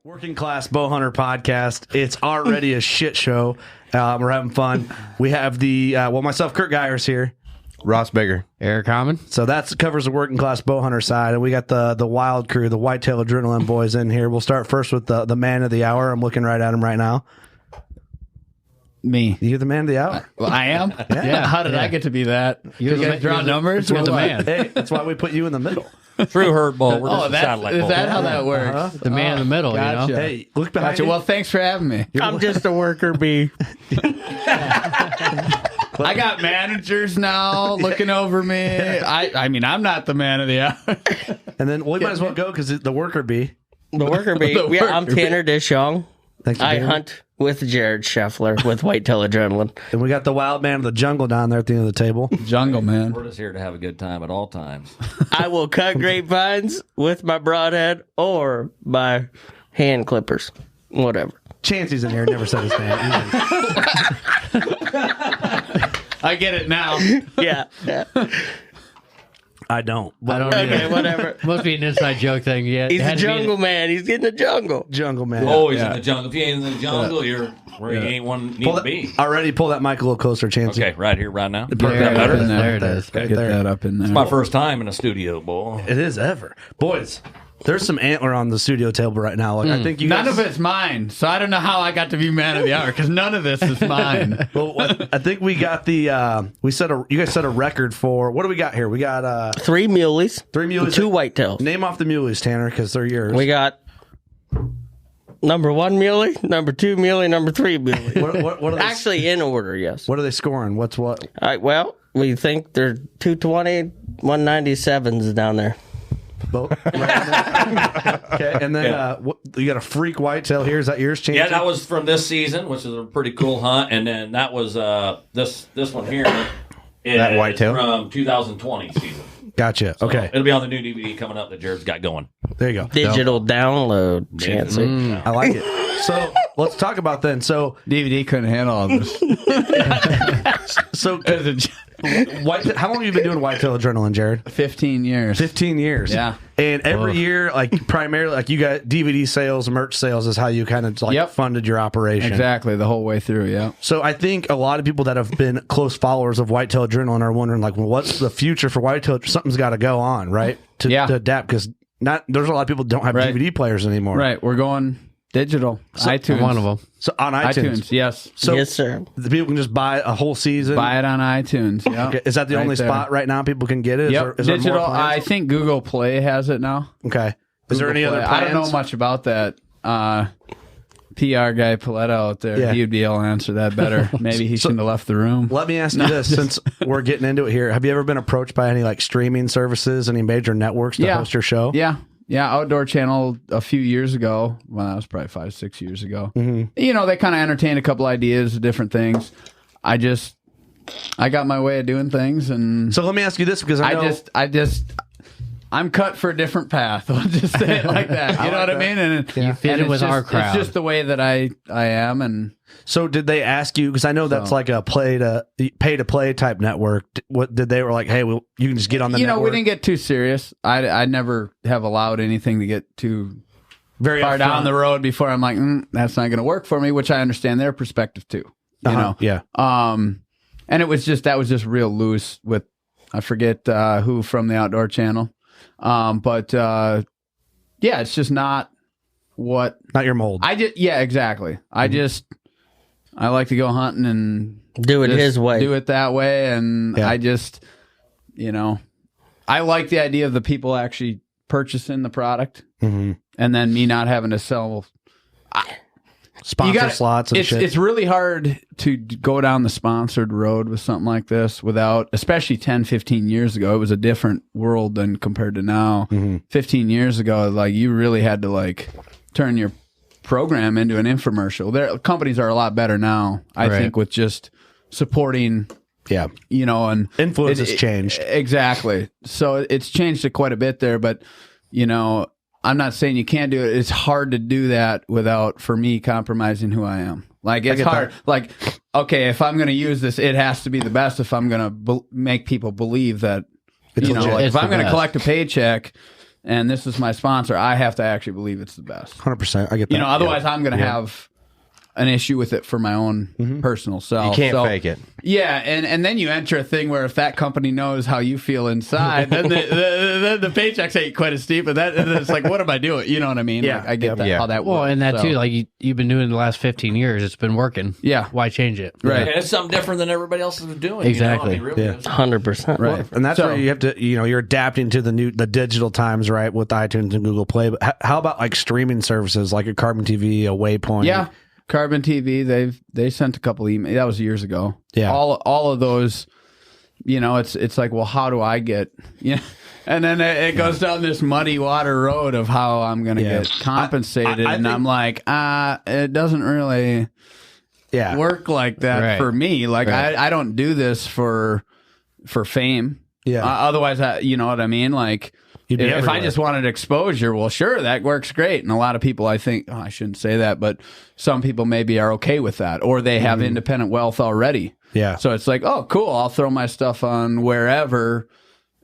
Working Class Bowhunter Podcast. It's already a shit show. We're having fun. We have myself, Kurt Geyer's here. Ross Baker. Eric Hammond. So that covers the Working Class Bowhunter side. And we got the wild crew, the Whitetail Adrenaline boys in here. We'll start first with the man of the hour. I'm looking right at him right now. Me. You're the man of the hour. Well, I am? Yeah. How did I get to be that? You guys draw numbers? You're the man. Hey, that's why we put you in the middle. True herd bull. We're Oh, just a satellite is bull. that how that works? The man in the middle, Gotcha. you know? Hey, look behind Gotcha. you. Well, thanks for having me. I'm just a worker bee. I got managers now looking over me. I mean, I'm not the man of the hour. And then we might as well go because the worker bee. The worker bee. I'm Tanner Dishong. Thank you, I Tanner. hunt with Jared Scheffler with Whitetail Adrenaline. And we got the wild man of the jungle down there at the end of the table. Jungle, man. We're just here to have a good time at all times. I will cut grapevines with my broadhead or my hand clippers. Whatever. Chancy's in here. Never said his name. I get it now. Yeah. I don't. I don't Okay, either. whatever. Must be an inside joke thing. Yeah, He's it a had to be in- jungle man. He's getting the jungle. Jungle man. Always in the jungle. If you ain't in the jungle, you're where you ain't one need Pull to be. Already pull that mic a little closer, Chancey. Okay, right here, right now. Get There that it up is. in There there. it is. Right Get there. that up in there. My first time in a studio, boy. It is ever. Boys, there's some antler on the studio table right now. Like I think you None guys, of it's mine, so I don't know how I got to be man of the hour because none of this is mine. Well, I think we got you guys set a record for, what do we got here? We got 3 muleys. 3 muleys. 2 whitetails. Name off the muleys, Tanner, because they're yours. We got number 1 muley, number 2 muley, number 3 muley. what are they, Actually, in order, yes. what are they scoring? What's what? All right, well, we think they're 220, 197s down there. Both. Okay, and then you got a freak whitetail here. Is that yours, Chancey? Yeah, that was from this season, which is a pretty cool hunt. And then that was this one here. That whitetail from 2020 season. Gotcha. So Okay, it'll be on the new DVD coming up that Jared's got going. there you go. Digital download, Chancy. I like it. So let's talk about then. So DVD couldn't handle all this. how long have you been doing Whitetail Adrenaline, Jared? 15 years. 15 years. Yeah. And every year, like primarily, like you got DVD sales, merch sales is how you kind of like Yep. funded your operation. Exactly, the whole way through, yeah. So I think a lot of people that have been close followers of Whitetail Adrenaline are wondering, like, well, what's the future for Whitetail? Something's got to go on, right? To adapt, because there's a lot of people that don't have Right. DVD players anymore. Right, we're going digital. iTunes. One of them. So on iTunes. yes. So Yes, sir. the people can just buy a whole season. Buy it on iTunes. Yeah. Okay. Is that the Right only there. spot right now people can get it? Yep. Is there Digital. more plans? I think Google Play has it now. Okay. Is there any Google other Play. plans? I don't know much about that. PR guy Paletta out there, Yeah. he'd be able to answer that better. Maybe he shouldn't have left the room. Let me ask you this, since we're getting into it here. Have you ever been approached by any like streaming services, any major networks to host your show? Yeah. Outdoor Channel a few years ago. Well, that was probably 5-6 years ago. Mm-hmm. You know, they kind of entertained a couple ideas of different things. I got my way of doing things, and So let me ask you this, because I know I'm cut for a different path. I'll just say it like that. You know what I mean? And You fit in with our crowd. It's just the way that I am, and So did they ask you? Because I know that's like a pay to play type network. What did they were like? Hey, well, you can just get on the network. we didn't get too serious. I never have allowed anything to get too very far upfront. down the road before I'm like, that's not going to work for me. Which I understand their perspective too. You know, yeah. And that was just real loose with I forget who from the Outdoor Channel, but it's just not what Not your mold. exactly. I like to go hunting and Do it his way. do it that way, and Yeah. I just I like the idea of the people actually purchasing the product, and then me not having to sell. Sponsor slots and shit. It's really hard to go down the sponsored road with something like this without, especially 10, 15 years ago. It was a different world than compared to now. 15 years ago, like you really had to like turn your program into an infomercial. Companies are a lot better now, I think, with just supporting. Yeah. And Influence has changed. Exactly. So it's changed it quite a bit there, but I'm not saying you can't do it. It's hard to do that without, for me, compromising who I am. Like, it's hard. That. Like, okay, if I'm going to use this, it has to be the best if I'm going to make people believe that, It's legit. like, if It's I'm the going to best. collect a paycheck and this is my sponsor, I have to actually believe it's the best. 100%. I get that. You know, otherwise I'm going to have an issue with it for my own personal self. You can't fake it. Yeah, and then you enter a thing where if that company knows how you feel inside, then the paychecks ain't quite as steep, and then it's like, what am I doing? You know what I mean? Yeah. Like, I get that, Yeah. how that works. Well, and that So, too, like you've been doing it the last 15 years. It's been working. Yeah. Why change it? Right. And it's something different than everybody else is doing. Exactly. You know? I mean, really, Yeah. 100%. Right. And that's So- where you have to, you're adapting to the digital times, right? With iTunes and Google Play. But how about like streaming services like a Carbon TV, a Waypoint? Yeah. Carbon TV, they sent a couple emails. That was years ago. Yeah. All of those, it's like, well, how do I get, and then it goes down this muddy water road of how I'm going to get compensated. I and think- I'm like, it doesn't really work like that Right. for me. Like, Right. I don't do this for fame. Yeah. Otherwise, you know what I mean? Like, You'd be if I everywhere. just wanted exposure, well, sure, that works great. And a lot of people, I think, I shouldn't say that, but some people maybe are okay with that, or they have independent wealth already. Yeah. So it's like, oh, cool, I'll throw my stuff on wherever,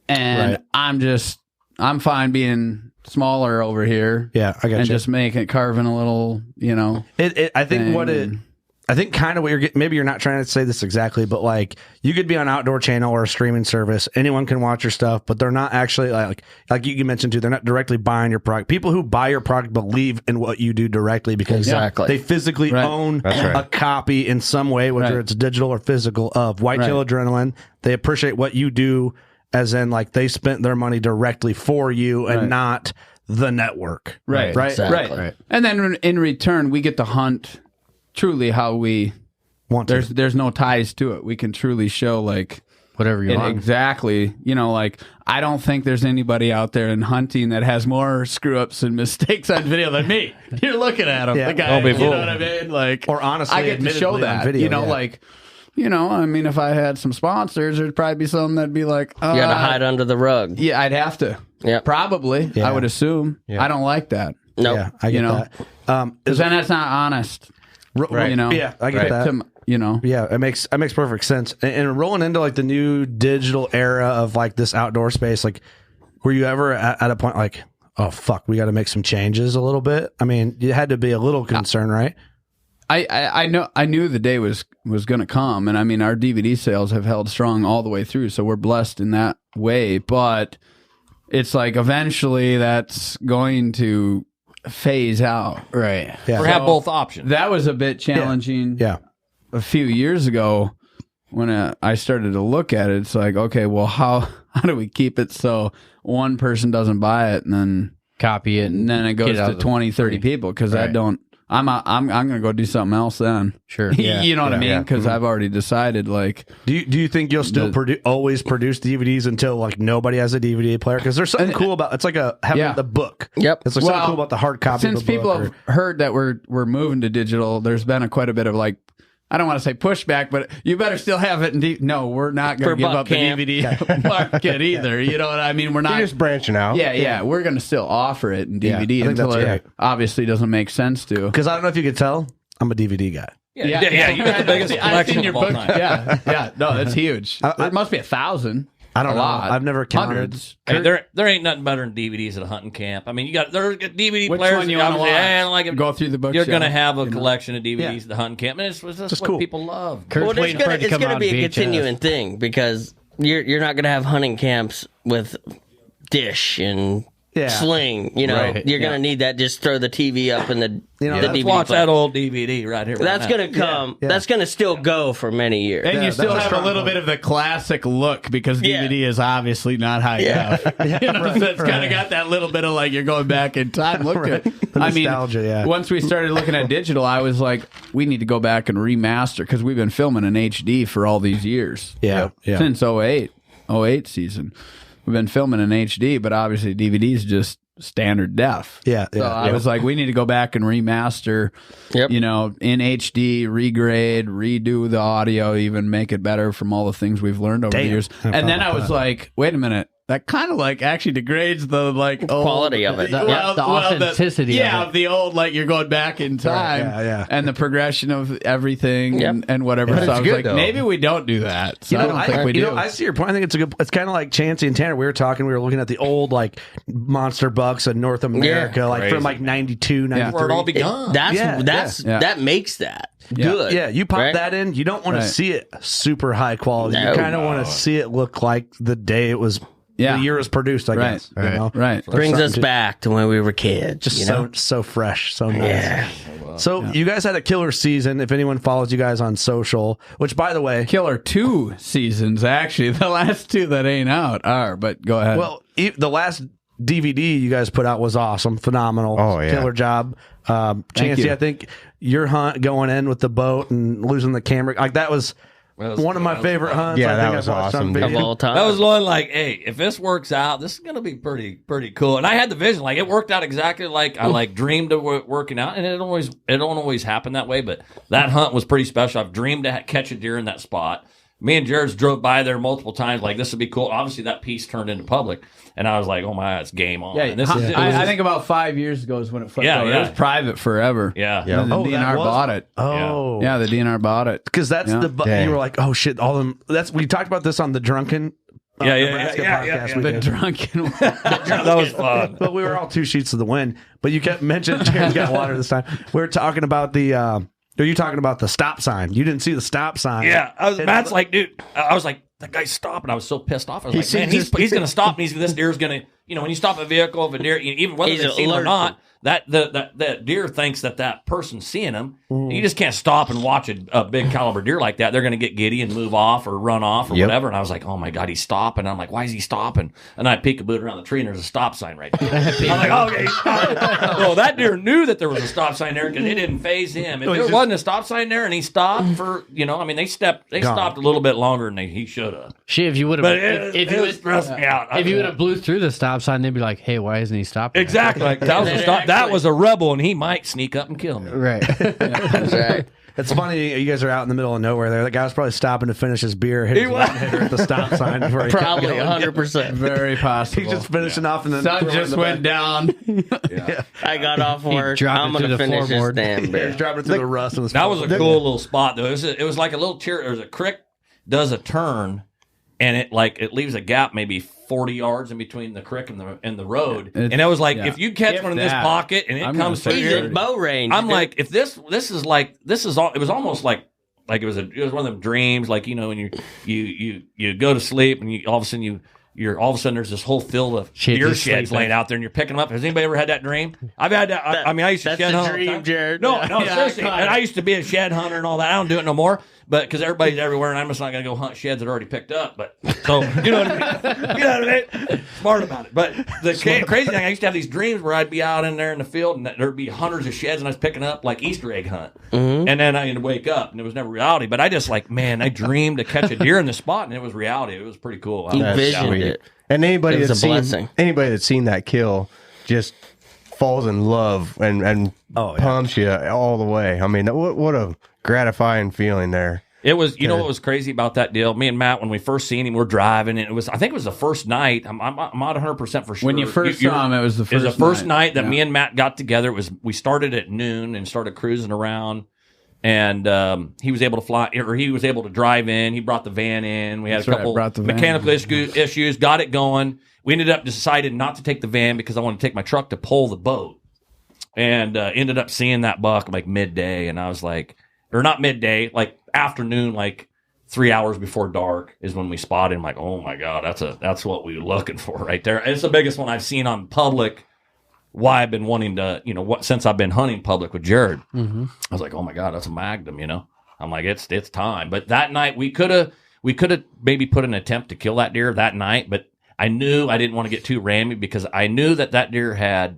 and Right. I'm fine being smaller over here. Yeah, I got and you. just carving a little, I think thing. I think kind of what you're getting, maybe you're not trying to say this exactly, but like you could be on an outdoor channel or a streaming service. Anyone can watch your stuff, but they're not actually like you mentioned too. They're not directly buying your product. People who buy your product believe in what you do directly because they physically own a copy in some way, whether it's digital or physical, of Whitetail Adrenaline. They appreciate what you do, as in like they spent their money directly for you and not the network. Right. Exactly. Right. And then in return, we get to hunt truly how we Want to. there's no ties to it. We can truly show like Whatever you want. exactly. Like I don't think there's anybody out there in hunting that has more screw ups and mistakes on video than me. You're looking at him, the guy. Don't be You know fooled. what I mean? Like, Or honestly, I get to show admittedly on that. video, I mean, if I had some sponsors, there'd probably be some that'd be like, You got to hide under the rug. yeah, I'd have to. Yeah. Probably. Yeah. I would assume. I don't like that. Nope. Yeah, I get that. Because then that's not honest. Right. Yeah, I get that. Yeah, it makes perfect sense. And rolling into like the new digital era of like this outdoor space, like were you ever at a point like, oh fuck, we got to make some changes a little bit? I mean, you had to be a little concerned, right? I knew the day was going to come, and I mean our DVD sales have held strong all the way through, so we're blessed in that way. But it's like eventually that's going to phase out, right? Yeah. Or have both options. That was a bit challenging. Yeah. A few years ago when I started to look at it, it's like, okay, well, how do we keep it so one person doesn't buy it and then Copy it. and then it goes to 20, 30 people? Because I don't. I'm going to go do something else then. Sure. You know what I mean? Because I've already decided, like, Do you think you'll still always produce DVDs until like nobody has a DVD player? Because there's something cool about it's like having the book. Yep. It's like something cool about the hard copy. since of the people book have heard that we're moving to digital, there's been quite a bit of like, I don't want to say pushback, but you better still have it. No, we're not going For to give buck up camp. the DVD market either. You know what I mean? We're not. You're just branching out. Yeah. We're going to still offer it in DVD I think until that's it right. obviously doesn't make sense to. Because I don't know if you could tell, I'm a DVD guy. Yeah, you got the biggest I've seen collection your of all book. time. Yeah. No, that's huge. There must be 1,000. I don't A know. lot. I've never counted. Hundreds. Hey, there ain't nothing better than DVDs at a hunting camp. I mean, there's DVD Which players. one you want to watch? I don't like it. Go through the bookshelf. You're going to have a collection of DVDs Yeah. at the hunting camp, and it's just what cool. people love. Kurt's Well, waiting for it to it's come gonna out be on a VHS. continuing thing because you're not going to have hunting camps with dish and sling. Right. You're going to need that. Just throw the TV up and the Let's DVD watch player. that old DVD right here. That's right going to come. Yeah. That's going to still go for many years. And you still that's a have a strong little point. bit of the classic look because Yeah. DVD is obviously not high def. So it's kind of got that little bit of like you're going back in time. Look at The nostalgia, once we started looking at digital, I was like, we need to go back and remaster because we've been filming in HD for all these years. Yeah. Since 08 season. We've been filming in HD, but obviously DVD's just standard def. Yeah. So I was like, we need to go back and remaster, Yep. in HD, regrade, redo the audio, even make it better from all the things we've learned over the years. And then I was like, wait a minute, that kind of like actually degrades the like quality of it. The authenticity of the old, like you're going back in time, and the progression of everything and whatever. So I was like, maybe we don't do that. So I don't think we do. I see your point. I think it's a good. It's kind of like Chancy and Tanner. We were talking. We were looking at the old like monster bucks in North America, like from like 92, 93. Where it all begun. That makes that good. Yeah, you pop that in. You don't want to see it super high quality. You kind of want to see it look like the day it was. The year was produced, I guess. Right. You know? Right. Brings us back to when we were kids. Just so fresh, so nice. Yeah. So you guys had a killer season. If anyone follows you guys on social, which by the way, killer 2 seasons actually. The last 2 that ain't out are. But go ahead. Well, the last DVD you guys put out was awesome, phenomenal. Oh yeah, killer job. Chancy, I think your hunt going in with the boat and losing the camera, like that was. One of my favorite hunts. Yeah, I that think was I've watched awesome. Of all time. That was one like, hey, if this works out, this is gonna be pretty cool. And I had the vision, like it worked out exactly like I like dreamed of it working out, and it don't always happen that way. But that hunt was pretty special. I've dreamed to catch a deer in that spot. Me and Jared's drove by there multiple times. Like this would be cool. Obviously, that piece turned into public, and I was like, "Oh my, it's game on." Yeah, and I think about 5 years ago is when it flipped over. It was private forever. Yeah. And the DNR bought it. Oh, yeah, the DNR bought it because that's you were like, "Oh shit!" All them. We talked about this on the drunken. Podcast. The drunken one. That was fun. But we were all 2 sheets of the wind. But you kept mentioning Jared's got water this time. We were talking about the. Are you talking about the stop sign? You didn't see the stop sign. Yeah, Matt's like, dude. I was like, that guy's stopping. I was so pissed off. I was like, man, he's going to stop. And this deer's going to, when you stop a vehicle of a deer, even whether they see him or not, that deer thinks that person's seeing him. You just can't stop and watch a big caliber deer like that. They're going to get giddy and move off or run off or whatever. And I was like, oh my God, he's stopping. I'm like, why is he stopping? And I peekabooed around the tree and there's a stop sign right there. I'm like, oh, okay, he's stopping. Well, that deer knew that there was a stop sign there because it didn't phase him. If there wasn't a stop sign there and he stopped for, they stopped a little bit longer than he should have. Shit, if you would have, it stressed me out. If you would have blew through the stop sign, they'd be like, "Hey, why isn't he stopping?" Exactly. Like, that was a rebel, and he might sneak up and kill me. Right. Right. It's funny. You guys are out in the middle of nowhere there. The guy was probably stopping to finish his beer. Hit his one-hitter at the stop sign. Before he Probably 100%. Very possible. He's just finishing off, and then sun just went down. I got off work. dropped I'm it going to to the finish this floorboard. damn beer. He's dropping it through the rust. That was a cool little spot, though. It was like a little tier. There's a creek, does a turn, and it leaves a gap maybe 40 yards in between the creek and the road. And it was like, if you catch one in this pocket and it comes through He's here, in bow range. I'm like, if this is all, it was almost like it was one of them dreams, like, when you go to sleep and all of a sudden all of a sudden there's this whole field of deer sheds laying out there and you're picking them up. Has anybody ever had that dream? I've had that. I used to shed hunt. Dream, Jared. No, seriously. And I used to be a shed hunter and all that. I don't do it no more. But because everybody's everywhere, and I'm just not going to go hunt sheds that are already picked up. But so you know what I mean. Smart about it. But the crazy thing, I used to have these dreams where I'd be out in there in the field, and there'd be hundreds of sheds, and I was picking up like Easter egg hunt. And then I'd wake up, and it was never reality. But I just I dreamed to catch a deer in the spot, and it was reality. It was pretty cool. He visioned it. And anybody It was that's seen that kill just falls in love and pumps you all the way. I mean, what a gratifying feeling there. It was, what was crazy about that deal? Me and Matt, when we first seen him, we're driving, and I think it was the first night. I'm not 100% for sure. When you first saw him, it was the first. It was the first night that me and Matt got together. We started at noon and started cruising around, and he was able to fly, or he was able to drive in. He brought the van in. We had a couple mechanical issues. Got it going. We ended up deciding not to take the van because I wanted to take my truck to pull the boat, and ended up seeing that buck like midday, and I was like, or not midday, like afternoon, like 3 hours before dark is when we spotted him. Like, oh my God, that's what we were looking for right there. It's the biggest one I've seen on public. Why I've been wanting to, since I've been hunting public with Jared. I was like, oh my God, that's a magnum. I'm like, it's time. But that night we could have maybe put an attempt to kill that deer that night, but I knew I didn't want to get too rammy because I knew that deer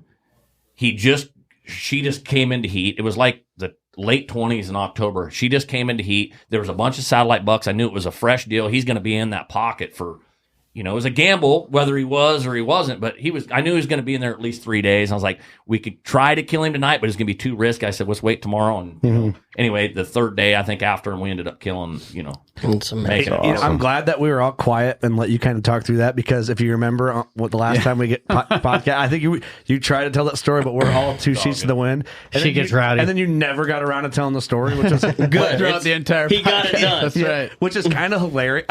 she just came into heat. It was like the late 20s in October. She just came into heat. There was a bunch of satellite bucks. I knew it was a fresh deal. He's going to be in that pocket for it was a gamble whether he was or he wasn't, but I knew he was going to be in there at least 3 days. I was like, we could try to kill him tonight, but it's going to be too risky. I said, let's wait tomorrow. And anyway, the third day, I think after, and we ended up killing, It's amazing. I'm glad that we were all quiet and let you kind of talk through that, because if you remember what the last time we get podcast, I think you tried to tell that story, but we're all two sheets to the wind. And she gets rowdy. And then you never got around to telling the story, which is Good. Throughout the entire He got it done. That's right. Which is kind of hilarious.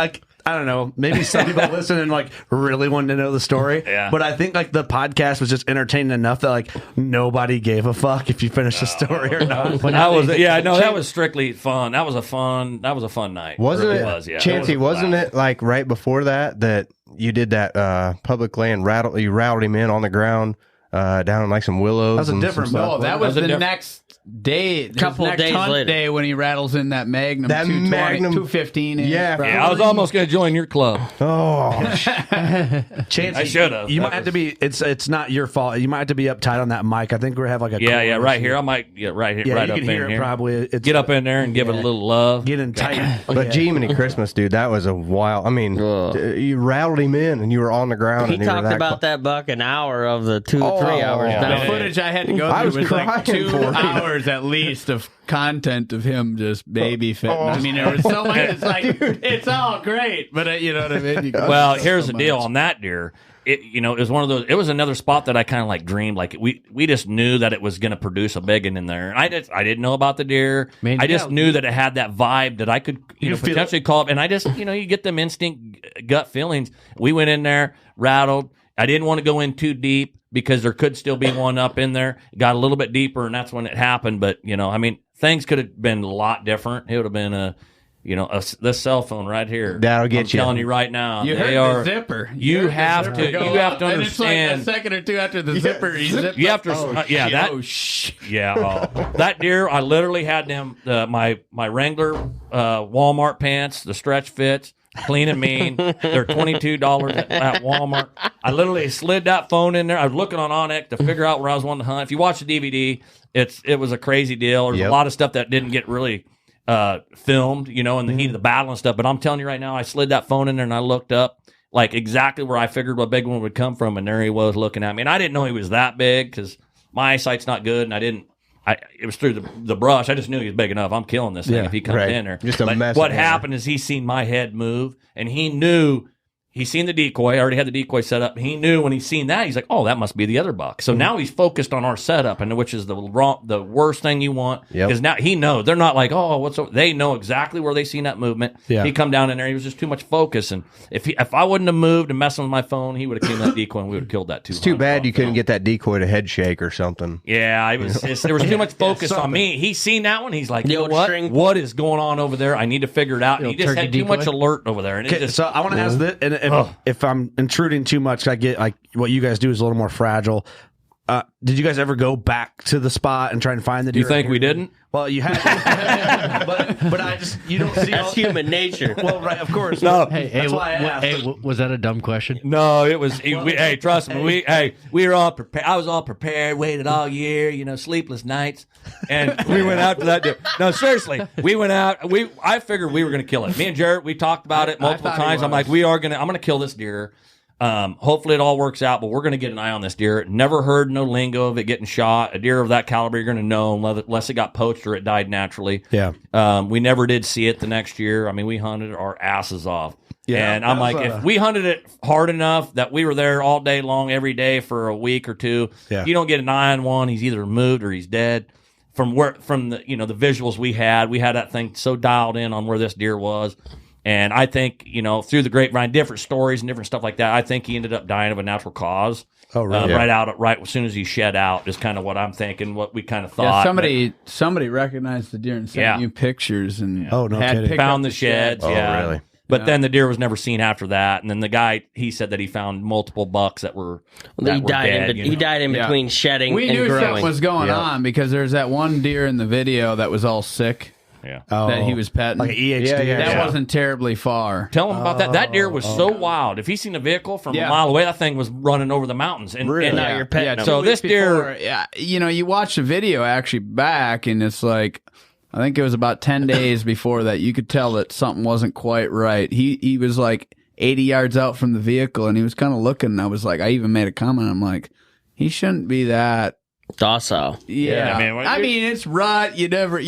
I don't know. Maybe some people listen and like really wanted to know the story. Yeah. But I think like the podcast was just entertaining enough that like nobody gave a fuck if you finished the story or not. That was strictly fun. That was a fun night. Wasn't really it? Was, yeah. Chancy, wasn't it like right before that you did that public land you rattled him in on the ground down in like some willows? That was a different. No, that was the next day, couple next days hunt later. day when he rattles in that Magnum, That 220, Magnum- 215 inch. Yeah. probably. I was almost going to join your club. Oh, Chancy, I should have. You might have to be. It's not your fault. You might have to be uptight on that mic. I think we have like a Right here. I might right here, Yeah, right you up can in hear here. it probably. It's, Get up in there and give it a little love. Get in tight. but Jiminy Christmas, dude, that was a wild. I mean, you rattled him in, and you were on the ground. He and you were talked that about that buck an hour of the 2 3 Oh, hours. yeah. down The footage I had to go I through was was like crying 2 for you. hours at least of content of him just baby fitting. I mean, there was so much. It's like it's all great, but you know what I mean. Well, here's the deal on that deer. It was one of those. It was another spot that I kind of like dreamed. Like we just knew that it was going to produce a big one in there. And I didn't know about the deer. Man, I just knew that it had that vibe that I could potentially call up. And I just you get them instinct gut feelings. We went in there, rattled. I didn't want to go in too deep because there could still be one up in there. It got a little bit deeper, and that's when it happened. But I mean, things could have been a lot different. It would have been this cell phone right here. That'll get I'm you. telling you right now. You they heard are the zipper. You heard the have zipper to. go You have up, to and it's like understand. a second or two after the zipper. He zipped You up. have to. Oh, Yeah, shit. that. Oh, shh. Yeah, that deer. I literally had them. My Wrangler Walmart pants, the stretch fits. Clean and mean. They're $22 at Walmart. I literally slid that phone in there. I was looking on Onyx to figure out where I was wanting to hunt. If you watch the DVD, it was a crazy deal. There's a lot of stuff that didn't get really filmed, in the heat of the battle and stuff. But I'm telling you right now, I slid that phone in there and I looked up like exactly where I figured what big one would come from, and there he was looking at me. And I didn't know he was that big because my eyesight's not good, and it was through the brush. I just knew he was big enough. I'm killing this thing if he comes in there. Just a But mess what of happened is he seen my head move, and he knew. He seen the decoy. I already had the decoy set up. He knew when he seen that, he's like, "Oh, that must be the other buck." So now he's focused on our setup, and which is the worst thing you want, because now he knows. They're not like, "Oh, what's?" They know exactly where they seen that movement. Yeah. He come down in there. He was just too much focus, and if I wouldn't have moved and messing with my phone, he would have killed that decoy, and we would have killed that too. It's too bad you couldn't get that decoy to head shake or something. Yeah, there was too much focus on me. He seen that one. He's like, you know what? What is going on over there? I need to figure it out. And he just had too much alert over there. And it just, so I want to ask this, and if I'm intruding too much, I get like what you guys do is a little more fragile. Did you guys ever go back to the spot and try and find the deer? You think we didn't? Well, you had, but I just you don't see That's human nature. Well, right, of course. No. That's why I asked. was that a dumb question? No, it was. Hey, trust me. We were all prepared. I was all prepared. Waited all year. Sleepless nights, and we went out to that deer. No, seriously, we went out. I figured we were going to kill it. Me and Jarrett, we talked about it multiple times. I'm like, I'm going to kill this deer. Hopefully it all works out, but we're going to get an eye on this deer. Never heard no lingo of it getting shot. A deer of that caliber, you're going to know unless it got poached or it died naturally. Yeah. We never did see it the next year. I mean, we hunted our asses off. Yeah, and I'm like, if we hunted it hard enough that we were there all day long, every day for a week or two, if you don't get an eye on one, he's either moved or he's dead. From the the visuals we had that thing so dialed in on where this deer was. And I think, through the grapevine, different stories and different stuff like that, I think he ended up dying of a natural cause. Oh, really? Right as soon as he shed out is kind of what I'm thinking, what we kind of thought. Yeah, somebody recognized the deer and sent you pictures and no kidding. Found the sheds. Oh, yeah. really? But then the deer was never seen after that. And then the guy, he said that he found multiple bucks that were dead. He died in between shedding we and knew growing. something was going on because there's that one deer in the video that was all sick. Yeah. That he was petting. Like an EHD. That wasn't terribly far. Tell him about that. That deer was so wild. If he seen a vehicle from a mile away, that thing was running over the mountains. And, Really? and Now you're petting him. So this deer, you watch the video actually back, and it's like, I think it was about 10 days before that you could tell that something wasn't quite right. He was like 80 yards out from the vehicle, and he was kind of looking. And I was like, I even made a comment. I'm like, he shouldn't be that docile. Yeah, I mean, it's rut. You never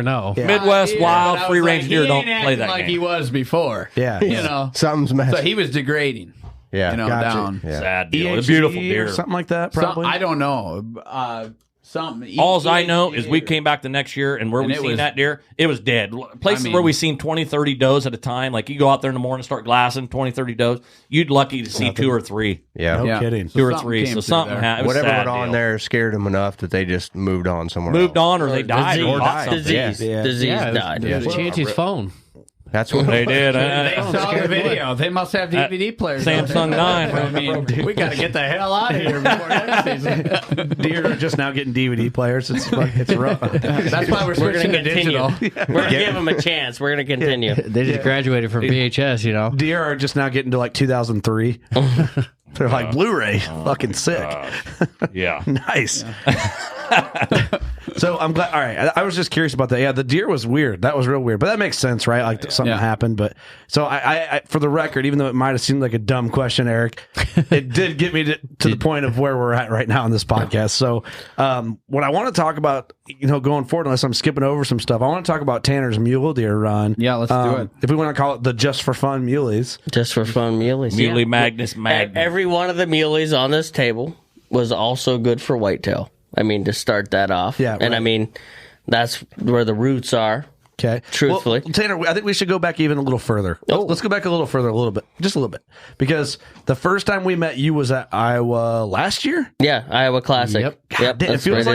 know. Yeah. Midwest wild free range deer don't play that like game. he was before. Yeah, something's messed. So he was degrading. Yeah, down. Yeah. Sad deal. A beautiful deer, or something like that. Probably. I don't know. Something. All I know is we came back the next year, and where we seen that deer, it was dead. Places where we seen 20, 30 does at a time. Like you go out there in the morning, start glassing 20, 30 does. You'd lucky to see 2 or 3. Yeah, no kidding. Two or three. So something happened. Whatever went on there scared them enough that they just moved on somewhere. Moved on, or they died. Disease died. It was Chancy's phone. That's what they did. They saw the video. They must have DVD players. Samsung 9. I mean, we got to get the hell out of here before next season. Deer are just now getting DVD players. It's rough. That's why we're switching to digital. We're going to give them a chance. We're going to continue. They just graduated from VHS, Deer are just now getting to like 2003. They're like Blu-ray. Fucking sick. Yeah. Nice. So I'm glad. All right. I was just curious about that. Yeah, the deer was weird. That was real weird. But that makes sense, right? Like something happened. But so I, for the record, even though it might have seemed like a dumb question, Eric, it did get me to the point of where we're at right now in this podcast. So what I want to talk about, going forward, unless I'm skipping over some stuff, I want to talk about Tanner's mule deer run. Yeah, let's do it. If we want to call it the Just for Fun Muleys. Just for fun muleys. Muley Magnus Magnus. Every one of the muleys on this table was also good for whitetail. I mean, to start that off. Yeah. And right. I mean, that's where the roots are. Okay. Truthfully. Well, Tanner, I think we should go back even a little further. Let's go back a little further, just a little bit. Because the first time we met you was at Iowa last year? Yeah, Iowa Classic. Yep. It feels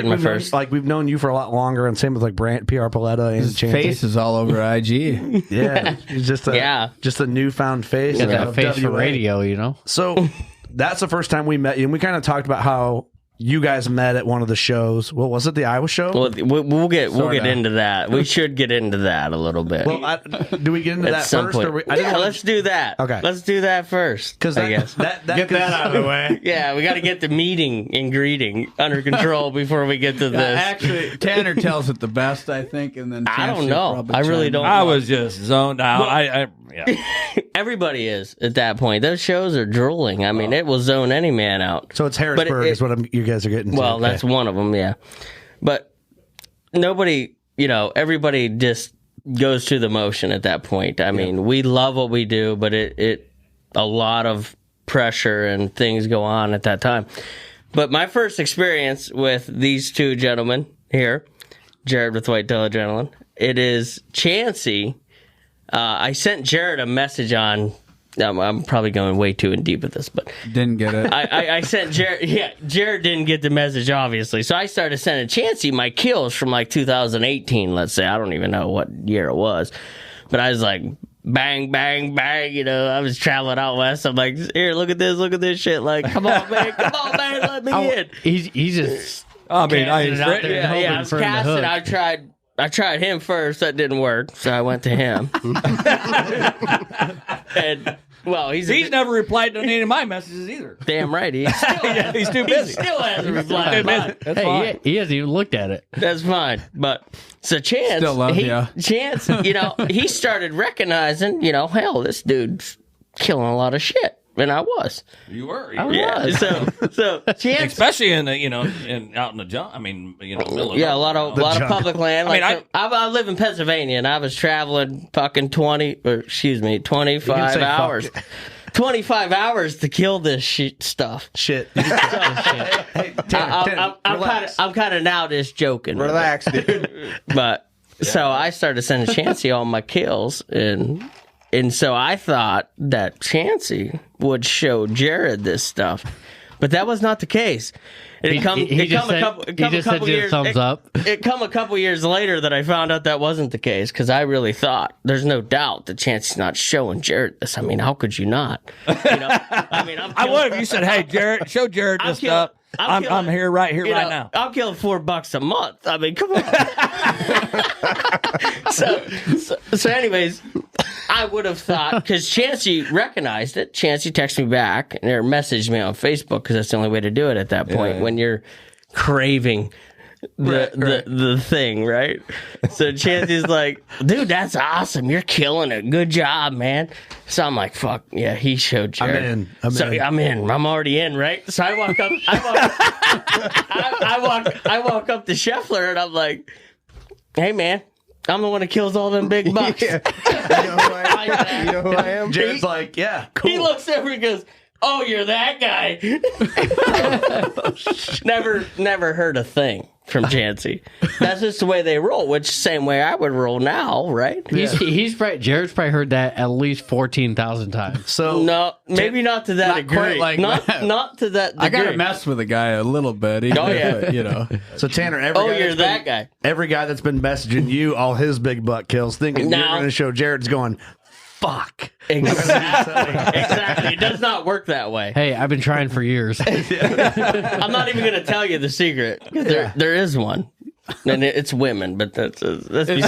like we've known you for a lot longer, and same with like Brant, PR Paletta, and His Chancy. face is all over IG. Yeah. He's just a newfound face. Got that face for radio, So that's the first time we met you, and we kind of talked about how you guys met at one of the shows. Well, was it the Iowa show? Well, we'll get into that. We should get into that a little bit. Well, do we get into that first? Let's do that. Okay, let's do that first. Because I guess get that out of the way. Yeah, we got to get the meeting and greeting under control before we get to this. Actually, Tanner tells it the best, I think, and then I don't know. I really don't. I was just zoned out. Everybody is at that point. Those shows are drooling. I mean, it will zone any man out. So it's Harrisburg is what you guys are getting to. Well, that's one of them, yeah. But nobody, everybody just goes through the motion at that point. I mean, we love what we do, but a lot of pressure and things go on at that time. But my first experience with these two gentlemen here, Jared with Whitetail Adrenaline, it is Chancy. I sent Jared a message on. I'm probably going way too in deep with this, but didn't get it. I sent Jared. Yeah, Jared didn't get the message, obviously. So I started sending Chancy my kills from like 2018. Let's say I don't even know what year it was, but I was like, bang, bang, bang. I was traveling out west. I'm like, here, look at this shit. Like, come on, man, let me in. He's just. I was casting. I tried him first. That didn't work, so I went to him. And he's never replied to any of my messages either. Damn right, he's too busy. He still hasn't replied. That's fine. He hasn't even looked at it. That's fine. But so Chance, still love you. Chance, he started recognizing, hell, this dude's killing a lot of shit. And I was. You were. Yeah. So Chance, especially in out in the jump. I mean, middle of a lot of public land. I live in Pennsylvania, and I was traveling fucking 25 hours. 25 hours to kill this stuff. Shit. I'm kind of now just joking. Relax, dude. But so I started sending Chancy all my kills, and so I thought that Chancy would show Jared this stuff, but that was not the case. It come a couple years later that I found out that wasn't the case, because I really thought there's no doubt that Chancy's not showing Jared this. I mean, how could you not? I would if you said, "Hey, Jared, show Jared this stuff." I'm here right now. I'm killing $4 a month. I mean, come on. So anyways, I would have thought, because Chancy recognized it. Chancy texted me back or messaged me on Facebook, because that's the only way to do it at that point when you're craving the thing, right? So Chancy's like, dude, that's awesome. You're killing it. Good job, man. So I'm like, fuck yeah, he showed Jared. I'm in. I'm already in, right? So I walk up. I walk up to Scheffler and I'm like, hey man, I'm the one that kills all them big bucks. Yeah. You know who I am? Jared's like, yeah, cool. He looks over and goes, oh, you're that guy. Never heard a thing from Chancy. That's just the way they roll, which same way I would roll now, right? Jared's probably heard that at least 14,000 times. So no, maybe not to that degree. Quite like that. Not to that degree. I gotta mess with a guy a little bit. Oh yeah, you know. So Tanner, you're that guy. Every guy that's been messaging you all his big buck kills, thinking you're going to show Jared's going, fuck. Exactly. It does not work that way. Hey, I've been trying for years. I'm not even going to tell you the secret. There is one. And it's women, but that's beside.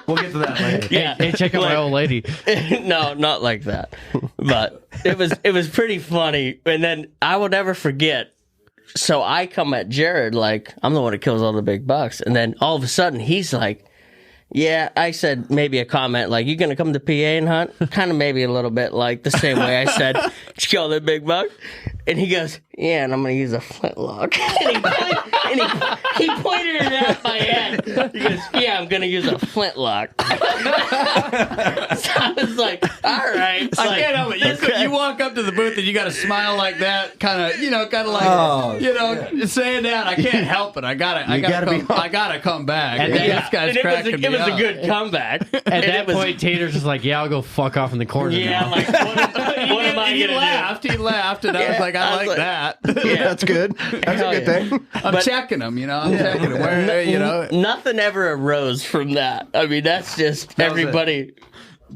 We'll get to that later. Yeah. Hey, check out my old lady. No, not like that. But it was pretty funny. And then I will never forget. So I come at Jared like, I'm the one that kills all the big bucks. And then all of a sudden he's like, yeah, I said maybe a comment like, you going to come to PA and hunt? Kind of maybe a little bit like the same way I said, kill the big buck. And he goes, yeah, and I'm going to use a flintlock. And he pointed it at my head. He goes, yeah, I'm going to use a flintlock. So I was like, all right. I can't help it. You walk up to the booth and you got to smile like that, kind of like, saying that. I can't help it. I gotta come back. And this guy's cracking me It was up. a good comeback. At that point, Tater's just like, yeah, I'll go fuck off in the corner. Yeah, I'm like, what am I going to do? He laughed, and I was like, I like that. Yeah. That's good. That's a good thing. I'm checking him, I'm checking him. Where, Nothing ever arose from that. I mean, that's just everybody,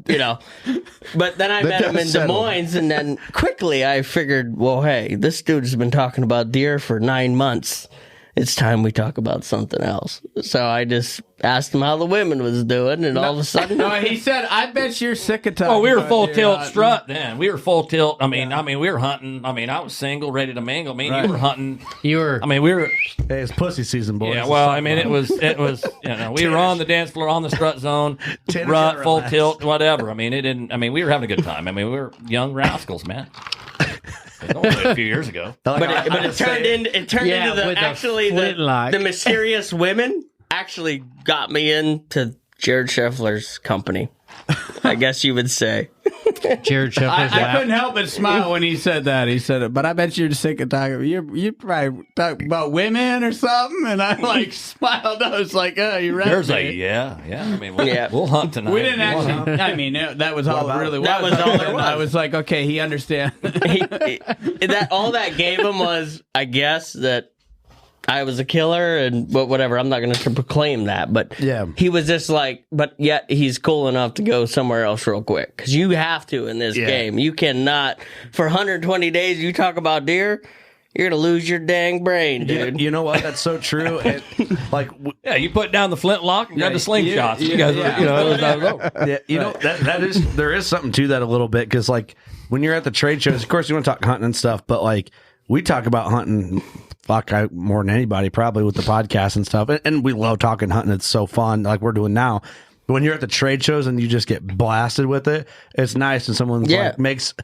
But then I met him in Des Moines, and then quickly I figured, well, hey, this dude's been talking about deer for 9 months. It's time we talk about something else. So I just asked him how the women was doing, and all of a sudden, he said, "I bet you're sick of talking." Oh, we were full tilt strut then. We were full tilt. I mean, we were hunting. I mean, I was single, ready to mingle. I mean, you were hunting. You were. I mean, we were. Hey, it's pussy season, boys. Yeah, well, I mean, it was. We were on the dance floor, on the strut zone, rut, full tilt, whatever. I mean, it didn't. I mean, we were having a good time. I mean, we were young rascals, man. It was only a few years ago, but it turned into the mysterious women actually got me into Jared Scheffler's company. I guess you would say. Jared Scheffler's I couldn't help but smile when he said that. He said it, but I bet you're sick of talking. You probably talk about women or something, and I like smiled. I was like, "Oh, you're right." There's yeah. I mean, we'll hunt tonight. We didn't actually. I mean, that was all it really was. That was all there was. I was like, okay, he understands. All that gave him was, I guess, that I was a killer and whatever. I'm not going to proclaim that, but yeah, he was just like, but yet he's cool enough to go somewhere else real quick because you have to in this game. You cannot for 120 days. You talk about deer, you're gonna lose your dang brain, dude. You know what? That's so true. You put down the flintlock and grab the slingshots. You guys, there is something to that a little bit because like when you're at the trade shows, of course you want to talk hunting and stuff, but like we talk about hunting. More than anybody probably with the podcast and stuff. And we love talking hunting. It's so fun like we're doing now. But when you're at the trade shows and you just get blasted with it, it's nice. And someone brings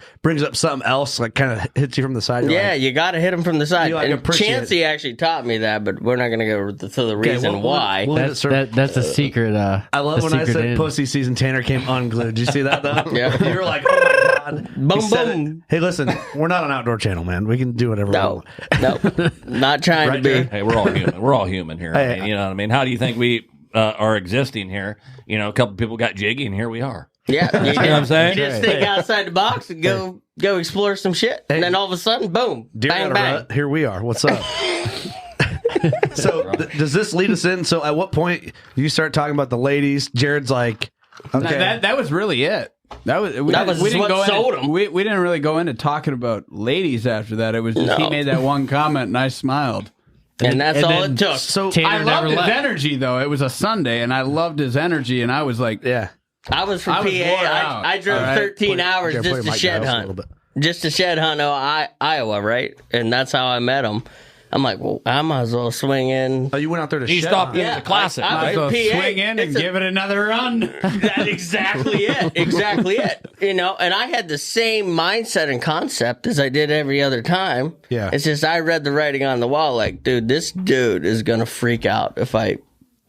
up something else, like kind of hits you from the side. Yeah, like, you got to hit them from the side. And Chancy it. actually taught me that, but we're not going to go to the reason why. That's a secret. I love when I said pussy season, Tanner came unglued. Did you see that though? Yeah. You were like, oh my God. Boom, boom. Hey, listen, we're not an outdoor channel, man. We can do whatever we want. No, not trying to be. Jared? Hey, we're all human. We're all human here. I mean, you know what I mean? How do you think we are existing here? You know, a couple people got jiggy, and here we are. Yeah, you know what I'm saying? You just think outside the box and go explore some shit, and then all of a sudden, boom, bang, bang. Here we are. What's up? So, does this lead us in? So, at what point you start talking about the ladies? Jared's like, okay, that was really it. We didn't sold him. We didn't really go into talking about ladies after that. It was just he made that one comment, and I smiled. And that's all it took. So I loved his energy, though. It was a Sunday, and I loved his energy, and I was like, I was from PA. I drove 13 hours just to shed hunt. Just to shed hunt Iowa, right? And that's how I met him. I'm like, well, I might as well swing in. Oh, you went out there to He shed stopped hunt. in the classic. I right? was So PA. swing in and give it another run. That's exactly it. Exactly it. You know, and I had the same mindset and concept as I did every other time. Yeah. It's just I read the writing on the wall like, dude, this dude is going to freak out if I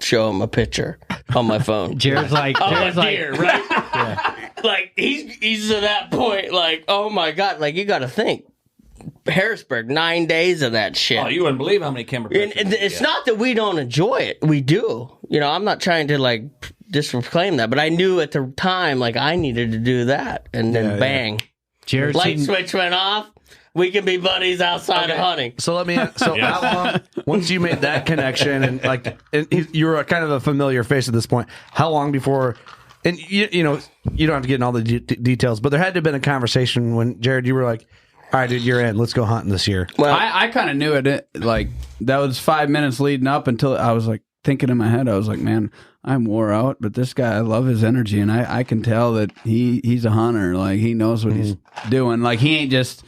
show him a picture on my phone. Jared's like, Deer, right? Like, he's to that point, like, oh my God. Like, you got to think. Harrisburg, 9 days of that shit. Oh, you wouldn't believe how many camera And pictures. it's not that we don't enjoy it. We do. You know, I'm not trying to like disclaim that, but I knew at the time like I needed to do that, and then bang, Jared's light seen, switch went off. We can be buddies outside of hunting. So let me. So how long? Once you made that connection, and you were kind of a familiar face at this point. How long before? And you know, you don't have to get in all the details, but there had to have been a conversation when Jared, you were like, "All right, dude, you're in. Let's go hunting this year." Well, I kind of knew it. Like that was 5 minutes leading up until I was like thinking in my head. I was like, man, I'm wore out, but this guy, I love his energy, and I can tell that he's a hunter. Like he knows what he's doing. Like he ain't just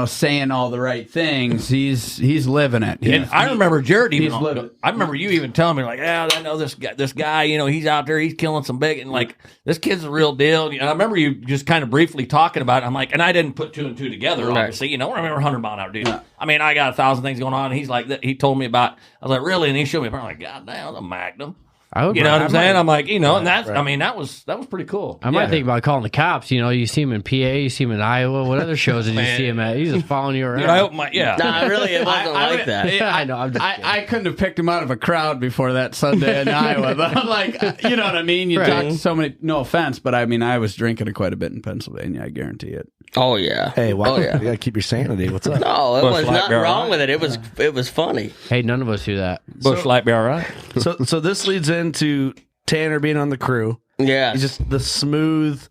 saying all the right things. He's living it. And I remember Jared even. he's living. I remember you even telling me like, "Yeah, I know this guy. He's out there. He's killing some big, and like this kid's the real deal." And I remember you just kind of briefly talking about it. I'm like, and I didn't put two and two together. Right. Obviously, I remember 100 mile an hour, dude. Yeah. I mean, I got 1,000 things going on. And he's like, he told me about. I was like, really? And he showed me. I'm like, God damn, the Magnum. I would, You know what I'm saying? might, I'm like, and that's. I mean, that was pretty cool. I might think about calling the cops. You see him in PA, you see him in Iowa. What other shows did you see him at? He's just following you around. Dude, I hope yeah. nah, really, it wasn't like that. Yeah, I know. I'm just I couldn't have picked him out of a crowd before that Sunday in Iowa. But I'm like, you know what I mean? You talk to so many, no offense, but I mean, I was drinking it quite a bit in Pennsylvania. I guarantee it. Oh yeah. Hey, why? Oh yeah. You gotta keep your sanity. What's up? No, it Bush was Light nothing Bear, wrong right? with it. It was funny. Hey, none of us do that. Bush Light Bear, right? So this leads into Tanner being on the crew. Yeah. He's just the smooth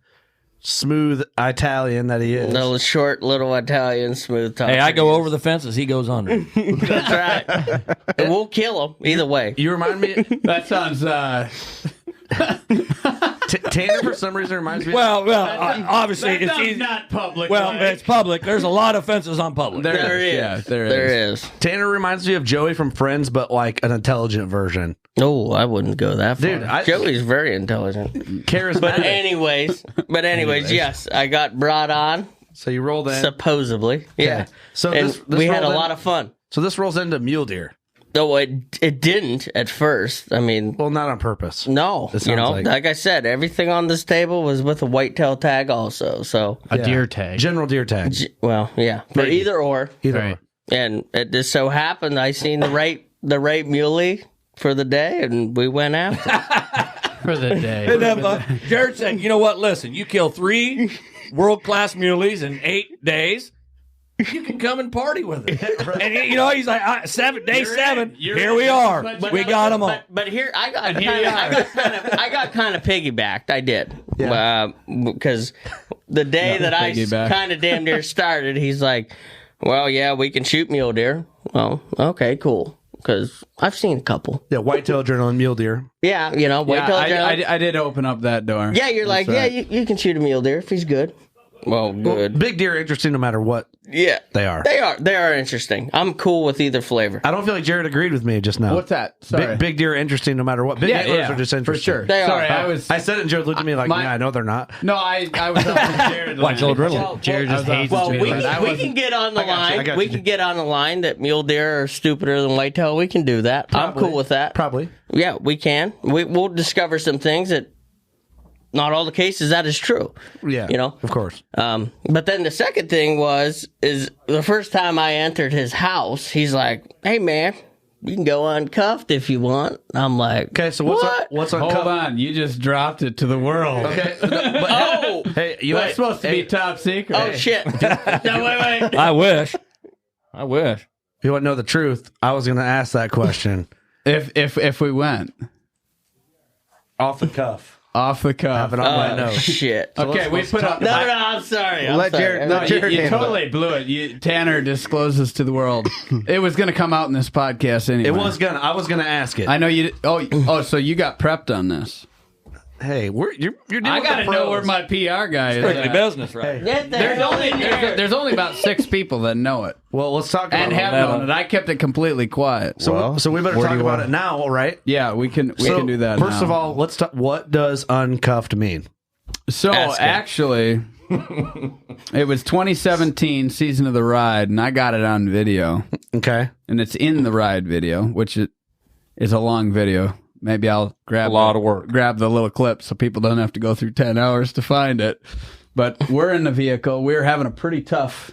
Italian that he is. Those short little Italian smooth talk. Hey, I go over the fences. He goes under. That's right. And we'll kill him either way. You remind me. That sounds. Tanner, for some reason, reminds me. Well, obviously it's easy. not public. Well, it's public. There's a lot of fences on public. There is. Yeah, there is. Tanner reminds me of Joey from Friends, but like an intelligent version. No, I wouldn't go that far. Dude, Joey's very intelligent. Charismatic. But anyways, yes, I got brought on. So you rolled in. Supposedly. Yeah. So and this we had a rolled in- lot of fun. So this rolls into mule deer. No, it didn't at first. I mean, Well, not on purpose. no. It sounds Like I said, everything on this table was with a whitetail tag also. So, A deer tag. General deer tag. well, yeah. For either or. Either Right. or. And it just so happened I seen the right muley for the day, and we went after it. For the day. And then, Jared said, "You know what? Listen, you kill 3 world-class muleys in 8 days. You can come and party with it." And he's like, day 7. Here we are. We got them all. But here I got kind of piggybacked. I did, because the day that I piggyback. kind of damn near started, he's like, "Well, yeah, we can shoot mule deer." Well, okay, cool. Because I've seen a couple. Yeah, whitetail adrenaline mule deer. Yeah, whitetail adrenaline. I did open up that door. Yeah, you're like, right. yeah, you can shoot a mule deer if he's good. Well, good. Big deer are interesting no matter what Yeah, they are. They are interesting. I'm cool with either flavor. I don't feel like Jared agreed with me just now. What's that? Sorry. Big deer are interesting no matter what. Big antlers are just interesting. for sure. They are. Sorry, I said it and Jared looked at me like, yeah, I know they're not. No, I was up with Jared. Whitetail adrenaline. Jared just hates Well, me. we can get on the line. We can get on the line that mule deer are stupider than whitetail. We can do that. I'm cool with that. Probably. Yeah, we can. We'll discover some things that not all the cases that is true. Yeah. Of course. But then the second thing is the first time I entered his house, he's like, "Hey man, you can go uncuffed if you want." I'm like, Okay, so what? what's on Hold cover? on, you just dropped it to the world. Okay. Oh, Hey, you That's supposed to be top secret. oh shit! No, wait. I wish. You want to know the truth? I was going to ask that question. If we went Off the cuff. off the cuff. Have it on my Oh nose. shit! Okay, we put up. No, I'm sorry. I'm Let sorry. Jared- No, let you, Jared you handle totally blew it. Tanner discloses to the world. It was going to come out in this podcast anyway. I was gonna ask it. I know you. Oh, so you got prepped on this. Hey, you're dealing I with gotta the know pros. where my PR guy is. Strictly at. business, right? There's only about 6 people that know it Well, let's talk about and have known it. I kept it completely quiet. So we better talk about it now, right? Yeah, we can do that. First now. of all, let's talk. What does uncuffed mean? So actually, it was 2017 season of the ride, and I got it on video, Okay. and it's in the ride video, which is a long video. Maybe I'll grab A lot of work. grab the little clip so people don't have to go through 10 hours to find it. But we're in the vehicle. We're having a pretty tough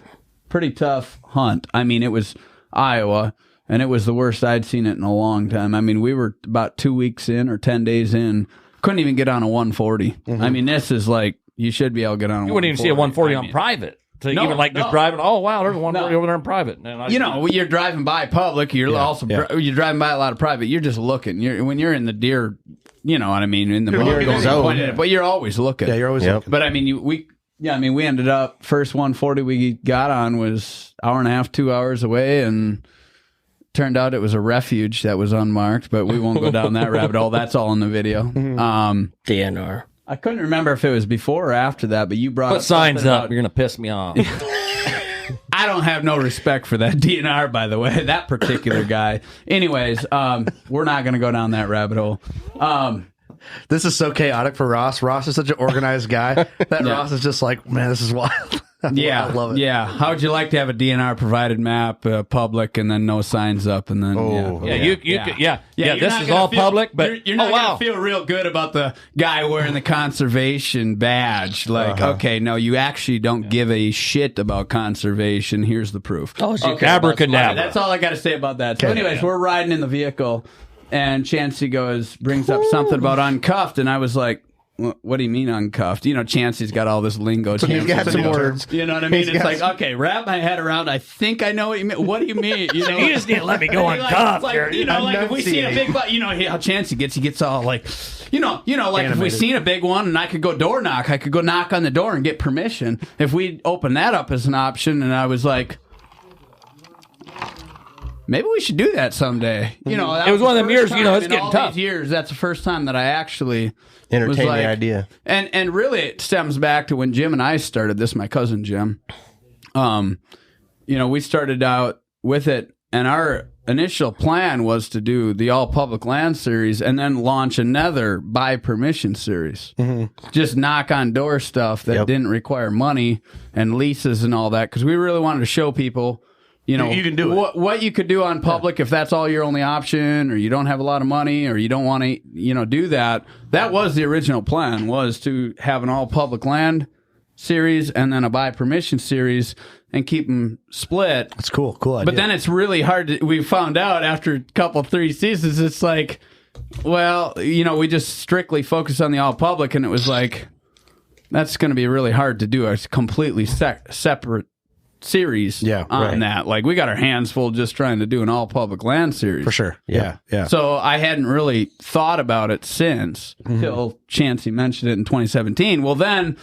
hunt. I mean, it was Iowa, and it was the worst I'd seen it in a long time. I mean, we were about 2 weeks in or 10 days in. Couldn't even get on a 140. I mean, this is like, you should be able to get on a 140. You wouldn't even see a 140 on private. So even like just driving, oh, wow, there's a 140 over there in private. You know, when you're driving by public, you're you're driving by a lot of private. You're just looking. When you're in the deer, you know what I mean, in the zone. But you're always looking. Yeah, you're always looking. But I mean, we ended up first 140 we got on was hour and a half, 2 hours away, and turned out it was a refuge that was unmarked. But we won't go down that rabbit hole. That's all in the video. DNR. I couldn't remember if it was before or after that, but you brought Put signs up. You're going to piss me off. I don't have no respect for that DNR, by the way, that particular guy. Anyways, we're not going to go down that rabbit hole. This is so chaotic for Ross. Ross is such an organized guy that Ross is just like, man, this is wild. Yeah, I love it. Yeah. How would you like to have a DNR provided map, public, and then no signs up, and then this is all public, but you're not gonna feel real good about the guy wearing the conservation badge. Like, okay, no, you actually don't give a shit about conservation. Here's the proof. Okay, abracadabra. That's all I got to say about that. So, anyways, we're riding in the vehicle, and Chancy brings up something about uncuffed, and I was like, what do you mean uncuffed? You know, Chancy's got all this lingo. He's got some words. You know what I mean? It's like, okay, wrap my head around. I think I know what you mean. What do you mean? You know, you just need to let me go uncuffed. Like, you know, like if we see a big, you know how Chancy gets, he gets all like, you know, like animated. If we seen a big one and I could go door knock, I could go knock on the door and get permission. If we open that up as an option, and I was like, maybe we should do that someday. You know, it was one of them years. You know, it's getting tough. Years. That's the first time that I actually entertained the idea. And really, it stems back to when Jim and I started this. My cousin Jim. You know, we started out with it, and our initial plan was to do the all public land series and then launch another by permission series. Just knock on door stuff that didn't require money and leases and all that, because we really wanted to show people, you know, you can do what you could do on public if that's all your only option, or you don't have a lot of money, or you don't want to, you know, do that. That was the original plan, was to have an all public land series and then a by permission series and keep them split. That's cool idea. But then it's really hard to, we found out after a couple, 3 seasons, it's like, well, you know, we just strictly focus on the all public, and it was like, that's going to be really hard to do a completely separate series on that. Like, we got our hands full just trying to do an all public land series. For sure. Yeah. So I hadn't really thought about it since until Chancy mentioned it in 2017. Well, then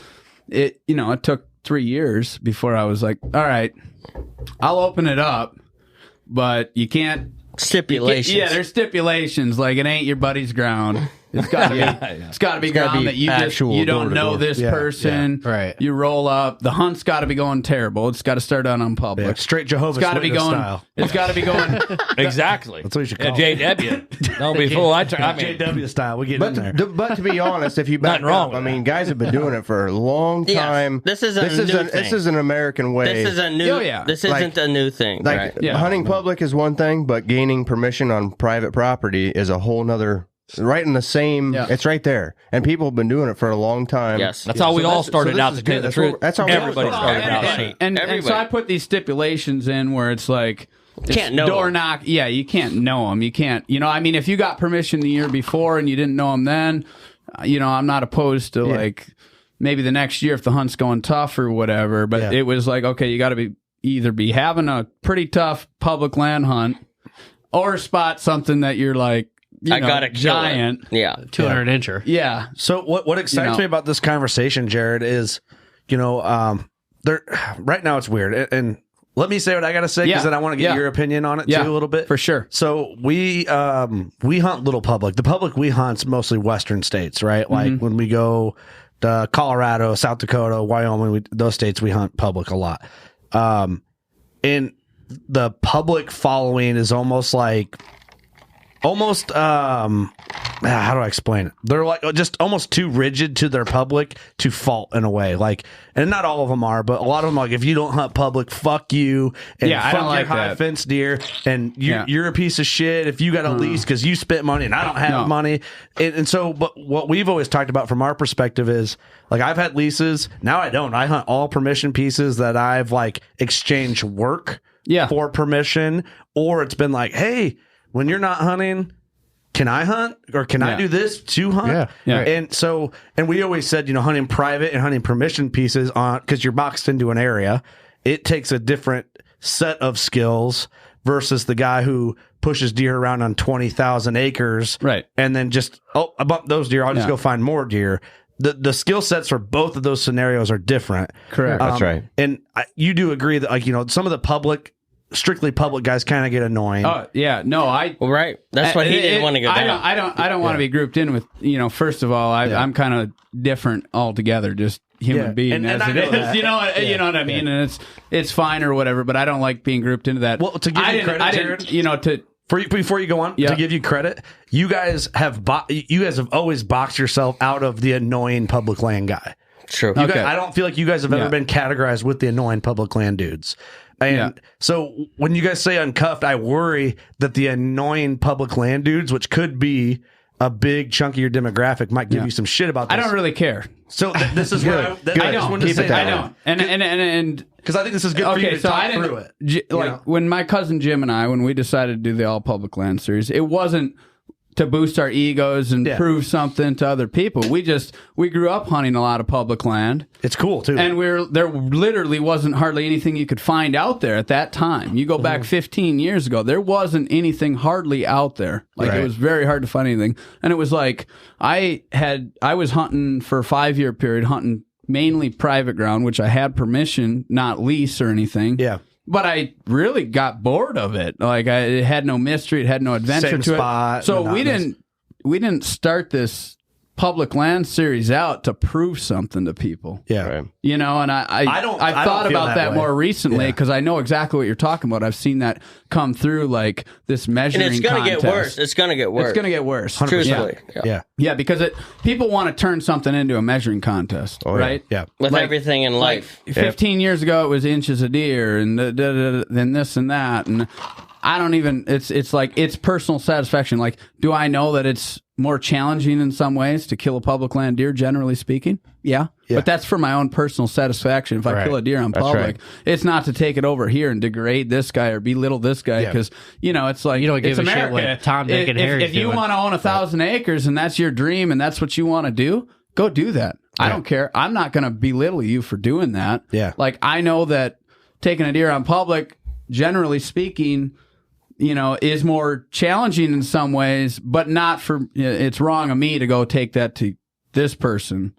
it took 3 years before I was like, all right, I'll open it up, but you can't. Stipulations. There's stipulations. Like, it ain't your buddy's ground. It's got to be. It's got to be ground that you don't know this person. Yeah. Right. You roll up. The hunt's got to be going terrible. It's got to start out on public. Yeah, straight Jehovah's Witness style. It's got to be going. Exactly. That's what you should call it. JW. Don't be fool. JW style. We get in there. But to be honest, if you back up, I mean, guys have been doing it for a long time. This is an American way. This is a new. This isn't a new thing. Like, hunting public is one thing, but gaining permission on private property is a whole nother. Right in the same, it's right there, and people have been doing it for a long time. Yes, that's how we all started out. To tell the truth, that's how everybody started out. And so I put these stipulations in where it's like, can't know door knock. Yeah, you can't know them. You can't. You know, I mean, if you got permission the year before and you didn't know them then, you know, I'm not opposed to like maybe the next year if the hunt's going tough or whatever. But it was like, okay, you got to either be having a pretty tough public land hunt, or spot something that you're like, I got a giant. 200 incher. Yeah. So what excites me about this conversation, Jared, is, there right now it's weird. And let me say what I got to say because then I want to get your opinion on it too a little bit. For sure. So we hunt little public. The public we hunt's mostly Western states, right? Like when we go to Colorado, South Dakota, Wyoming, those states we hunt public a lot. And the public following is almost how do I explain it? They're like just almost too rigid to their public to fault in a way. Like, and not all of them are, but a lot of them like, if you don't hunt public, fuck you. And I don't like your high fence deer. And you're a piece of shit if you got a lease because you spent money and I don't have money. And so, but what we've always talked about from our perspective is like, I've had leases. Now I don't. I hunt all permission pieces that I've like exchanged work for permission, or it's been like, hey, when you're not hunting, can I hunt or can I do this to hunt? Yeah. And so, and we always said, you know, hunting private and hunting permission pieces on, because you're boxed into an area, it takes a different set of skills versus the guy who pushes deer around on 20,000 acres. Right. And then just, I bumped those deer. I'll just go find more deer. The skill sets for both of those scenarios are different. Correct. That's right. And you do agree that, like, you know, some of the strictly public guys kind of get annoying. Oh yeah, no, right. That's why he didn't want to go down. I don't want to be grouped in with, you know. First of all, I'm kind of different altogether, just human being as it is. That. You know what I mean. And it's fine or whatever, but I don't like being grouped into that. Well, to give you credit, Jared, you know, before you go on, to give you credit, you guys have always boxed yourself out of the annoying public land guy. True. Guys, I don't feel like you guys have ever been categorized with the annoying public land dudes. And so when you guys say uncuffed, I worry that the annoying public land dudes, which could be a big chunk of your demographic, might give you some shit about this. I don't really care. So this is where I just wanted to say I don't. And because I think this is good for you to talk through it. Like when my cousin Jim and I, when we decided to do the all public land series, it wasn't to boost our egos and prove something to other people. We grew up hunting a lot of public land. It's cool too. And there literally wasn't hardly anything you could find out there at that time. You go back 15 years ago, there wasn't anything hardly out there. Like it was very hard to find anything. And it was like I was hunting for a 5-year period, hunting mainly private ground, which I had permission, not lease or anything. Yeah. But I really got bored of it. Like it had no mystery, it had no adventure Same to spot, it. So we didn't start this public land series out to prove something to people. Yeah. Right. You know, and I've thought about that more recently because I know exactly what you're talking about. I've seen that come through, like this measuring contest. And it's going to get worse. It's going to get worse. It's going to get worse. Truthfully. Yeah, because people want to turn something into a measuring contest, right? Yeah. With like, everything in life. Like 15 years ago, it was inches of deer and then this and that. And I don't even, it's like, it's personal satisfaction. Like, do I know that it's more challenging in some ways to kill a public land deer, generally speaking? Yeah. But that's for my own personal satisfaction. If I kill a deer on public, it's not to take it over here and degrade this guy or belittle this guy because, you know, it's like, you don't give it's a America. shit what Tom, Dick, and Harry's If you want to own 1,000 acres and that's your dream and that's what you want to do, go do that. I don't care. I'm not going to belittle you for doing that. Yeah. Like, I know that taking a deer on public, generally speaking, you know, is more challenging in some ways, but not for, it's wrong of me to go take that to this person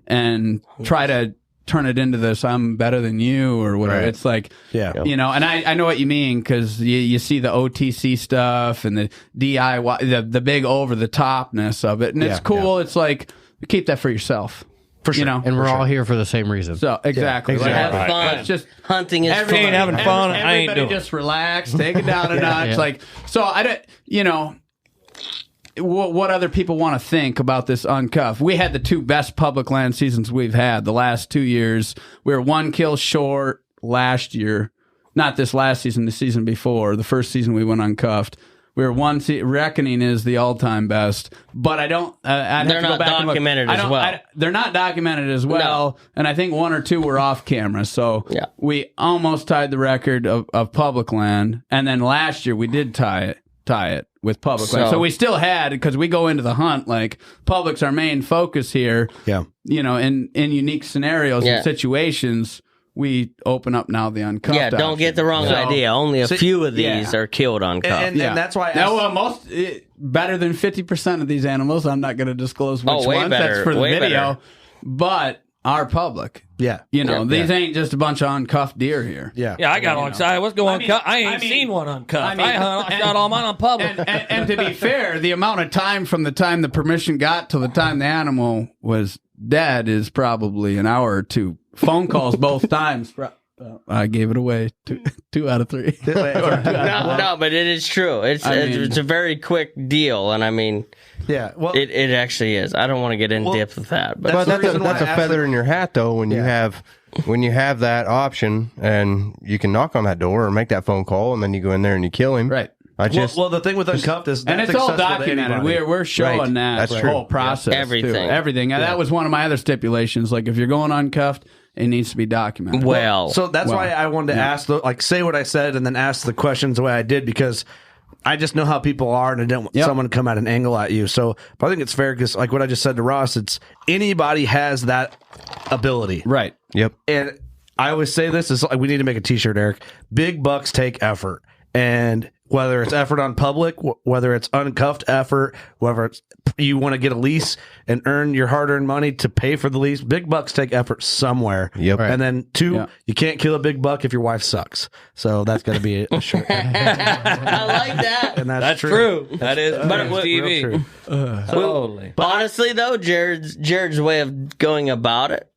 and try to turn it into this, I'm better than you or whatever. Right. It's like, you know, and I know what you mean because you see the OTC stuff and the DIY, the big over the topness of it. And it's cool. It's like, keep that for yourself. For sure. You know, and we're all here for the same reason. So exactly. Like, have fun. It's just hunting is fun. Ain't having fun. I ain't doing. Just relax, take it down a notch. Like, so I don't, you know, what other people want to think about this uncuffed. We had the 2 best public land seasons we've had the last 2 years. We were 1 kill short last year, not this last season, the season before. The first season we went uncuffed. We were Reckoning is the all-time best, but I don't. They're not documented as well. They're not documented as well, and I think 1 or 2 were off camera. So we almost tied the record of public land, and then last year we did tie it with public land. So we still had, because we go into the hunt like public's our main focus here. Yeah, you know, in unique scenarios and situations. We open up now the uncuffed. Yeah, don't get the wrong idea. Only a few of these are killed uncuffed. And that's why most better than 50% of these animals. I'm not going to disclose which ones. Better, that's for the video. Better. But our public. Yeah. You know, these ain't just a bunch of uncuffed deer here. Yeah. Yeah, I got all excited. Let's go uncuffed. I ain't seen one uncuffed. I shot all mine on public. And to be fair, the amount of time from the time the permission got to the time the animal was dead is probably an hour or two. Phone calls both times. I gave it away. Two out of three. No, but it is true. It's a very quick deal, and I mean, yeah, well, it actually is. I don't want to get in depth with that, but that's a feather in your hat, though. When you have that option, and you can knock on that door or make that phone call, and then you go in there and you kill him. Right. Well, the thing with Uncuffed is and it's all documented. We're showing that whole process, everything. And that was one of my other stipulations. Like if you're going uncuffed, it needs to be documented. So that's why I wanted to ask, say what I said, and then ask the questions the way I did, because I just know how people are, and I didn't want someone to come at an angle at you. So, but I think it's fair because, like what I just said to Ross, it's anybody has that ability, right? Yep. And I always say this is like we need to make a T-shirt, Eric. Big bucks take effort, and whether it's effort on public, whether it's uncuffed effort, whether it's you want to get a lease and earn your hard-earned money to pay for the lease, big bucks take effort somewhere. Yep. Right. And then two, you can't kill a big buck if your wife sucks. So that's got to be a shirt. I like that. And that's true. That is TV. Totally. But honestly, though, Jared's way of going about it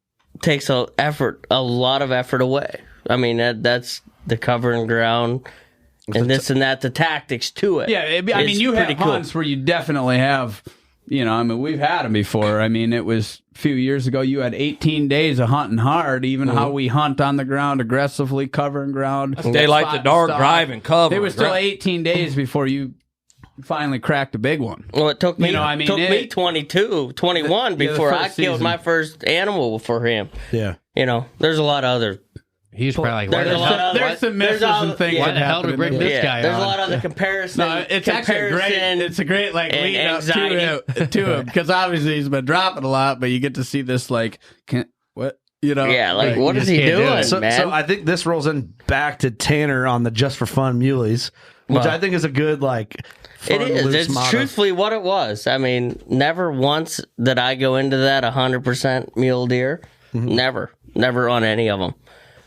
takes a lot of effort away. I mean, that's the covering ground. And this and that, the tactics to it. Yeah, I mean, you have hunts where you definitely have, we've had them before. I mean, it was a few years ago, you had 18 days of hunting hard, even how we hunt on the ground, aggressively covering ground. Daylight the dark, drive and cover. It was still 18 days before you finally cracked a big one. Well, it took me, me 22, 21 before I killed my first animal for him. Yeah. There's a lot of other... He's probably like, there's some misses and things. Why the hell did we bring this guy There's on? a lot of the comparison. No, it's actually great. It's a great lead up to him because obviously he's been dropping a lot, but you get to see this what what is he doing, so I think this rolls in back to Tanner on the Just for Fun Muleys, which I think is a good fun, it is. It's motto. Truthfully what it was. I mean, never once did I go into that 100% mule deer. Never on any of them.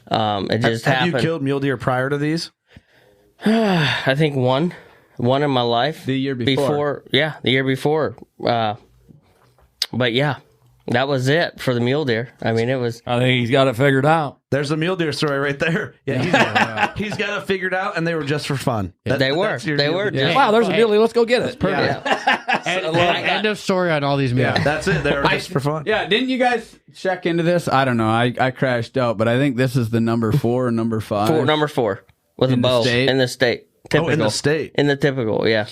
It just happened. Have you killed mule deer prior to these? I think one in my life. The year before. The year before. But yeah, that was it for the mule deer. I mean, it was. I think he's got it figured out. There's a mule deer story right there. Yeah, he's got it figured out, and they were just for fun. They were. Wow, there's a muley. Let's go get it. Perfect. End of story on all these mules. Yeah, that's it. They were just for fun. Yeah, didn't you guys check into this? I don't know. I crashed out, but I think this is the number 4 or number 5. Number 4 with a bow in the state. Typical. Oh, in the state. In the typical, yeah.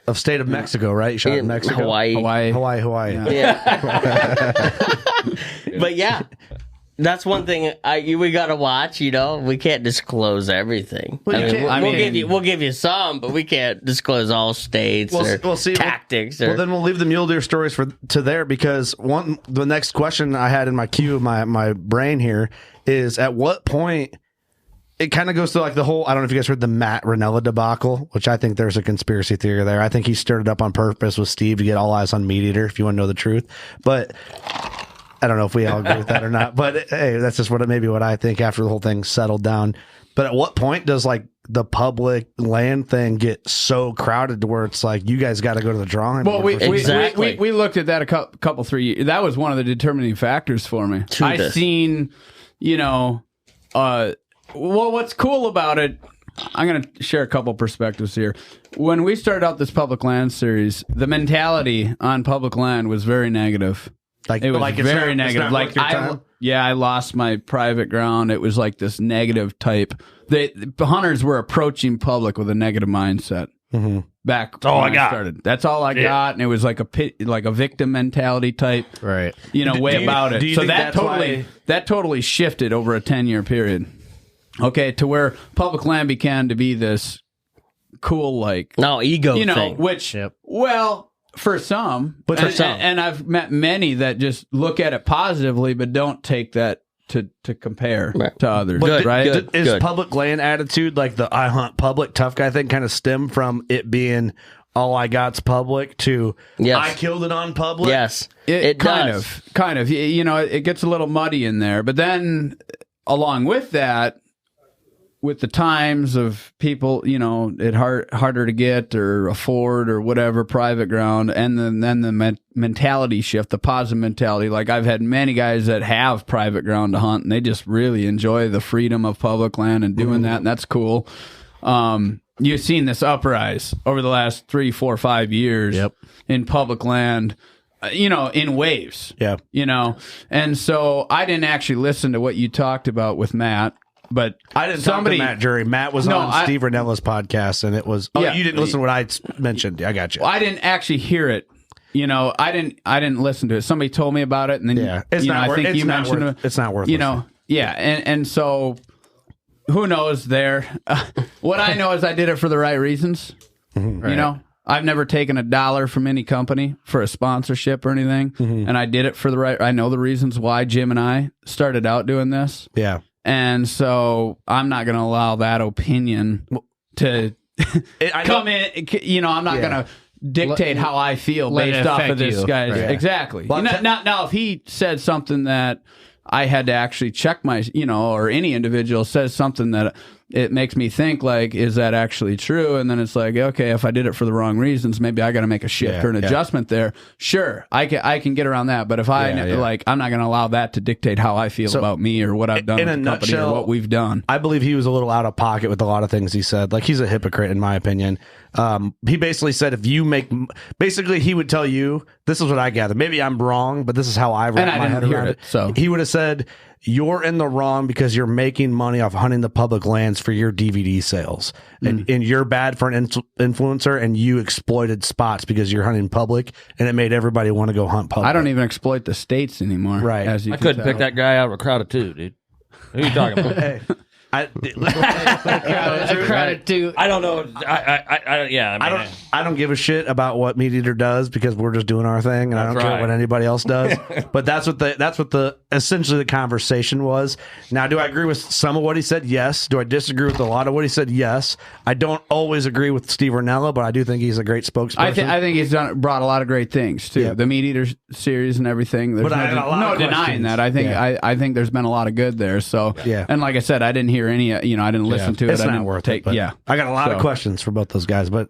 Of state of Mexico, right? You shot in Mexico, Hawaii. Yeah. But yeah. That's one thing we gotta watch. We can't disclose everything. Well, we'll give you some, but we can't disclose all states or tactics. Well, then we'll leave the mule deer stories to there because the next question I had in my queue, my brain here is at what point it kind of goes to the whole. I don't know if you guys heard the Matt Ranella debacle, which I think there's a conspiracy theory there. I think he stirred it up on purpose with Steve to get all eyes on Meat Eater. If you want to know the truth, but. I don't know if we all agree with that or not, but hey, that's just what I think after the whole thing settled down. But at what point does the public land thing get so crowded to where it's you guys got to go to the drawing board? Well, we looked at that a couple 3 years. That was one of the determining factors for me. I seen, what's cool about it. I'm going to share a couple perspectives here. When we started out this public land series, the mentality on public land was very negative. It was very negative. I lost my private ground. It was this negative type. The hunters were approaching public with a negative mindset. Back when I started. That's all I got, and it was like a victim mentality type, right? Way about it. So that totally shifted over a 10-year period. Okay, to where public land began to be this cool ego thing, which for some, and I've met many that just look at it positively, but don't take that to compare to others. But is public land attitude the I hunt public tough guy thing kind of stem from it being all I got's public to I killed it on public. Yes, it does. Kind of. You know, it gets a little muddy in there. But then along with that, with the times of people, you know, it harder to get or afford or whatever private ground, and then the mentality shift, the positive mentality. Like I've had many guys that have private ground to hunt, and they just really enjoy the freedom of public land and doing that, and that's cool. You've seen this uprise over the last 3, 4, 5 years in public land. You know, in waves. Yeah. You know, and so I didn't actually listen to what you talked about with Matt. But I didn't talk to Matt Jury. Matt was on Steve Rinella's podcast, and it was. Oh, you didn't listen to what I mentioned. I got you. Well, I didn't actually hear it. You know, I didn't listen to it. Somebody told me about it, and then it's not worth. I think you mentioned it. It's not worth. You know, and so who knows there? What I know is I did it for the right reasons. Mm-hmm. You know, I've never taken $1 from any company for a sponsorship or anything, and I did it for the right. I know the reasons why Jim and I started out doing this. Yeah. And so I'm not going to allow that opinion to come in. You know, I'm not going to dictate how I feel based off of this guy's. Right. Exactly. Well, now, if he said something that I had to actually check my, you know, or any individual says something that it makes me think like, is that actually true? And then it's like, okay, if I did it for the wrong reasons, maybe I got to make a shift or an adjustment there. Sure, I can get around that. But if like, I'm not going to allow that to dictate how I feel about me or what I've done with the company or what we've done. I believe he was a little out of pocket with a lot of things he said. Like, he's a hypocrite in my opinion. He basically said if you make, basically he would tell you, this is what I gather. Maybe I'm wrong, but this is how I wrap my head around it. So he would have said, you're in the wrong because you're making money off hunting the public lands for your DVD sales. And you're bad for an influencer, and you exploited spots because you're hunting public, and it made everybody want to go hunt public. I don't even exploit the states anymore. Right. As you I couldn't pick that guy out of a crowd of two, dude. Who are you talking about? Hey, I don't know. I don't give a shit about what Meat Eater does because we're just doing our thing, and I don't care what anybody else does. But that's what the essentially the conversation was. Now, do I agree with some of what he said? Yes. Do I disagree with a lot of what he said? Yes. I don't always agree with Steve Rinella, but I do think he's a great spokesperson. I think he's brought a lot of great things too. Yeah. The Meat Eater series and everything. There's no denying that. I think I think there's been a lot of good there. So and like I said, I didn't hear any. You know, I didn't listen to it. It's not worth it. I got a lot of questions for both those guys, but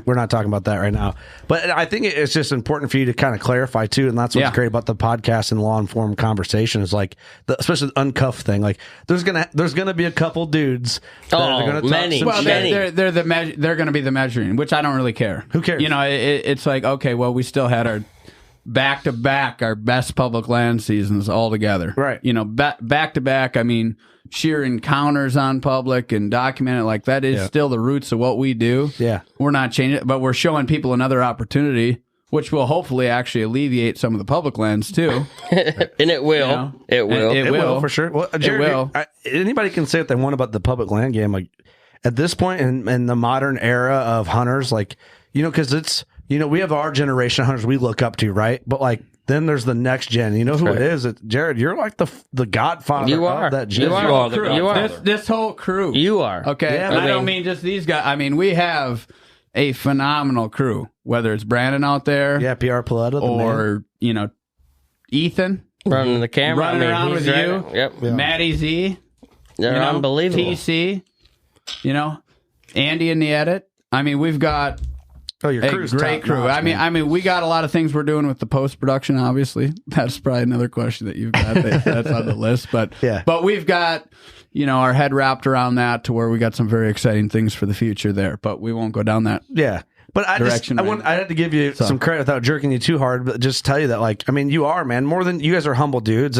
we're not talking about that right now. But I think it's just important for you to kind of clarify too, and that's what's great about the podcast and law informed conversation is like, especially the uncuff thing. Like, there's gonna be a couple dudes. That are gonna many. Talk some shit. They're going to be the measuring, which I don't really care. Who cares? You know, it's like, okay, well, we still had our back to back our best public land seasons all together. Right. You know, back to back. I mean, sheer encounters on public and document it, like that is still the roots of what we do. Yeah. We're not changing it, but we're showing people another opportunity, which will hopefully actually alleviate some of the public lands too. And it will. You know? It will for sure. Well, Jared, it will. Anybody can say what they want about the public land game. Like, at this point in the modern era of hunters, like, you know, because it's, you know, we have our generation of hunters we look up to, right? But like, then there's the next gen. You know who it is? Jared, you're like the godfather of that gen. You are. This whole crew. You are. Okay. Yeah, I don't mean just these guys. I mean, we have a phenomenal crew, whether it's Brandon out there. Yeah, PR Paletta. Or, you know, Ethan. Running the camera. Running around with you. Yep. Yeah. Matty Z. They're unbelievable. TC. You know, Andy in the edit. I mean, we've got... your crew's great crew. Notch, I mean, we got a lot of things we're doing with the post production. Obviously, that's probably another question that you've got that's on the list. But but we've got our head wrapped around that to where we got some very exciting things for the future there. But we won't go down that. Yeah. But I had to give you some credit without jerking you too hard, but just tell you that, like, I mean, you are, man, more than you guys are humble dudes,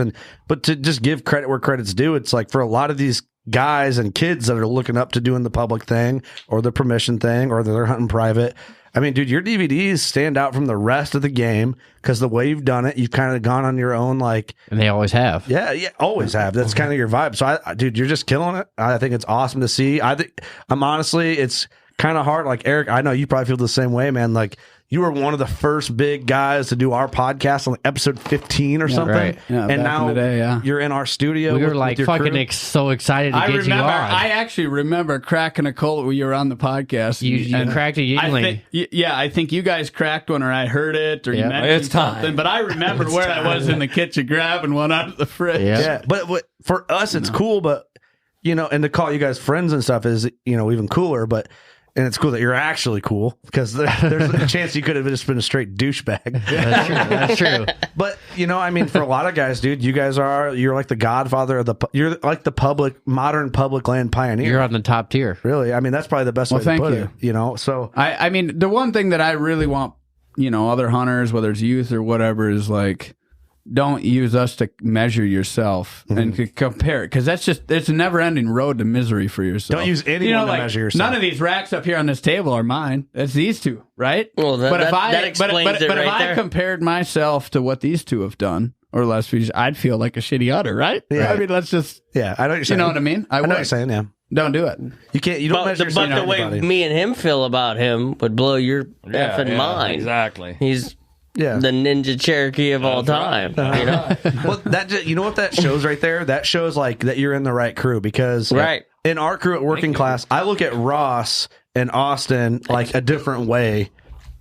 but to just give credit where credit's due, it's like for a lot of these guys and kids that are looking up to doing the public thing or the permission thing or they're hunting private. I mean, dude, your DVDs stand out from the rest of the game because the way you've done it, you've kind of gone on your own, like... And they always have. Yeah, always have. That's kind of your vibe. So, dude, you're just killing it. I think it's awesome to see. I'm honestly, it's kind of hard. Like, Eric, I know you probably feel the same way, man. Like, you were one of the first big guys to do our podcast on like episode 15 or something. right. Yeah, and back now in the day, you're in our studio. We were with like your fucking crew. so excited to I get remember. you on. I actually remember cracking a cold when you were on the podcast. You cracked a Yingling. I think you guys cracked one, or I heard it, or you Yeah. mentioned It's time. something. But I remember where I was in the kitchen grabbing one out of the fridge. Yeah. But for us, it's cool. But and to call you guys friends and stuff is even cooler. But and it's cool that you're actually cool because there's a chance you could have just been a straight douchebag. That's true. But for a lot of guys, dude, you're like the godfather of you're like the modern public land pioneer. You're on the top tier. Really, that's probably the best way to put it. So I mean, the one thing that I really want, other hunters, whether it's youth or whatever, is like, don't use us to measure yourself and compare it, because it's a never-ending road to misery for yourself. Don't use anyone to measure yourself. None of these racks up here on this table are mine. It's these two, right? Well, that explains it but right if I there. compared myself to what these two have done, or less, I'd feel like a shitty hunter, right? Yeah. I mean, let's just, I know what you're saying. you know what I mean? I know what you're saying. Yeah, Don't do it. you can't. You don't measure yourself. But the way me and him feel about him would blow your effing mind. Exactly. He's Yeah. the Ninja Cherokee of all time. Well, that you know what that shows right there? That shows like that you're in the right crew, because in our crew at Working Class, I look at Ross and Austin like a different way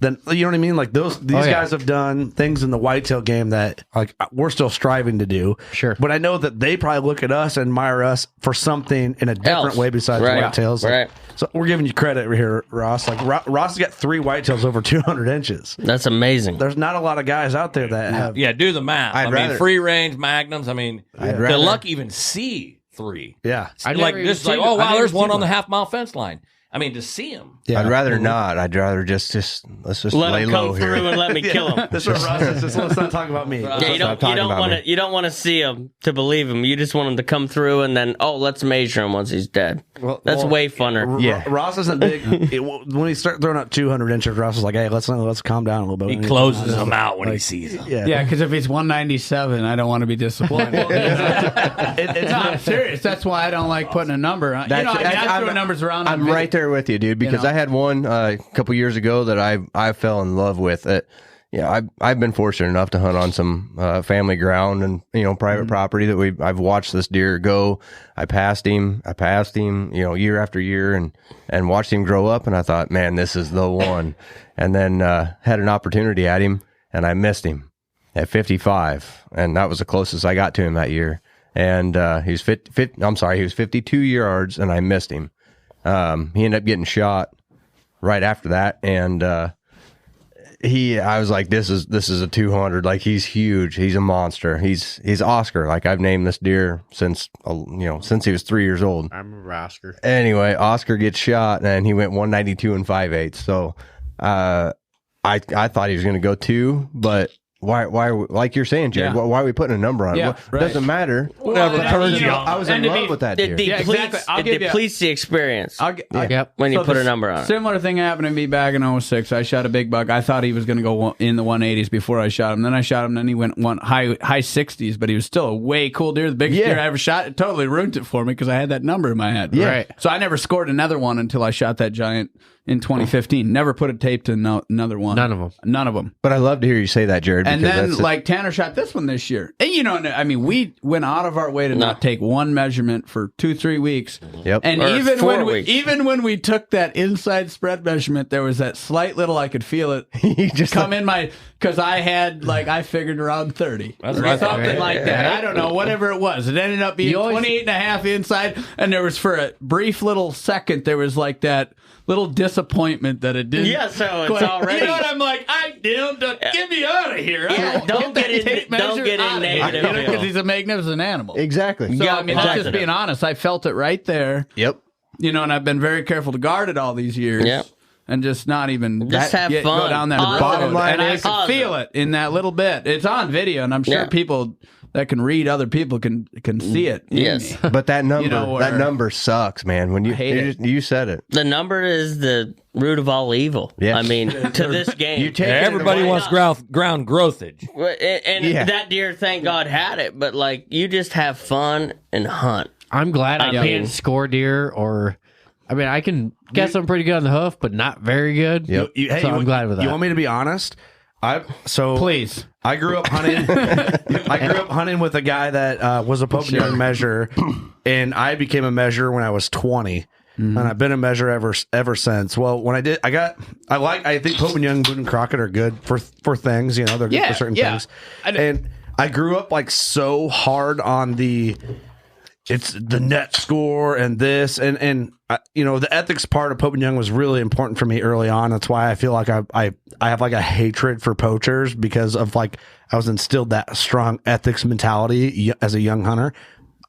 than, you know what I mean? Like these guys have done things in the whitetail game that like we're still striving to do. Sure. But I know that they probably look at us and admire us for something in a different way besides whitetails. Right. So we're giving you credit here, Ross. Like Ross has got 3 whitetails over 200 inches. That's amazing. There's not a lot of guys out there that have. Yeah, do the math. I mean, free range magnums. I mean, the luck even see 3. Yeah. Like this is like, oh wow, there's one on the half-mile fence line. I mean, to see him. Yeah. I'd rather not. I'd rather just let's just let lay him low come here. through and let me kill him. That's what Ross is. Just let's not talk about me. Yeah, you don't want to see him to believe him. You just want him to come through and then let's measure him once he's dead. That's way funner. Yeah. Ross isn't big. When he started throwing up 200 inches, Ross was like, "Hey, let's calm down a little bit." He closes them out when he sees them. Yeah, because if he's 197, I don't want to be disappointed. It's not serious. That's why I don't like putting a number on. I throw numbers around. I'm right there with you, dude, because I had one a couple years ago that I fell in love with. I've been fortunate enough to hunt on some family ground and private property that I've watched this deer go. I passed him, year after year, and watched him grow up. And I thought, man, this is the one. And then had an opportunity at him, and I missed him at 55, and that was the closest I got to him that year. And he was 52 yards, and I missed him. He ended up getting shot right after that, and I was like, this is a 200. Like, he's huge. He's a monster. He's Oscar. Like, I've named this deer since he was 3 years old. I remember Oscar. Anyway, Oscar gets shot, and he went 192 and 5/8. So, I thought he was going to go 2, but why, like you're saying, Jared, why are we putting a number on it? Well, it doesn't matter. Whatever turns you on. I was in love with that deer. It depletes the experience when you put a number on it. Similar thing happened to me back in 06. I shot a big buck. I thought he was going to go in the 180s before I shot him. Then I shot him, then he went high 60s, but he was still a way cool deer. The biggest deer I ever shot. It totally ruined it for me because I had that number in my head. Yeah. Right. So I never scored another one until I shot that giant in 2015. Never put a tape to another one. None of them. But I love to hear you say that, Jared. And then, like, Tanner shot this one this year. And, we went out of our way to not take one measurement for 2-3 weeks. Yep. And Or even 4 weeks. when we took that inside spread measurement, there was that slight little, I could feel it come in my, because I had, I figured around 30. That's or what I thought. something like that. I don't know, whatever it was. It ended up being 28 and a half inside. And there was, for a brief little second, there was like that little disappointment that it didn't. Yeah, so it's already. You know what I'm like? Get me out of here. Yeah, don't get in negative. Because he's a magnificent animal. Exactly. So, I'm just being honest. I felt it right there. Yep. And I've been very careful to guard it all these years. Yep. And just not even have fun. go down that road. Bottom line and I is- can feel it in that little bit. It's on video, and I'm sure people that can read other people can see it. in Yes. me. But that number, that number sucks, man. When you said it. The number is the root of all evil. Yeah. I mean, to this game. You take Everybody wants ground growthage. And that deer, thank God, had it. But you just have fun and hunt. I'm glad I mean- can't score deer, or I can got some pretty good on the hoof, but not very good. Yep. I'm glad with that. You want me to be honest? Please. I grew up hunting. I grew up hunting with a guy that was a Pope and Young measurer, and I became a measurer when I was 20. And I've been a measurer ever since. Well, when I think Pope and Young, Boone and Crockett are good for things. You know, they're good for certain things. And I grew up like so hard on it's the net score and this and you know, the ethics part of Pope and Young was really important for me early on. That's why I feel like I have like a hatred for poachers, because of like I was instilled that strong ethics mentality as a young hunter.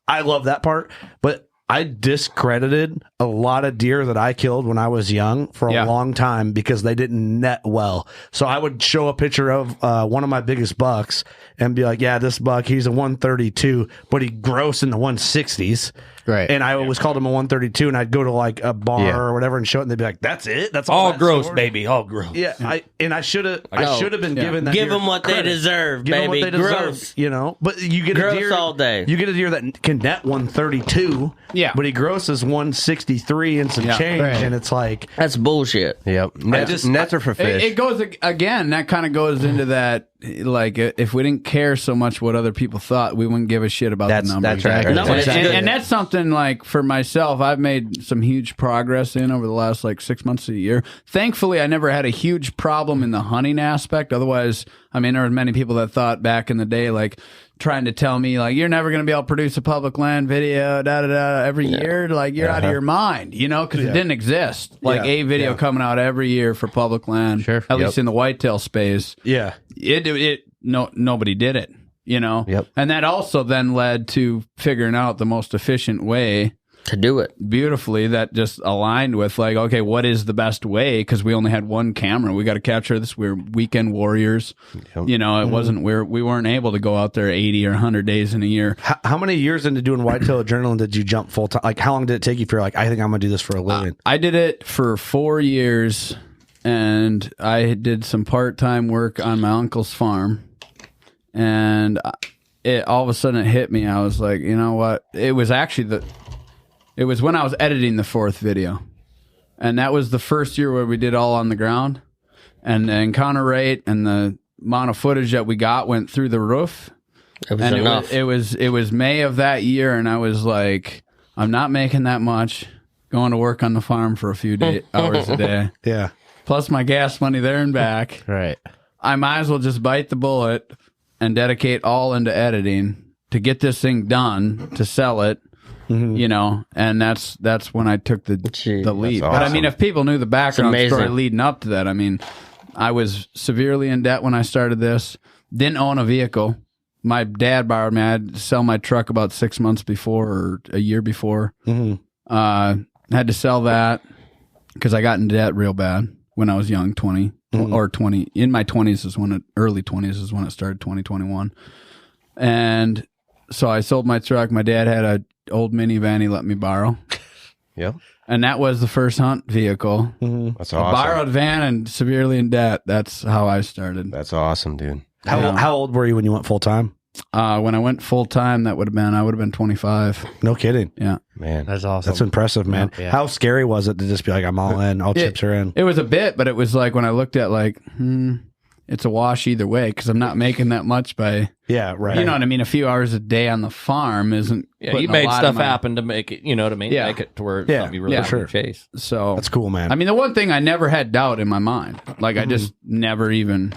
I love that part, but I discredited a lot of deer that I killed when I was young for a long time because they didn't net well. So I would show a picture of one of my biggest bucks and be like, yeah, this buck, he's a 132, but he grossed in the 160s. Right. And I always called him a 132, and I'd go to like a bar or whatever and show it, and they'd be like, that's it? That's all gross, sword? baby. All gross. Yeah. I should have been given that. Give deer them what credit. they deserve, Give baby. them what they Gross. deserve, you know? But you get Gross a deer all day. You get a deer that can net 132. Yeah. But he grosses 163 and some change, and it's like, That's bullshit. Yep. Nets are for fish. It goes again. That kind of goes into that. Like, if we didn't care so much what other people thought, we wouldn't give a shit about the numbers. That's right. No, And that's something like for myself, I've made some huge progress in over the last like 6 months to a year. Thankfully, I never had a huge problem in the hunting aspect. Otherwise, I mean, there were many people that thought back in the day, like trying to tell me like, you're never going to be able to produce a public land video, every year. Like, you're out of your mind, you know, because it didn't exist. Like a video coming out every year for public land, at least in the whitetail space. yeah. Nobody did it, you know? Yep. And that also then led to figuring out the most efficient way To do it. beautifully that just aligned with like, okay, what is the best way? Because we only had one camera. We got to capture this. We're weekend warriors. Yep. You know, it wasn't, we weren't able to go out there 80 or 100 days in a year. How many years into doing Whitetail Adrenaline did you jump full time? Like, how long did it take you for like, I think I'm going to do this for a living? I did it for 4 years, and I did some part-time work on my uncle's farm, and all of a sudden it hit me. I was like, you know what? It was actually it was when I was editing the 4th video, and that was the first year where we did all on the ground, and the encounter rate and the amount of footage that we got went through the roof. It was And enough. it was May of that year, and I was like, I'm not making that much going to work on the farm for a few hours a day. Yeah. Plus my gas money there and back. Right. I might as well just bite the bullet and dedicate all into editing to get this thing done, to sell it, you know, and that's when I took the leap. That's But I mean, awesome. if people knew the background amazing. story leading up to that, I mean, I was severely in debt when I started this, didn't own a vehicle. My dad borrowed me. I had to sell my truck about 6 months before or a year before. Had to sell that because I got in debt real bad when I was young, 20 or 20. In my 20s is when early 20s is when it started, 2021. And so I sold my truck. My dad had an old minivan he let me borrow. Yep. And that was the first hunt vehicle. That's A awesome. borrowed van and severely in debt. That's how I started. That's awesome, dude. How old were you when you went full time? When I went full time, I would have been 25. No kidding. Yeah. Man. That's awesome. That's impressive, man. Yeah. How scary was it to just be like, I'm all in, all chips are in? It was a bit, but it was like when I looked at like, it's a wash either way because I'm not making that much by, Yeah, right. you know what I mean? A few hours a day on the farm isn't. Yeah, putting you a made lot stuff of my- happen to make it, you know what I mean? Yeah. Make it to where it's Yeah, something you really yeah, want sure. to chase. So That's cool, man. I mean, the one thing I never had doubt in my mind, like I just never even.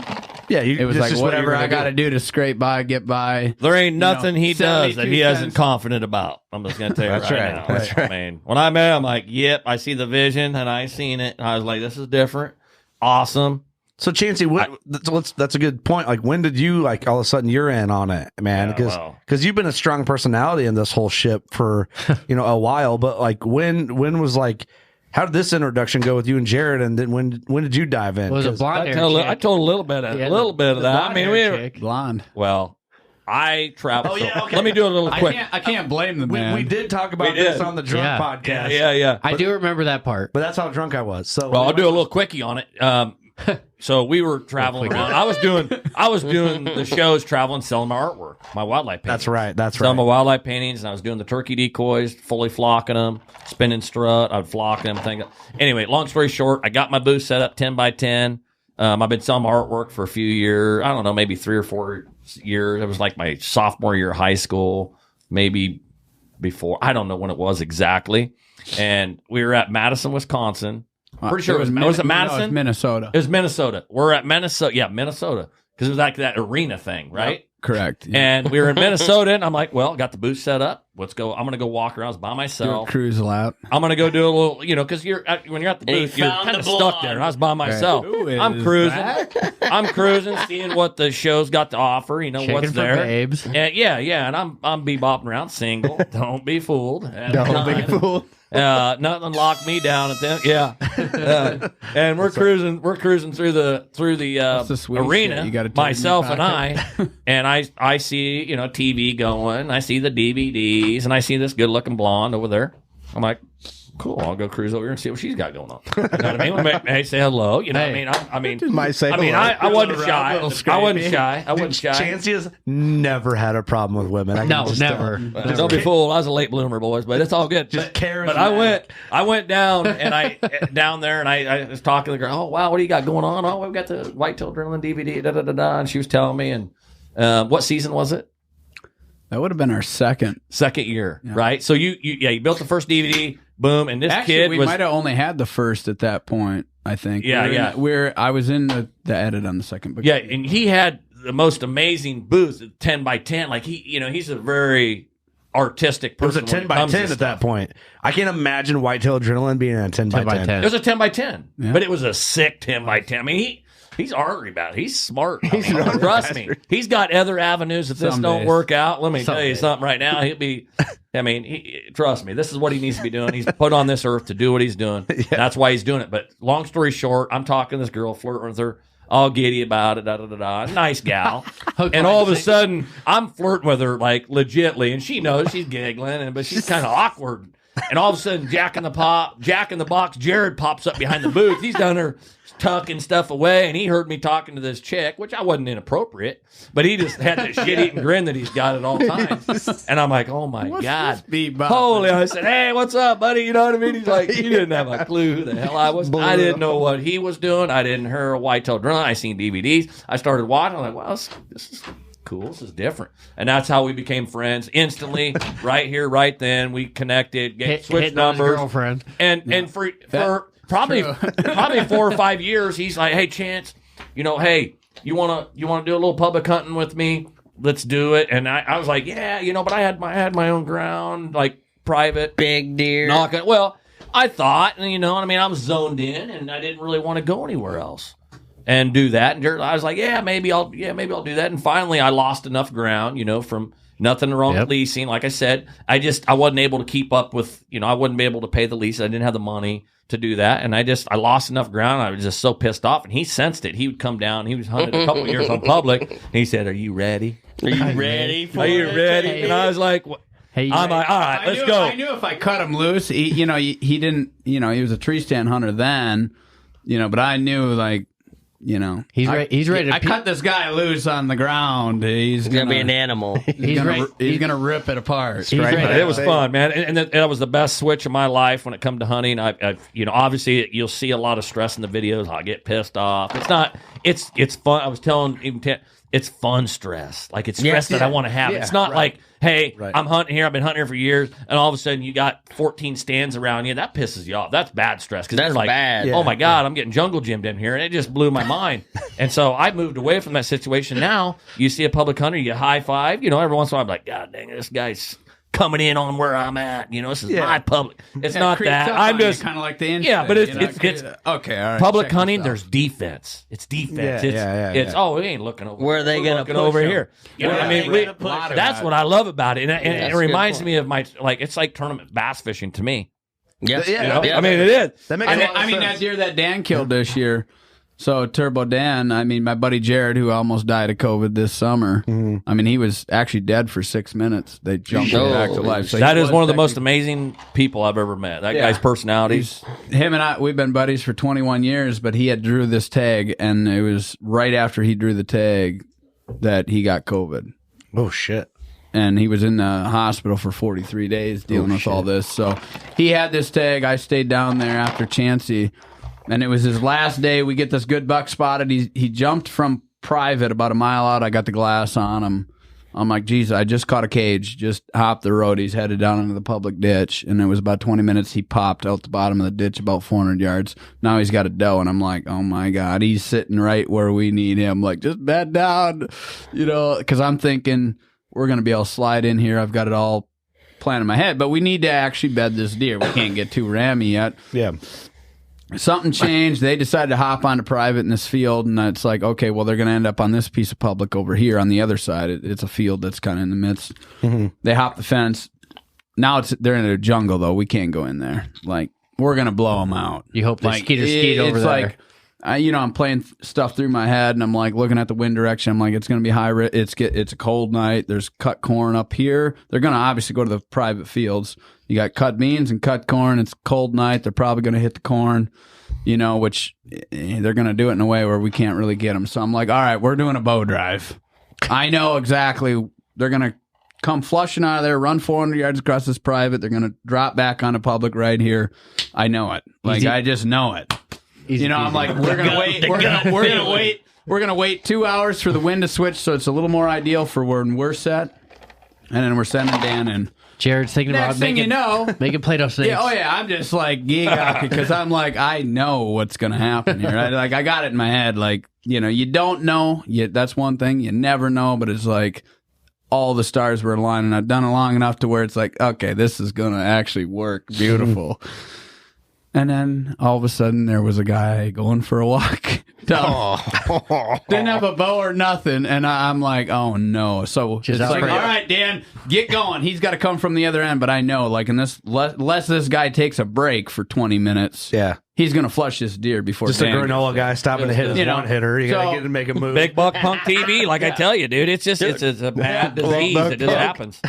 yeah, It was like just what whatever you're I gonna got to do to scrape by, get by. There ain't nothing he does that 72 he isn't cents. confident about. I'm just going to tell you That's right. now. That's right. I mean, when I met him, I'm like, yep, I see the vision and I seen it. And I was like, this is different. Awesome. So, Chancy, that's a good point. Like, when did you, like, all of a sudden you're in on it, man? Yeah, well. Because you've been a strong personality in this whole ship for, a while. But, like, when was, like, how did this introduction go with you and Jared? And then when did you dive in? Was it 'Cause- blonde I hair told chick? a little bit of Yeah, that. I mean, we were, Blonde. well, I traveled. Oh, yeah, okay. Let me do it a little quick. I can't blame the we, man. we did talk about We did. this on the drunk Yeah. podcast. Yeah. I do remember that part. But that's how drunk I was. So Well, I'll do a little quickie on it. So we were traveling around. I was doing the shows, traveling, selling my artwork, my wildlife paintings. That's right. Selling my wildlife paintings, and I was doing the turkey decoys, fully flocking them, spinning strut. I'd flock them. Anyway, long story short, I got my booth set up 10 by 10. I've been selling my artwork for a few years. I don't know, maybe 3 or 4 years. It was like my sophomore year of high school, maybe before. I don't know when it was exactly. And we were at Madison, Wisconsin. Pretty sure was it Madison? No, it was Minnesota. It was Minnesota. We're at Minnesota. Yeah, Minnesota. Because it was like that arena thing, right? Yep, correct. Yeah. And we were in Minnesota, and I'm like, well, got the booth set up. Let's go. I'm going to go walk around. I was by Do a myself. cruise lap. I'm going to go do a little, because when you're at the booth, you're kind of stuck there. And I was by myself. I'm cruising. I'm cruising, seeing what the show's got to offer, Shaking what's for there. babes. And and I'm bebopping around single. Don't be fooled. Don't be fooled. Nothing locked me down at them. Yeah, and we're cruising through the arena. You gotta myself and I see TV going. I see the DVDs, and I see this good looking blonde over there. I'm like, cool. I'll go cruise over here and see what she's got going on. You know what I mean? Hey, say hello. You know what I mean? Might say hello. I wasn't shy. I wasn't shy. Chancy has never had a problem with women. No, never. Don't be fooled. I was a late bloomer, boys, but it's all good. But I went down and I was talking to the girl. Oh wow, what do you got going on? Oh, we've got the Whitetail Adrenaline DVD. Da da da da. And she was telling me. And what season was it? That would have been our second year, right? So you built the first DVD. Boom, and this kid we might have only had the first at that point, I think. I was in the edit on the second book. Yeah, and he had the most amazing booth, 10 by 10. Like he's a very artistic person. It was a 10 by 10 at that point. I can't imagine Whitetail Adrenaline being a 10 by 10. It was a 10 by 10, but it was a sick 10 by 10. I mean, he's ornery about it. He's smart. Trust me. He's got other avenues if this don't work out. Let me tell you something right now. He'll be... trust me, this is what he needs to be doing. He's put on this earth to do what he's doing. Yeah. That's why he's doing it. But long story short, I'm talking to this girl, flirting with her, all giddy about it, nice gal. And all of a sudden, I'm flirting with her, like, legitly, and she knows she's giggling, but she's kind of awkward. And all of a sudden, Jack in the Box, Jared pops up behind the booth. He's down there tucking stuff away, and he heard me talking to this chick, which I wasn't inappropriate, but he just had that shit-eating grin that he's got at all times. And I'm like, oh my God. Holy, I said, hey, what's up, buddy? You know what I mean? He's like, you didn't have a clue who the hell I was. I didn't know what he was doing. I didn't hear Whitetail Adrenaline. I seen DVDs. I started watching. I'm like, wow, this is cool. This is different. And that's how we became friends instantly. Right here, right then. We connected, switched numbers. Girlfriend. And for probably 4 or 5 years, he's like, hey, Chance, hey, you wanna do a little public hunting with me? Let's do it. And I was like, yeah, but I had my own ground, like private. Big deer. Well, I thought, I was zoned in and I didn't really want to go anywhere else and do that. And I was like, maybe I'll do that. And finally I lost enough ground, from nothing wrong with leasing. Like I said, I wasn't able to keep up with, I wouldn't be able to pay the lease. I didn't have the money to do that. And I lost enough ground. I was just so pissed off. And he sensed it. He would come down. He was hunted a couple of years on public. And he said, are you ready? Are you ready for Are you ready? And I was like, hey, I'm like, all right, let's go. I knew if I cut him loose, he didn't, he was a tree stand hunter then, but I knew he's ready. I cut this guy loose on the ground. He's gonna be an animal. He's gonna rip it apart. It was fun, man, and that was the best switch of my life when it come to hunting. I obviously you'll see a lot of stress in the videos. I get pissed off. It's not. It's fun. I was telling even it's fun stress. Like it's stress that I want to have. It's not like, hey, I'm hunting here. I've been hunting here for years, and all of a sudden you got 14 stands around you. That pisses you off. That's bad stress. That's like, bad. Oh my God, I'm getting jungle gymmed in here, and it just blew my mind. And so I moved away from that situation. Now you see a public hunter, you get high five. Every once in a while I'm like, God dang it, this guy's coming in on where I'm at. This is my public. It's not that. I'm just kind of like the instinct. But it's okay. All right. Public hunting. There's defense. It's defense. It's we ain't looking over. Where are they going to push over here? That's what I love about it, and it reminds me of my it's like tournament bass fishing to me. Yes. I mean, it is. That makes that deer that Dan killed this year. So Turbo Dan, I mean, my buddy Jared, who almost died of COVID this summer, I mean, he was actually dead for 6 minutes. They jumped him back to life. So that is one of the most amazing people I've ever met. That guy's personality. Him and I, we've been buddies for 21 years, but he had drew this tag, and it was right after he drew the tag that he got COVID. Oh, shit. And he was in the hospital for 43 days dealing with all this. So he had this tag. I stayed down there after Chancy. And it was his last day. We get this good buck spotted. He jumped from private about a mile out. I got the glass on him. I'm like, geez, I just caught a cage. Just hopped the road. He's headed down into the public ditch. And it was about 20 minutes. He popped out the bottom of the ditch about 400 yards. Now he's got a doe. And I'm like, oh, my God. He's sitting right where we need him. Like, just bed down, because I'm thinking we're going to be able to slide in here. I've got it all planned in my head. But we need to actually bed this deer. We can't get too rammy yet. Yeah. Something changed. They decided to hop onto private in this field, and it's like, okay, well, they're going to end up on this piece of public over here on the other side. It's a field that's kind of in the midst. They hop the fence. Now they're in a jungle, though. We can't go in there. Like, we're going to blow them out. You hope they skeet over there. Like, I'm playing stuff through my head, and I'm like looking at the wind direction. I'm like, it's going to be high. It's a cold night. There's cut corn up here. They're going to obviously go to the private fields. You got cut beans and cut corn. It's a cold night. They're probably going to hit the corn, which they're going to do it in a way where we can't really get them. So I'm like, all right, we're doing a bow drive. I know exactly. They're going to come flushing out of there, run 400 yards across this private. They're going to drop back onto public right here. I know it. Like, I just know it. I'm like, we're gonna wait. We're gonna wait. We're gonna wait 2 hours for the wind to switch, so it's a little more ideal for when we're set. And then we're sending Dan in. Jared's thinking about making Play-Doh snakes. Yeah, I'm just like giga because I'm like, I know what's gonna happen here. I got it in my head. Like, you don't know. That's one thing. You never know, but it's like all the stars were aligning. I've done it long enough to where it's like, okay, this is gonna actually work. Beautiful. And then all of a sudden there was a guy going for a walk. Didn't have a bow or nothing. And I'm like, oh no. So it's like, all right, Dan, get going. He's got to come from the other end. But I know, like, unless this guy takes a break for 20 minutes, he's going to flush this deer before just Dan a granola guy stopping to hit his one hitter. You got to get to make a move. Big Buck Punk TV, like I tell you, dude, it's a bad disease. It just happens.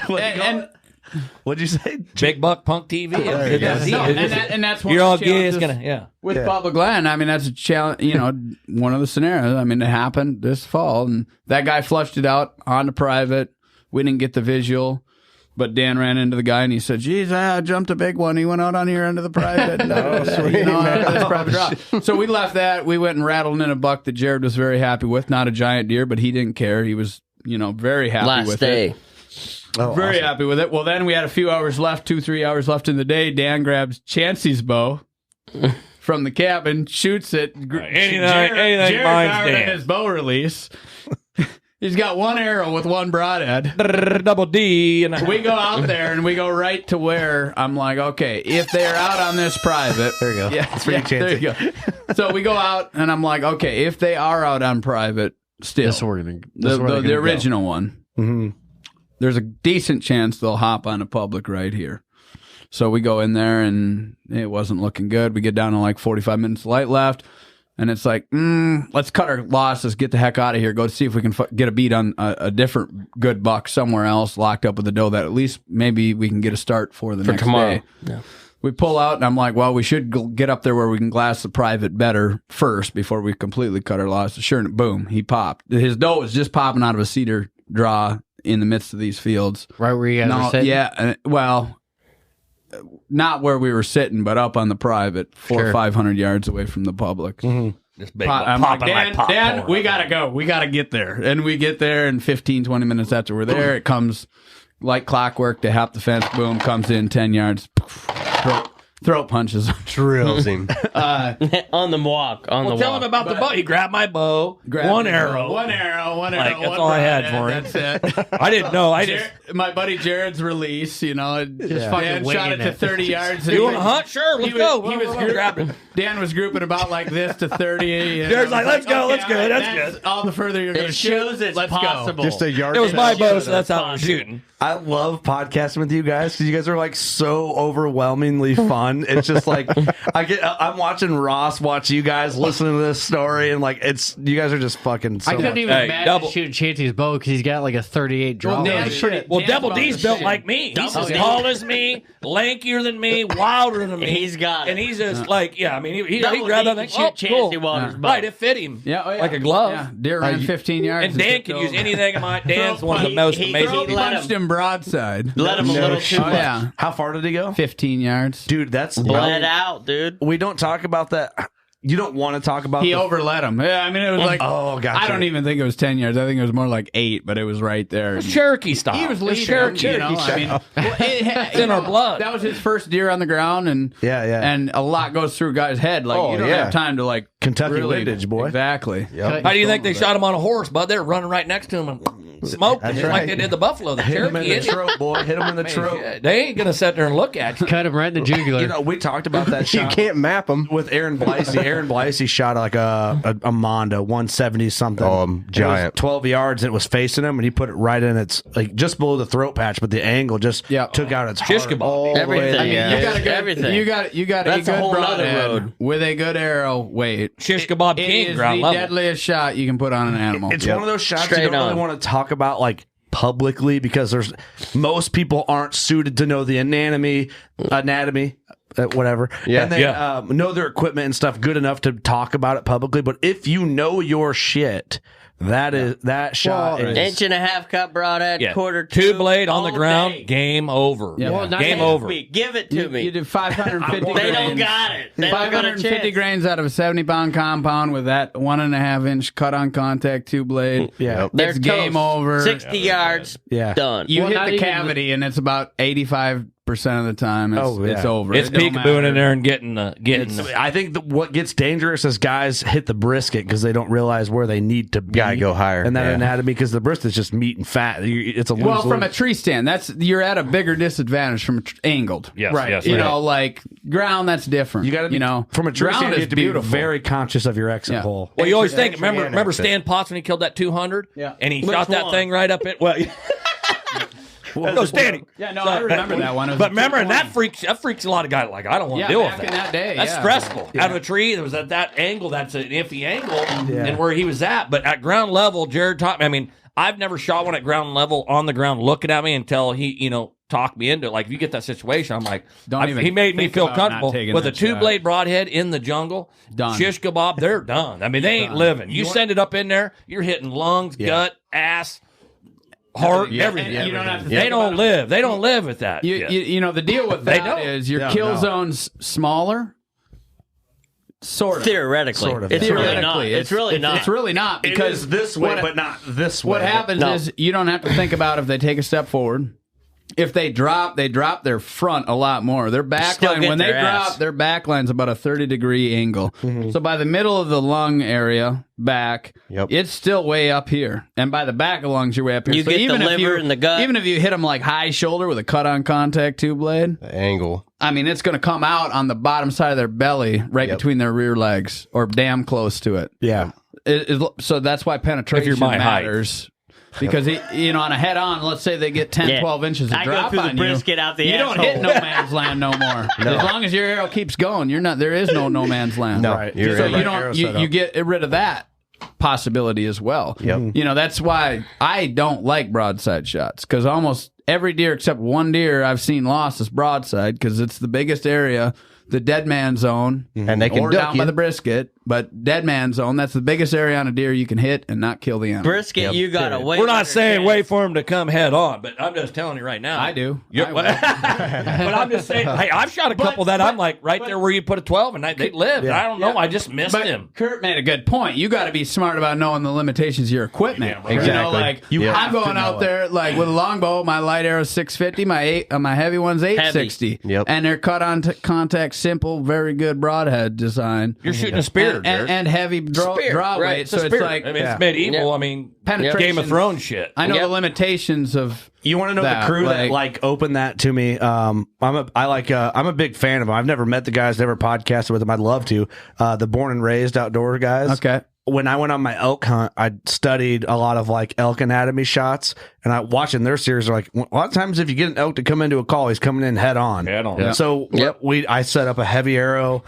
What'd you say? Big Buck Punk TV. And that's one of the challenges with public land. I mean, that's a challenge. One of the scenarios. I mean, it happened this fall, and that guy flushed it out onto private. We didn't get the visual, but Dan ran into the guy and he said, "Geez, I jumped a big one. He went out on here into the private. Private drop." So we left that. We went and rattled in a buck that Jared was very happy with. Not a giant deer, but he didn't care. He was, very happy with it. Oh, very happy with it. Well, then we had a few hours left, 2-3 hours left in the day. Dan grabs Chancy's bow from the cabin, shoots it. Anything Jared mine's in Dan. his bow release. He's got one arrow with one broadhead. Double D. And we go out there and we go right to where I'm like, okay, if they're out on this private. There you go. Yeah, that's pretty there you go. So we go out and I'm like, okay, if they are out on private still, the original one. Mm-hmm. There's a decent chance they'll hop on a public right here. So we go in there, and it wasn't looking good. We get down to like 45 minutes light left, and it's like, let's cut our losses, get the heck out of here, go see if we can get a beat on a different good buck somewhere else, locked up with a doe that at least maybe we can get a start for the next tomorrow. Day. Yeah. We pull out, and I'm like, well, we should get up there where we can glass the private better first before we completely cut our losses. Sure, and boom, he popped. His doe was just popping out of a cedar draw in the midst of these fields. Right where you guys were sitting? Yeah, well, not where we were sitting, but up on the private, 400 or 500 yards away from the public. Mm-hmm. Just big I'm like, Dan, we got to go. We got to get there. And we get there, and 15, 20 minutes after we're there, it comes like clockwork. They hop the fence, boom, comes in 10 yards, throat punches. Drills him. On the walk. Tell him about the bow. He grabbed my bow. One arrow. Like, that's all I had for him. That's it. I didn't know. My buddy Jared's release, just fucking shot it to 30 yards. You want to hunt? Sure, let's go. Dan was grouping about like this to 30. Jared's like, let's go, let's go. That's good. All the further you're going to shoot, let's possible. Go. Just a yard. It was my bow, so that's how I'm shooting. I love podcasting with you guys because you guys are like so overwhelmingly fun. fun. It's just like I'm watching Ross watch you guys listen to this story, and like you guys are just fucking. So I couldn't much. even imagine shooting Chancy's bow because he's got like a 38 draw. Well, Double D's built like me. He's as tall as me, lankier than me, wilder than me. He's got it. And he's just like, yeah, I mean, he grabbed that thing. Shoot Chancy Walter's bow. Right, it fit him like a glove. Yeah, deer ran 15 yards. And Dan can use anything of mine. Dan's one of the most amazing people. He punched him broadside. Let him a little too much. Yeah. How far did he go? 15 yards. Dude, that's Bled out, dude. We don't talk about that. You don't want to talk about He overlet him. Yeah, I mean, it was like, oh, gotcha. I don't even think it was 10 yards. I think it was more like 8, but it was right there. It's Cherokee style. He was leading. Cherokee You know, I mean, it's in our blood. That was his first deer on the ground, and and a lot goes through a guy's head. Like you don't have time to like Kentucky vintage, boy. Exactly. Yep. How do you think they shot him on a horse, bud? They're running right next to him and smoked him like they did the buffalo. The Hit him Cherokee in the throat, boy. Hit him in the throat. They ain't gonna sit there and look at you. Cut him right in the jugular. You know, we talked about that You shot can't map them. with Aaron Blicey. Aaron Blicey shot like a Mondo 170 something. Oh, giant. 12 yards, and it was facing him, and he put it right in its like just below the throat patch, but the angle just took out its Shish heart. kebab. Everything. I mean, you got a good, everything. You got That's a a good whole nother broadhead road. with a good arrow weight. Shish kebab It king is ground the level. deadliest shot you can put on an animal. It's one of those shots Straight you don't on. really want to talk about like publicly because there's most people aren't suited to know the anatomy, whatever. Yeah. And they know their equipment and stuff good enough to talk about it publicly. But if you know your shit, that shot is Inch and a half cut broadhead, quarter two blade on the all ground, day. game over. Yeah. Well, game over. Give it to me. You did 550 grains. They don't got it. They don't got a 550 chance. grains out of a 70-pound compound with that 1.5-inch cut-on contact two-blade. Yeah. They're It's game toast. over. 60 yards, done. You Well, hit not the even- cavity, and it's about 85% of the time. It's over. It's It don't peekabooing in matter. there and getting. I think what gets dangerous is guys hit the brisket because they don't realize where they need to be. Gotta go higher. And that Yeah. anatomy because the brisket's just meat and fat. It's a lose. Well, from a tree stand, you're at a bigger disadvantage from angled. Yes, Right. yes, You right. know, like ground, that's different. you got to be, from a tree ground stand, you is have to be beautiful. very conscious of your exit hole. Well, you always think. entry and Remember exit. Stan Potts when he killed that 200? Yeah. And he Which shot that one? thing right up it. Well, no, Stanny. Yeah, no, I remember that one. It was But a remember, and 220. that freaks a lot of guys. Like, I don't want to Yeah, deal back with in that day, That's yeah. stressful. Yeah. Out of a tree, it was at that angle. That's an iffy angle, and where he was at. But at ground level, Jared taught me. I mean, I've never shot one at ground level on the ground looking at me until he, talked me into it. Like, if you get that situation, I'm like, he made me think feel about not comfortable taking with a that shot. two-blade broadhead in the jungle. Done. Shish kebab, they're done. I mean, they ain't living. You send it up in there, you're hitting lungs, gut, ass, heart, everything. And you don't have to They think don't about live. They don't live with that. You know, the deal with They that don't. is your kill zone's smaller. Sort of. Theoretically. Sort of. It's really not. Theoretically, It's really not. It's really not It because is this way, what- but not this way. What happens No. is you don't have to think about if they take a step forward. If they drop their front a lot more. Their back Still line, get when they their ass. drop, their back line's about a 30-degree angle. So by the middle of the lung area, back, it's still way up here. And by the back of the lungs, you're way up here. You so get the even if liver and the gut. Even if you hit them like high shoulder with a cut-on contact two-blade, The angle. I mean, it's going to come out on the bottom side of their belly, right between their rear legs, or damn close to it. Yeah. So that's why penetration my height. matters. Because, on a head-on, let's say they get 10, 12 inches of I go drop through the on brisket out the you don't asshole. hit no man's land no more. As long as your arrow keeps going, there is no man's land. No, Right. you're So in. you get rid of that possibility as well. Yep. That's why I don't like broadside shots, because almost every deer except one deer I've seen lost is broadside, because it's the biggest area, the dead man zone, And they can or duck down you. by the brisket, but dead man zone, that's the biggest area on a deer you can hit and not kill the animal. Brisket, you got to wait. We're not saying wait for him to come head on, but I'm just telling you right now. I do. You're- I will. but I'm just saying, hey, I've shot a couple that I'm like right there where you put a 12 and they live. I don't know. I just missed But him. Kurt made a good point. You got to be smart about knowing the limitations of your equipment. Exactly. I'm going out there like with a longbow. My light arrow's 650. My heavy one's 860. Yep. And they're cut on contact, simple, very good broadhead design. You're shooting a spear, and heavy draw Spear, weight. right. It's So a it's spear. like I mean, it's medieval. Yeah. I mean, Penetration. Game of Thrones shit. I know Yep. the limitations of. You want to know that, the crew that opened that to me? I'm a big fan of them. I've never met the guys, never podcasted with them. I'd love to. The Born and Raised Outdoor guys. Okay. when I went on my elk hunt, I studied a lot of like elk anatomy shots, and I watching their series. Like a lot of times, if you get an elk to come into a call, he's coming in head on. Yeah. So I set up a heavy arrow.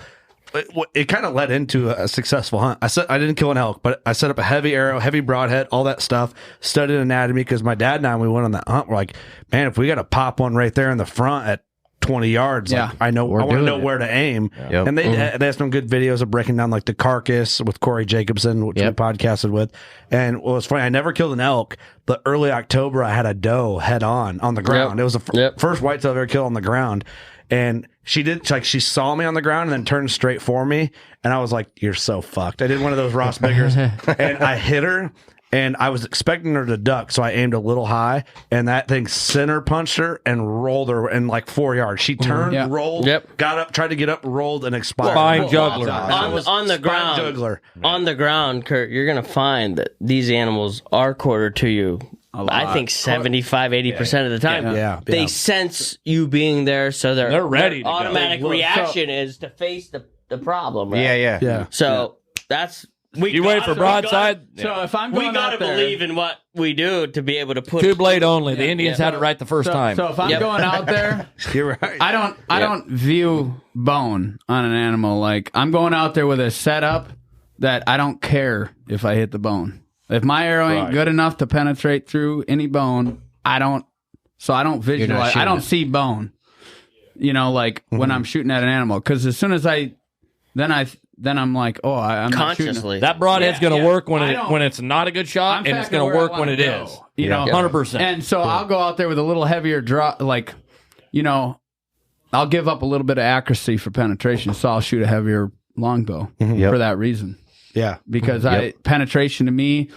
It kind of led into a successful hunt. I didn't kill an elk, but I set up a heavy arrow, heavy broadhead, all that stuff. Studied anatomy because my dad and I, when we went on that hunt, we're like, man, if we got to pop one right there in the front at 20 yards, like, I want to know where to aim. Yep. And they had some good videos of breaking down like the carcass with Corey Jacobson, which we podcasted with. And what was funny, I never killed an elk, but early October I had a doe head on the ground. It was the first whitetail I've ever killed on the ground. And she saw me on the ground and then turned straight for me. And I was like, you're so fucked. I did one of those Ross Biggers and I hit her. And I was expecting her to duck, so I aimed a little high, and that thing center punched her and rolled her in like 4 yards. She turned, rolled, got up, tried to get up, rolled, and expired. Fine juggler. On the ground, juggler. On the ground, Kurt, you're going to find that these animals are quarter to you. I think 75, 80% of the time. They sense you being there, so they're ready. Their automatic reaction is to face the problem. Right? Yeah. So that's... You wait for broadside. So if I'm going out there, we gotta believe in what we do to be able to put 2-blade only. The Indians had it right the first time. So if I'm going out there, you're right. I don't view bone on an animal like I'm going out there with a setup that I don't care if I hit the bone. If my arrow ain't good enough to penetrate through any bone, I don't visualize. I don't see bone. You know, like when I'm shooting at an animal, because as soon as then I'm like, oh, I'm consciously. That broadhead's going to work when it's not a good shot, and it's going to work when it is. You know, 100%. And so I'll go out there with a little heavier draw, like, you know, I'll give up a little bit of accuracy for penetration, so I'll shoot a heavier longbow for that reason. Yeah, because penetration to me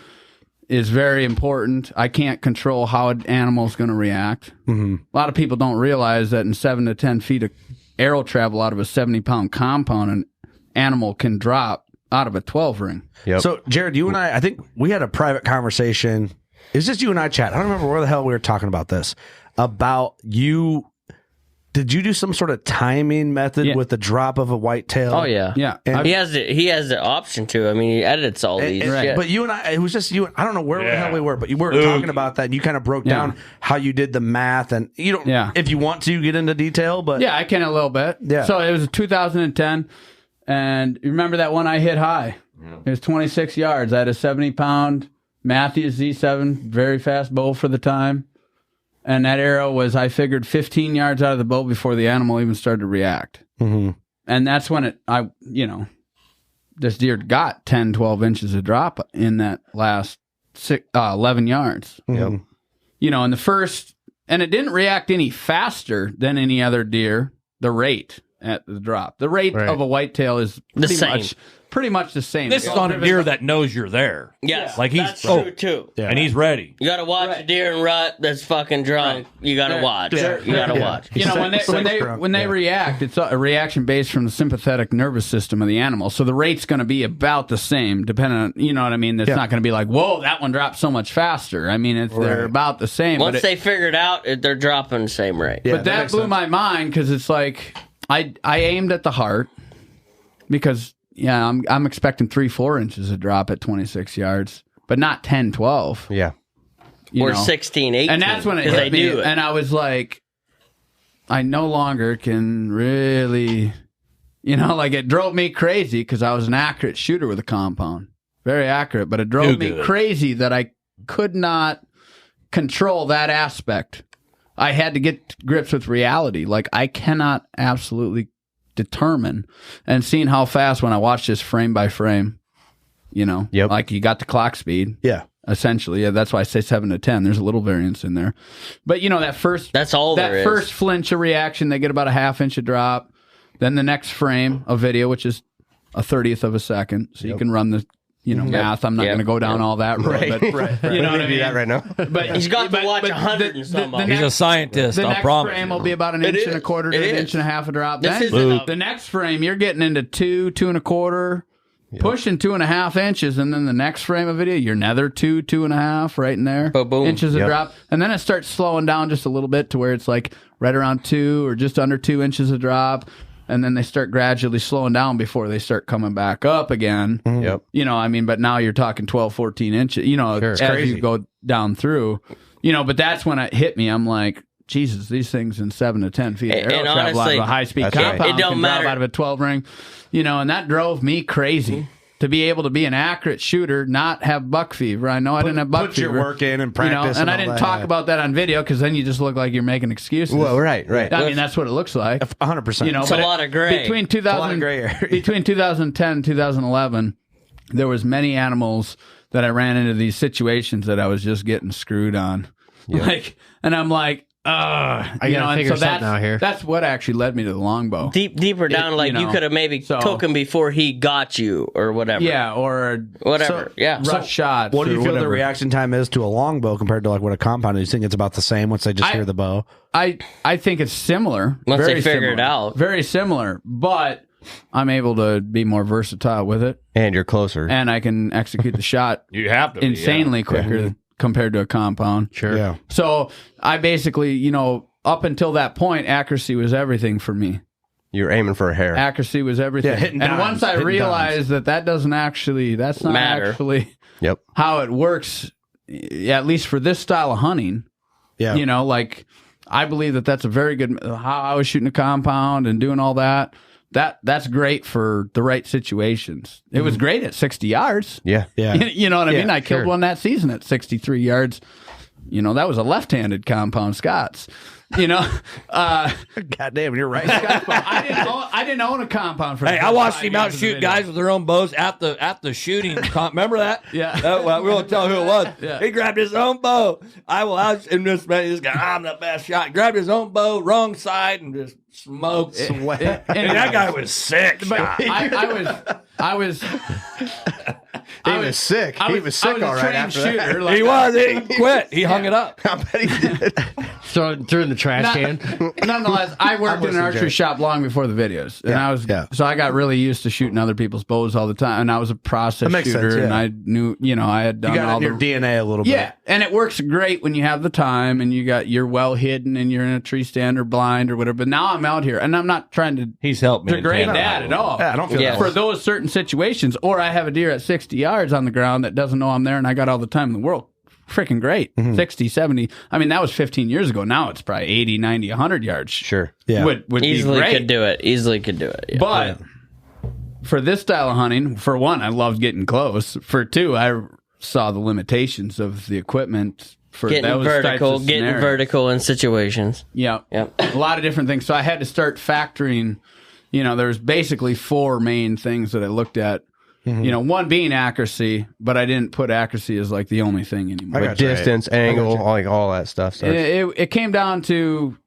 is very important. I can't control how an animal's going to react. A lot of people don't realize that in 7 to 10 feet of arrow travel out of a 70-pound compound, an animal can drop out of a 12 ring. So Jared, you and I think we had a private conversation. It's just you and I chat. I don't remember where the hell we were talking about this. About you. Did you do some sort of timing method with the drop of a whitetail? Oh yeah. And he has the option to. I mean, he edits all these. Right. But you and I, it was just you. I don't know where the hell we were, but you were talking about that. And you kind of broke down how you did the math, and you don't. If you want to get into detail, but I can a little bit. Yeah. So it was 2010. And you remember that one I hit high? It was 26 yards. I had a 70-pound Matthews Z7, very fast bow for the time. And that arrow was, I figured, 15 yards out of the bow before the animal even started to react. And that's when this deer got 10, 12 inches of drop in that last 11 yards. You know, in the first, and it didn't react any faster than any other deer, the rate at the drop. The rate of a whitetail is pretty much the same. This is on a deer that knows you're there. Yes, like that's true too. And he's ready. You got to watch a deer in rut that's fucking drunk. You got to watch. You got to watch. You know, when they react, it's a reaction based from the sympathetic nervous system of the animal. So the rate's going to be about the same, depending on, you know what I mean? It's not going to be like, whoa, that one dropped so much faster. I mean, they're about the same. Once they figure it out, they're dropping the same rate. But that blew my mind because it's like, I aimed at the heart because I'm expecting 3-4 inches of drop at 26 yards, but not 10, 12. Yeah. Or 16, 18. And that's when it hit me. And I was like, I no longer can really, you know, like it drove me crazy because I was an accurate shooter with a compound. Very accurate, but it drove me crazy that I could not control that aspect. I had to get grips with reality. Like, I cannot absolutely determine. And seeing how fast when I watch this frame by frame, you know, like you got the clock speed. Yeah. Essentially. Yeah, that's why I say 7 to 10. There's a little variance in there. But, you know, that's all that first flinch of reaction, they get about a half inch of drop. Then the next frame of video, which is a 30th of a second. So you can run the math. I'm not going to go down all that road. But, you know what I mean? Do that right now. But he's got to watch 100 and some. He's a scientist. The I next promise. frame will be about an inch and a quarter to an inch and a half of drop. Then the next frame, you're getting into 2 and a quarter, pushing 2.5 inches, and then the next frame of video, you're another 2.5 right in there, inches of drop, and then it starts slowing down just a little bit to where it's like right around 2 or just under 2 inches of drop. and then they start gradually slowing down before they start coming back up again. Yep. You know, I mean, but now you're talking 12, 14 inches, you know, as you go down through, you know, but that's when it hit me. I'm like, Jesus, these things in 7 to 10 feet of arrow travel out of a high-speed compound. It don't matter. Out of a 12 ring, you know, and that drove me crazy. To be able to be an accurate shooter, not have buck fever. I know I didn't have buck fever. Put your work in and practice. You know, and I didn't talk about that on video because then you just look like you're making excuses. Well, right. I mean, that's what it looks like. 100%. You know, it's a lot of gray. Between 2010 and 2011, there was many animals that I ran into these situations that I was just getting screwed on. Yep. Like, and I'm like, I gotta figure something out here. That's what actually led me to the longbow. Deeper down, you could have maybe took him before he got you or whatever. Yeah, or whatever. Rush shots. What do you feel the reaction time is to a longbow compared to like what a compound is? You think it's about the same once they just hear the bow? I think it's similar. Once they figure it out. Very similar, but I'm able to be more versatile with it. And you're closer. And I can execute the shot You have to insanely quicker compared to a compound. Sure. Yeah. So I basically, you know, up until that point, accuracy was everything for me. You're aiming for a hair. Accuracy was everything. Yeah, hitting and dimes, once I realized that's not Matter. actually Yep. how it works, at least for this style of hunting. Yeah. You know, like I believe that's a very good, how I was shooting a compound and doing all that. That's great for the right situations. It was great at 60 yards. Yeah. Yeah. You know what I mean? I killed one that season at 63 yards. You know, that was a left-handed compound Scots. You know, God damn, you're right. I didn't own a compound for. Hey, I watched him out shoot guys with their own bows at the shooting. Remember that? Yeah. Well, we won't tell who it was. Yeah. He grabbed his own bow. And this guy, I'm the best shot. He grabbed his own bow, wrong side, and just smoked. And that guy was sick. But I was sick. He was sick all right after shooter, that. He was. He quit. He hung it up. I bet he did. Threw it in the trash can. Nonetheless, I worked in an archery shop long before the videos, and so I got really used to shooting other people's bows all the time, and I was a process shooter, sense, and I knew, you know, I had done all your DNA a little bit. Yeah, and it works great when you have the time and you're well hidden and you're in a tree stand or blind or whatever. But now I'm out here, and I'm not trying to He's helped me degrade that at all. Yeah, I don't feel that for those certain situations, or I have a deer at 60 yards on the ground that doesn't know I'm there, and I got all the time in the world. Freaking great. 60, 70. I mean, that was 15 years ago. Now it's probably 80, 90, 100 yards. Sure. Yeah. Would Easily be great. could do it. Easily could do it. Yeah. But for this style of hunting, for one, I loved getting close. For two, I saw the limitations of the equipment for getting those vertical, types of getting scenarios. vertical in situations. Yeah. Yep. A lot of different things. So I had to start factoring, you know, there's basically 4 main things that I looked at. You know, one being accuracy, but I didn't put accuracy as like the only thing anymore. But distance, angle, like all that stuff. It came down to,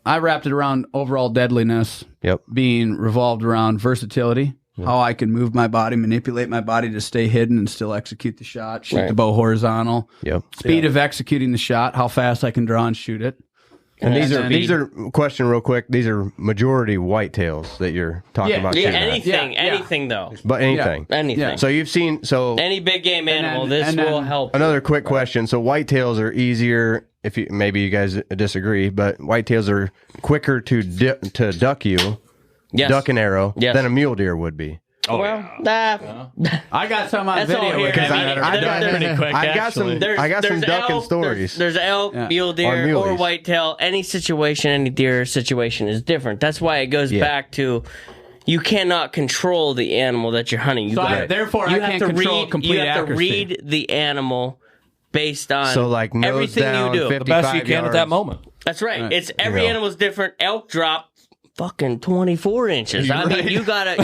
I wrapped it around overall deadliness. Yep. Being revolved around versatility, how I can move my body, manipulate my body to stay hidden and still execute the shot, shoot the bow horizontal. Yep. Speed of executing the shot, how fast I can draw and shoot it. And these are question real quick. These are majority whitetails that you're talking about. Yeah, shooting at. anything though. But anything. Anything. Yeah. So you've seen Any big game animal, then- this will help. another quick question. So whitetails are easier. If you maybe you guys disagree, but whitetails are quicker to duck you, duck an arrow than a mule deer would be. Oh, well, I got some on That's all video. here. because I got some ducking stories. There's elk, mule deer, or whitetail. Any situation, any deer situation is different. That's why it goes back to you cannot control the animal that you're hunting. You Therefore, I can't control complete accuracy. You have to read the animal based on like nose everything down, you do. The best you can at that moment. That's right. It's every animal's different. Elk drop fucking 24 inches. I mean, you gotta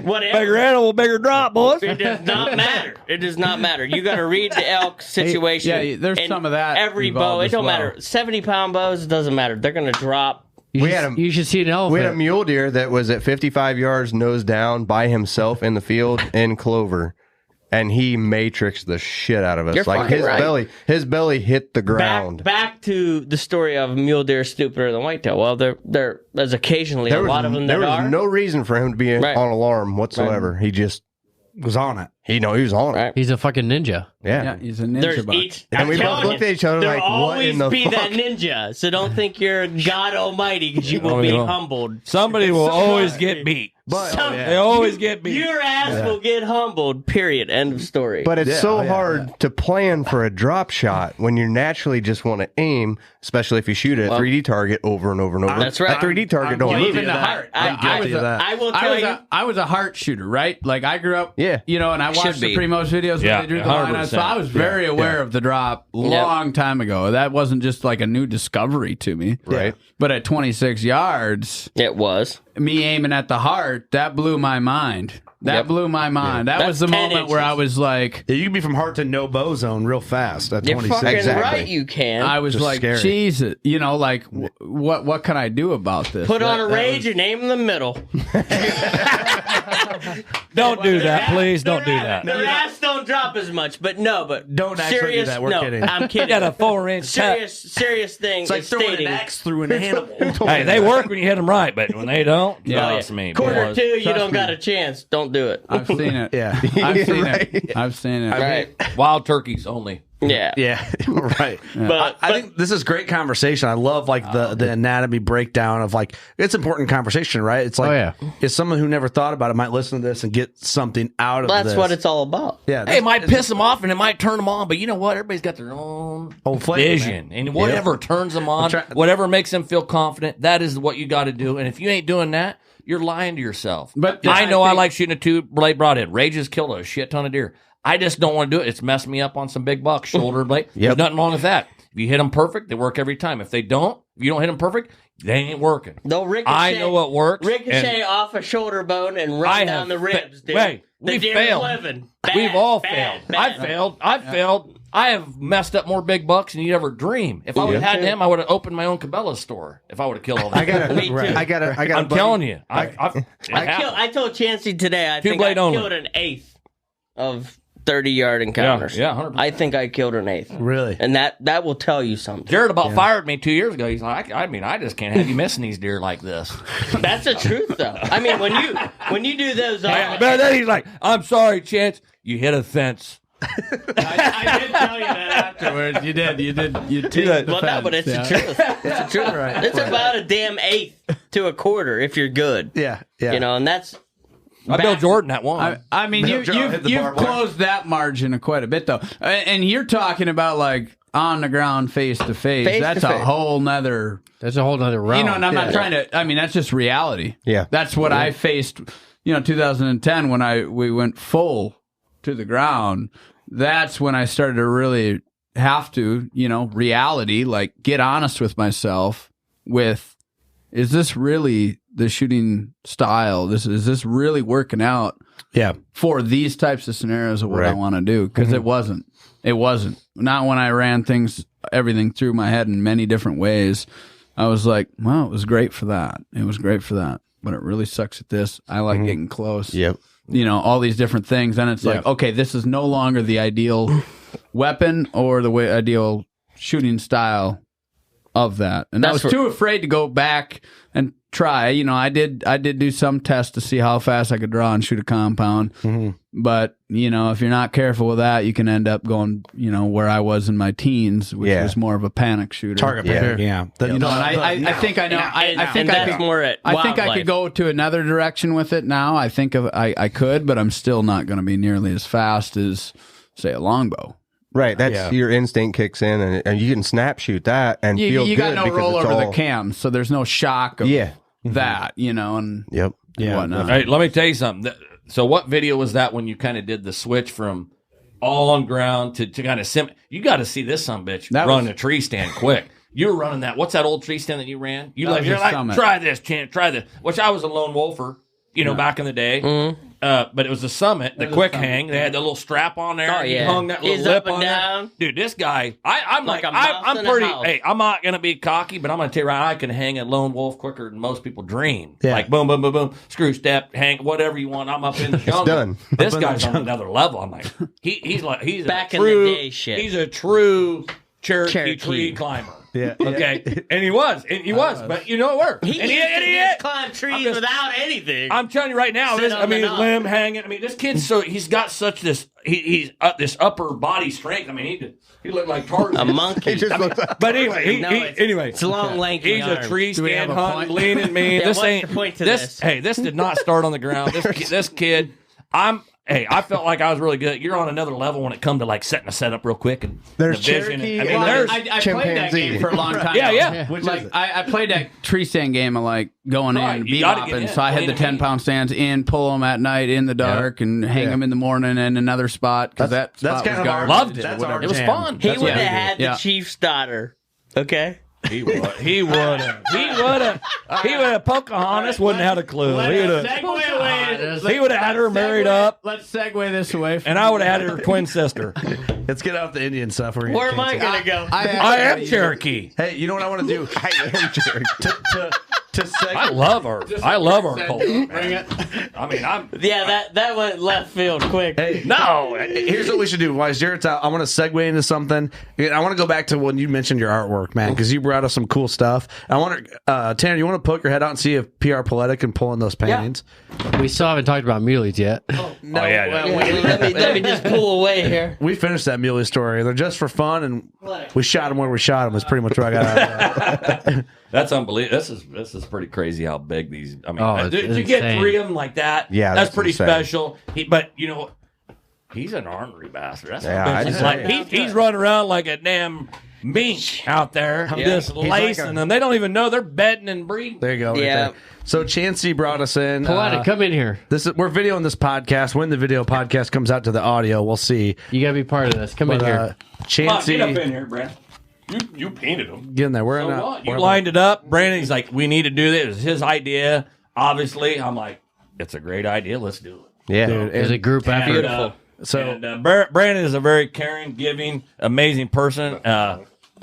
whatever. Bigger animal, bigger drop, boys. It does not matter. It does not matter. You got to read the elk situation. Yeah, there's and some of that. Every bow, it don't matter. 70-pound bows, it doesn't matter. They're going to drop. You should see an elephant. We had a mule deer that was at 55 yards, nose down, by himself in the field in clover, and he matrixed the shit out of us. You're like his belly hit the ground. Back to the story of mule deer stupider than whitetail. Well, there's occasionally a lot of them that there are. was no reason for him to be on alarm whatsoever. He just was on it. he was on it. Right. He's a fucking ninja. Yeah, he's a ninja buck. And we both looked at each other like, what in the fuck? There'll always be fuck? that ninja, so don't think you're God Almighty because you will be humbled. Somebody will always get beat. But They always get beat. Your ass will get humbled, period. End of story. But it's so hard to plan for a drop shot when you naturally just want to aim, especially if you shoot a 3D target over and over and over. That's right. A 3D target don't move. Even the heart. I will tell you. I was a heart shooter, right? Like I grew up, and I watched the Primos videos where they drew the line out, so I was very aware of the drop long time ago. That wasn't just like a new discovery to me, right? But at 26 yards, it was me aiming at the heart. That blew my mind. That blew my mind. That was the moment where I was like, you can be from heart to no bow zone real fast at 26. You're fucking right, you can. I was just like, Jesus, like, what can I do about this? Put on a rage and aim in the middle. Don't do that, please. Don't do that. The ass don't drop as much, but don't actually do that. We're kidding. I'm kidding. You got a 4-inch serious thing. It's like throwing an axe through an animal. Hey, they work when you hit them right, but when they don't, trust me. Quarter boys. 2, you don't got a chance. Don't do it. I've seen it. Yeah. I've seen it. I've seen it. Right. Wild turkeys only. Yeah. Yeah, right. Yeah. But I think this is great conversation. I love like the anatomy breakdown of like it's important conversation, right? It's like if someone who never thought about it might listen to this and get something out of this. That's what it's all about. Yeah, it might piss them off and it might turn them on, but you know what? Everybody's got their own vision, and whatever turns them on, whatever makes them feel confident, that is what you got to do. And if you ain't doing that, you're lying to yourself. But I know I like shooting a 2-blade broadhead. Rage has killed a shit ton of deer. I just don't want to do it. It's messed me up on some big bucks, shoulder blade. There's nothing wrong with that. If you hit them perfect, they work every time. If you don't hit them perfect, they ain't working. They'll ricochet. I know what works. Ricochet off a shoulder bone and run down the ribs, dude. Wait, we failed. We've all failed. I failed. I have messed up more big bucks than you'd ever dream. If I would have had him, I would have opened my own Cabela's store. If I would have killed all that. I'm telling you. I told Chancy today. I think I killed an eighth of 30-yard encounters. Yeah, 100%. I think I killed an eighth. Really? And that will tell you something. Jared fired me 2 years ago. He's like, I just can't have you missing these deer like this. That's the truth, though. I mean, when you do those, but then he's like, I'm sorry, Chance, you hit a fence. I did tell you that afterwards. You did. Well, no, but it's the truth. It's the truth. Right. It's about a damn eighth to a quarter if you're good. Yeah. And that's. I Bill Jordan that one. I mean, you've closed that margin quite a bit, though. And you're talking about, like, on the ground, face to face. That's a whole nother... That's a whole nother realm. And I'm not trying to... I mean, that's just reality. Yeah. That's what I faced, 2010 when we went full to the ground. That's when I started to really have to, reality, like, get honest with myself with, is this really... the shooting style, is this really working out for these types of scenarios of what I want to do? Because it wasn't. Not when I ran everything through my head in many different ways. I was like, well, it was great for that. But it really sucks at this. I like getting close. Yep. All these different things. And it's like, okay, this is no longer the ideal weapon or the ideal shooting style of that. And I was too afraid to go back and try. I did do some tests to see how fast I could draw and shoot a compound. But, if you're not careful with that, you can end up going, where I was in my teens, which was more of a panic shooter. Target panic, I think I know. I think I could go to another direction with it now. I think I could, but I'm still not going to be nearly as fast as, say, a longbow. Right, that's your instinct kicks in, and you can snap shoot that and feel good. You got no roll over the cam, so there's no shock of that, and whatnot. Hey, let me tell you something. So what video was that when you kind of did the switch from all on ground to kind of you got to see this bitch run a tree stand quick. You were running that. What's that old tree stand that you ran? You're like, try this, Chan, try this. Which I was a lone wolfer, back in the day. Mm-hmm. But it was a Summit, the quick hang. They had the little strap on there. Oh, yeah. He hung that little lip on there. Dude, this guy, I'm pretty, hey, I'm not going to be cocky, but I'm going to tell you right, I can hang a lone wolf quicker than most people dream. Yeah. Like boom, boom, boom, boom, screw step, hang, whatever you want. I'm up in the jungle. It's done. This guy's on another level. I'm like, he's back in the day shit. He's a true Cherokee tree climber. Yeah. Okay. And he was. But you know it worked. He and used to climb trees without anything. I'm telling you right now, his limb hanging. I mean, this kid's he's got such this, he's this upper body strength. I mean, he looked like Tarzan. A monkey. But anyway, it's long, lanky he's arms. a tree stand hunting, leaning mean. Yeah, this what's ain't, the point to this? Hey, this did not start on the ground. This kid, I felt like I was really good. You're on another level when it comes to like setting a setup real quick and there's the vision. Cherokee. I played that game for a long time. Yeah. Which I played that tree stand game of like going in and bebopping. So I had the 10-pound stands in, pull them at night in the dark, and hang them in the morning in another spot because that's kind of our loved it. That's our it was jam. fun. He would have had the chief's daughter. Okay. He would have. He would have. Pocahontas wouldn't have had a clue. He would have had her married up. Let's segue this away. And I would have had her twin sister. Let's get out the Indian stuff. Where am I going to go? I am Cherokee. Hey, you know what I want to do? I am Cherokee. I love her. I love her culture. Bring it. I mean, that went left field quick. Hey, no. Here's what we should do. While Jarrett's out, I want to segue into something. I want to go back to when you mentioned your artwork, man, because you brought us some cool stuff. I want to, Tanner, you want to poke your head out and see if PR Paletta can pull in those paintings? Yeah. We still haven't talked about muleys yet. No, Let me just pull away here. We finished that muley story. They're just for fun, and we shot them where we shot them. Is pretty much what I got out of it. That's unbelievable. This is pretty crazy how big these. I mean, to get 3 of them like that, that's pretty insane. special. But you know, he's an ornery bastard. That's he's running around like a damn mink out there, just lacing them. They don't even know they're bedding and breeding. There you go. Right there. So Chancy brought us in. Paletta, come in here. We're videoing this podcast. When the video podcast comes out to the audio, we'll see. You gotta be part of this. Come in here. Chancy, get up in here, Brad. You painted them. Get in there. You lined it up. Brandon's like, we need to do this. It was his idea. Obviously, I'm like, it's a great idea. Let's do it. Yeah. Dude, It's a group effort. Brandon is a very caring, giving, amazing person.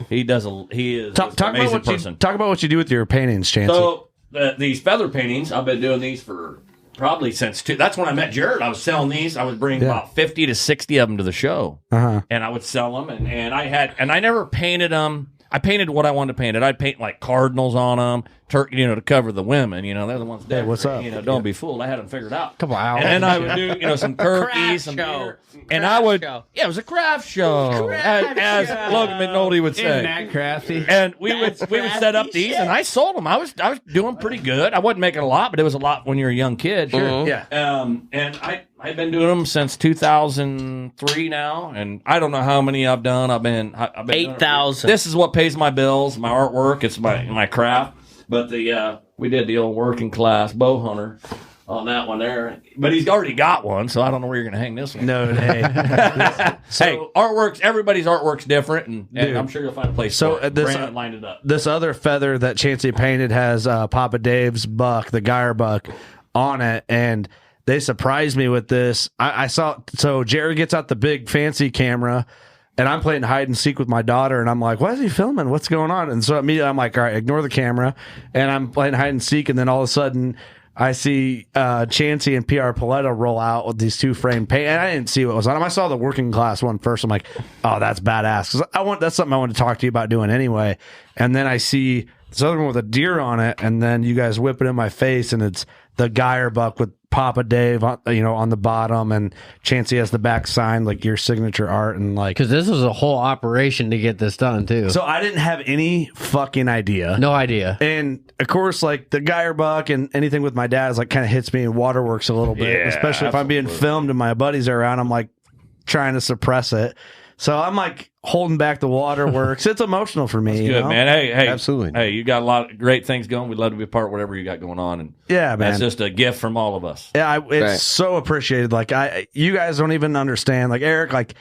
He is an amazing person. Talk about what you do with your paintings, Chancy. So these feather paintings, I've been doing these for probably since that's when I met Jared. I was selling these. I was bringing about 50 to 60 of them to the show, and I would sell them. And I never painted them. I painted what I wanted to paint. I'd paint like cardinals on them, to cover the women. They're the ones. Hey, what's up? Don't be fooled. I had them figured out. Couple hours. And then I would do, some turkeys, some beer. And I would, it was a craft show, as Logan McNulty would say. Isn't that crafty? And we would set up these, and I sold them. I was doing pretty good. I wasn't making a lot, but it was a lot when you're a young kid. Sure. Mm-hmm. Yeah. And I've been doing them since 2003 now, and I don't know how many I've done. I've been 8,000. This is what pays my bills, my artwork. It's my craft. But we did the old working class bow hunter on that one there. But he's already got one, so I don't know where you're going to hang this one. No, hey. Everybody's artwork's different, and I'm sure you'll find a place for it. Brandon lined it up. This other feather that Chancy painted has Papa Dave's buck, the Geyer buck, on it, and they surprised me with this. I saw, so Jared gets out the big fancy camera, and I'm playing hide and seek with my daughter, and I'm like, why is he filming? What's going on? And so immediately I'm like, all right, ignore the camera, and I'm playing hide and seek, and then all of a sudden I see Chancy and PR Paletta roll out with these 2-frame paint, and I didn't see what was on them. I saw the working class one first. I'm like, oh, that's badass, because that's something I want to talk to you about doing anyway. And then I see this other one with a deer on it, and then you guys whip it in my face, and it's the Geyer buck with Papa Dave, on the bottom, and Chancy has the back sign, like your signature art, and like, because this was a whole operation to get this done too. So I didn't have any fucking idea. No idea. And of course, like the Geyer buck and anything with my dad is like kind of hits me in waterworks a little bit, especially if I'm being filmed and my buddies are around. I'm like trying to suppress it. So I'm like holding back the waterworks. It's emotional for me. That's good, man. Hey, absolutely. Hey, you got a lot of great things going. We'd love to be a part of whatever you got going on. And yeah, man, that's just a gift from all of us. Yeah, it's so appreciated. Like you guys don't even understand. Like Eric, like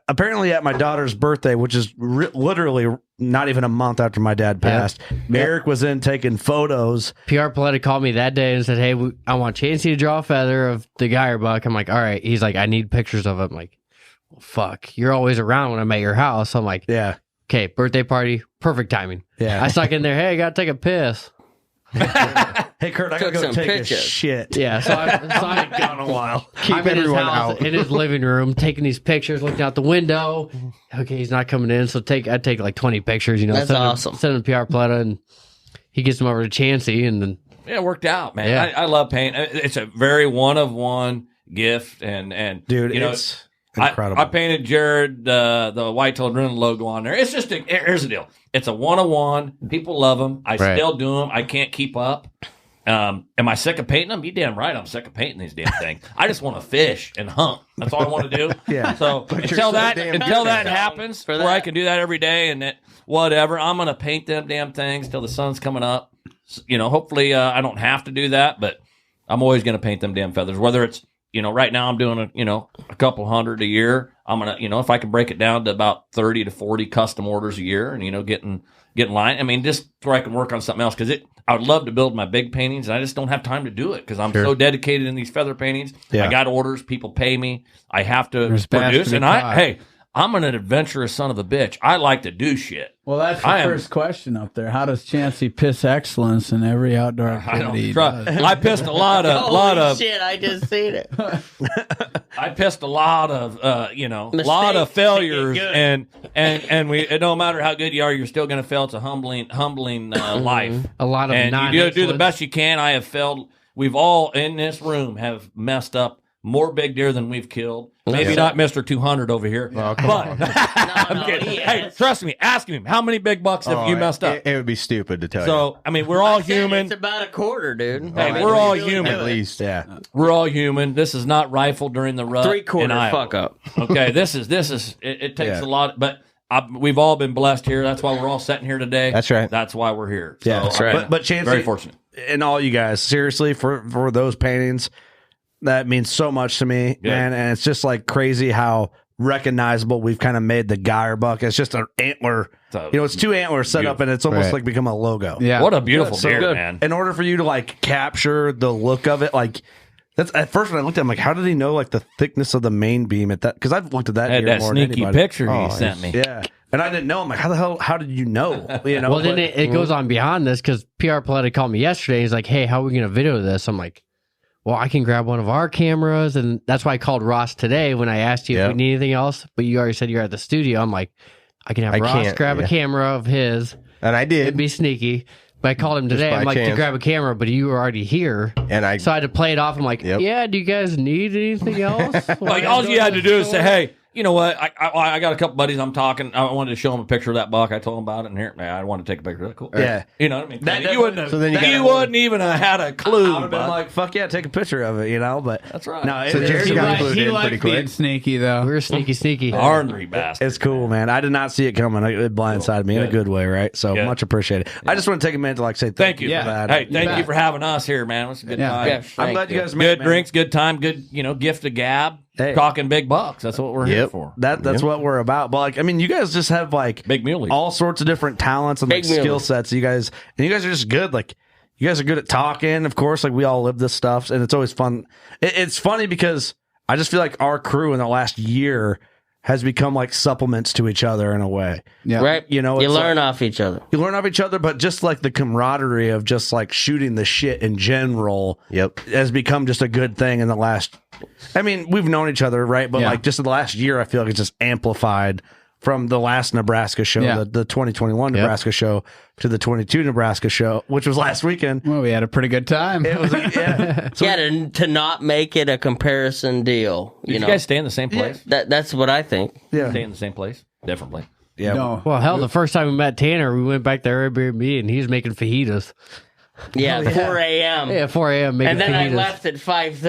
apparently at my daughter's birthday, which is literally not even a month after my dad passed, Eric was in taking photos. PR Paletta called me that day and said, hey, I want Chancy to draw a feather of the Geyer buck. I'm like, all right. He's like, I need pictures of it. I'm like, well, fuck, you're always around when I'm at your house. I'm like, yeah. Okay, birthday party, perfect timing. Yeah. I stuck in there, hey, I got to take a piss. Hey, Hey, Kurt, I Took gotta go some take pictures. a shit. Yeah, so I'm Gone a while. I'm in his house, in his living room, taking these pictures, looking out the window. Okay, he's not coming in, so I take like 20 pictures. That's awesome. Send him PR Plata, and he gets them over to Chancy, and then Yeah, it worked out, man. Yeah. I love paint. It's a very one of one gift, and Dude, you know, it's incredible. I painted Jared the Whitetail Adrenaline logo on there. It's just here's the deal. It's a one of one. People love them. I still do them. I can't keep up. Am I sick of painting them? You damn right I'm sick of painting these damn things. I just want to fish and hunt. That's all I want to do. Yeah. So until that happens, where I can do that every day and that whatever, I'm gonna paint them damn things till the sun's coming up. You know, hopefully I don't have to do that, but I'm always gonna paint them damn feathers. Whether it's right now I'm doing a couple hundred a year. I'm gonna if I can break it down to about 30 to 40 custom orders a year, and getting line. I mean, just where I can work on something else because I would love to build my big paintings, and I just don't have time to do it because I'm so dedicated in these feather paintings. Yeah. I got orders, people pay me, I have to produce, and I'm an adventurous son of a bitch. I like to do shit. Well, that's the first question up there. How does Chancy piss excellence in every outdoor activity? I pissed a lot of shit! I just seen it. I pissed a lot of failures, and we. It don't matter how good you are, you're still going to fail. It's a humbling life. a lot of and you do the best you can. I have failed. We've all in this room have messed up more big deer than we've killed. Maybe not Mr. 200 over here, but I'm kidding. Hey, trust me. Ask him how many big bucks have you messed up. It would be stupid to tell you. So I mean, we're all human. It's about a quarter, dude. Hey, we're all human. At least, yeah. We're all human. This is not rifle during the rut. 3/4 in Iowa. fuck up. Okay, this is. It takes a lot, but we've all been blessed here. That's why we're all sitting here today. That's right. That's why we're here. Yeah, so, that's right. But Chancy, very fortunate. And all you guys, seriously, for those paintings, that means so much to me, man. And it's just like crazy how recognizable we've kind of made the Geyer buck. It's just an antler. It's two antlers set up, and it's almost like become a logo. Yeah, what a beautiful deer, man. In order for you to like capture the look of it, like that's at first when I looked at him, like, how did he know like the thickness of the main beam at that? Because I've looked at that. I had deer that more than sneaky anybody. picture he sent me. Yeah. And I didn't know. I'm like, how did you know? Well, then it goes on beyond this because PR Paletta called me yesterday. He's like, hey, how are we going to video this? I'm like, well, I can grab one of our cameras. And that's why I called Ross today when I asked you if we need anything else. But you already said you're at the studio. I'm like, I can have Ross grab a camera of his. And I did. It'd be sneaky. But I called him today. I'm like, to grab a camera, but you were already here. And so I had to play it off. I'm like, yeah, do you guys need anything else? Like, all you had to do is say, hey, you know what? I got a couple buddies I'm talking. I wanted to show them a picture of that buck. I told them about it, and here, man, I want to take a picture of that. Cool. Yeah. You know what I mean? That you wouldn't even have had a clue. I would have been like, fuck yeah, take a picture of it, But that's right. No, so Jared got clued in pretty quick. Being sneaky, though. We were sneaky. Ornery bastard. It's cool, man. I did not see it coming. It blindsided me in a good way, right? So much appreciated. I just want to take a minute to say thank you for that. Hey, thank you for having us here, man. It was a good time. Yeah, I'm glad you guys made it, good drinks, good time, good gift of gab. Hey. Talking big bucks. That's what we're here for. That's what we're about. But like, I mean, you guys just have like big muley, all sorts of different talents and like skill sets. You guys are just good. Like, you guys are good at talking. Of course, like we all live this stuff, and it's always fun. It's funny because I just feel like our crew in the last year has become like supplements to each other in a way. Yeah. Right. You learn off each other. You learn off each other, but just like the camaraderie of just like shooting the shit in general has become just a good thing in the last. I mean, we've known each other, right? But like just in the last year, I feel like it's just amplified from the last Nebraska show, the 2021 Nebraska show to the 22 Nebraska show, which was last weekend. Well, we had a pretty good time. It was, to not make it a comparison deal. Did you guys stay in the same place? That's what I think. Yeah. Stay in the same place? Definitely. Yeah. No. Well, hell, the first time we met Tanner, we went back to Airbnb and he was making fajitas. Yeah, 4 a.m. Yeah, 4 a.m. making And then fajitas. I left at 5:30.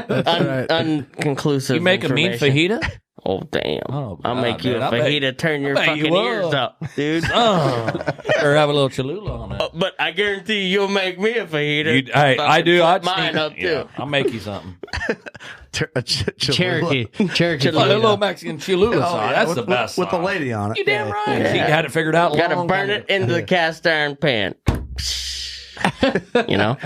That's right. Unconclusive. You make a mean fajita? Oh, damn. Oh, I'll make you a fajita, turn your bet fucking you will. ears up, dude. Or have a little Cholula on it. But I guarantee you'll make me a fajita. Hey, I do. I'd mine up, too. I'll make you something. Cherokee. Like a little Mexican Cholula sauce. That's the best with the sauce. lady on it. You damn right. She had it figured out Got to long burn time it into the cast iron pan.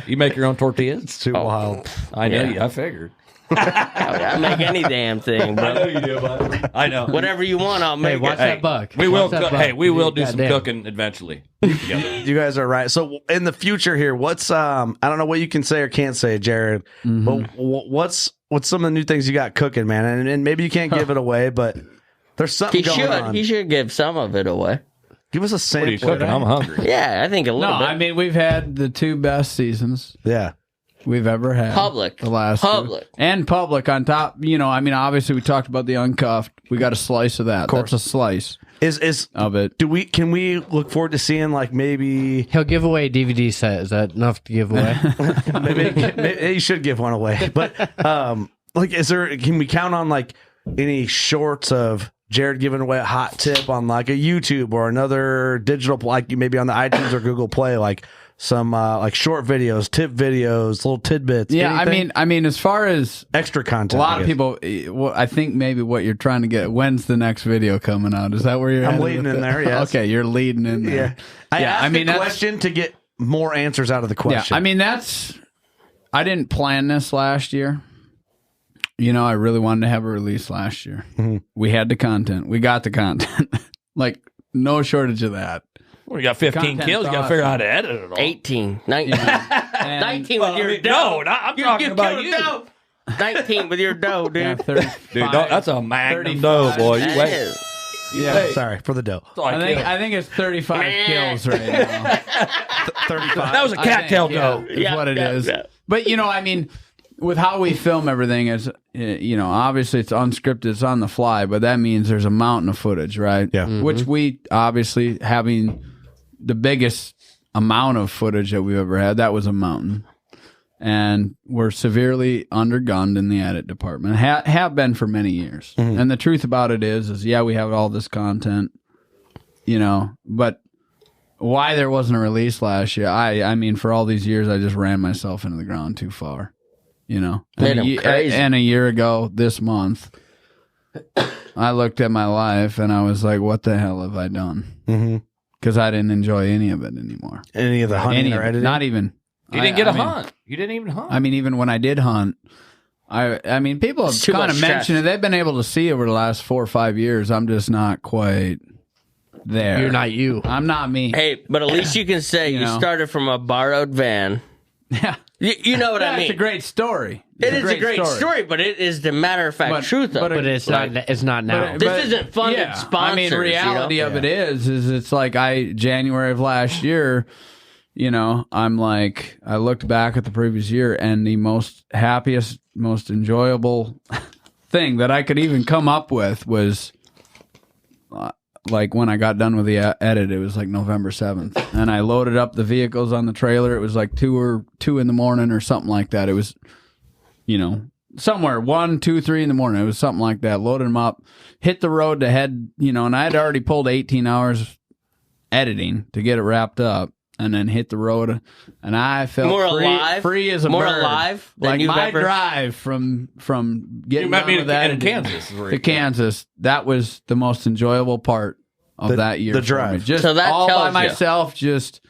You make your own tortillas? It's too wild. I know you. I figured. I make any damn thing, bro. I know you do, bud. I know. Whatever you want, I'll make watch it. that buck. We will. Watch that buck. Hey, we will do some Goddamn. cooking eventually. Together. You guys are right. So in the future here, what's I don't know what you can say or can't say, Jared, but what's some of the new things you got cooking, man? And maybe you can't give it away, but there's something going on. He should give some of it away. Give us a What sample. are you cooking? I'm hungry. Yeah, I think a little No, bit. I mean we've had the 2 best seasons Yeah. we've ever had. Public. The last Public. 2. And public on top. You know, I mean, obviously we talked about the uncuffed. We got a slice of that. That's a slice Is of it. can we look forward to seeing like maybe He'll give away a DVD set. Is that enough to give away? maybe you should give one away. But like can we count on like any shorts of Jared giving away a hot tip on like a YouTube or another digital, like maybe on the iTunes or Google Play, like some like short videos, tip videos, little tidbits. Yeah, anything? I mean, as far as Extra content. a lot of people, well, I think maybe what you're trying to get. When's the next video coming out? Is that where you're? I'm headed leading with in it? there. Yes. Okay, you're leading in there. Yeah. I asked mean, the that's- question to get more answers out of the question. Yeah, I mean I didn't plan this last year. You know, I really wanted to have a release last year. We had the content. We got the content. Like, no shortage of that. Well, you got 15 Content's kills. You got to figure out how to edit it all. 18, 19. And 19 Well, with your I mean, dough. no, I'm talking about you. Dough. 19 with your dough, dude. yeah, 30, Dude, that's a magnum 35. dough, boy. You That wait. is. yeah. Sorry for the dough. That's all I killed. I think it's 35 kills right now. 35. That was a cattail dough. Is Yeah, what it yeah, is. yeah. But you know, I mean, with how we film everything is, you know, obviously it's unscripted, it's on the fly, but that means there's a mountain of footage, right? Yeah. Which we obviously having the biggest amount of footage that we've ever had. That was a mountain, and we're severely undergunned in the edit department. Have been for many years. And the truth about it is yeah, we have all this content, you know, but why there wasn't a release last year? I mean, for all these years, I just ran myself into the ground too far. You know, Made him crazy. And a year ago this month, I looked at my life and I was like, "What the hell have I done?" Because I didn't enjoy any of it anymore. Any of the hunting or editing? Not even. You didn't get a hunt. You didn't even hunt. I mean, even when I did hunt, I mean, people have It's too kind much of mentioned stress. it. They've been able to see over the last 4 or 5 years. I'm just not quite there. You're not you. I'm not me. Hey, but at least you can say you know. started from a borrowed van. Yeah. You know what I It's mean? a great story. It is a great story, but it is the matter of fact But- truth of but it. But it's not. It's not now. This isn't funded sponsors, I mean, reality you know? of it is it's like January of last year, you know, I'm like, I looked back at the previous year and the most happiest, most enjoyable thing that I could even come up with was like when I got done with the edit, it was like November 7th, and I loaded up the vehicles on the trailer. It was like 2 in the morning or something like that. It was, you know, somewhere 1, 2, 3 in the morning. It was something like that. Loaded them up, hit the road to head, you know, and I had already pulled 18 hours editing to get it wrapped up, and then hit the road, and I felt free as a more bird. alive than Like you've my ever... drive from getting You met done me with that in Kansas. to Kansas. That was the most enjoyable part of that year. the for me. drive. Just So that all tells by you. myself, just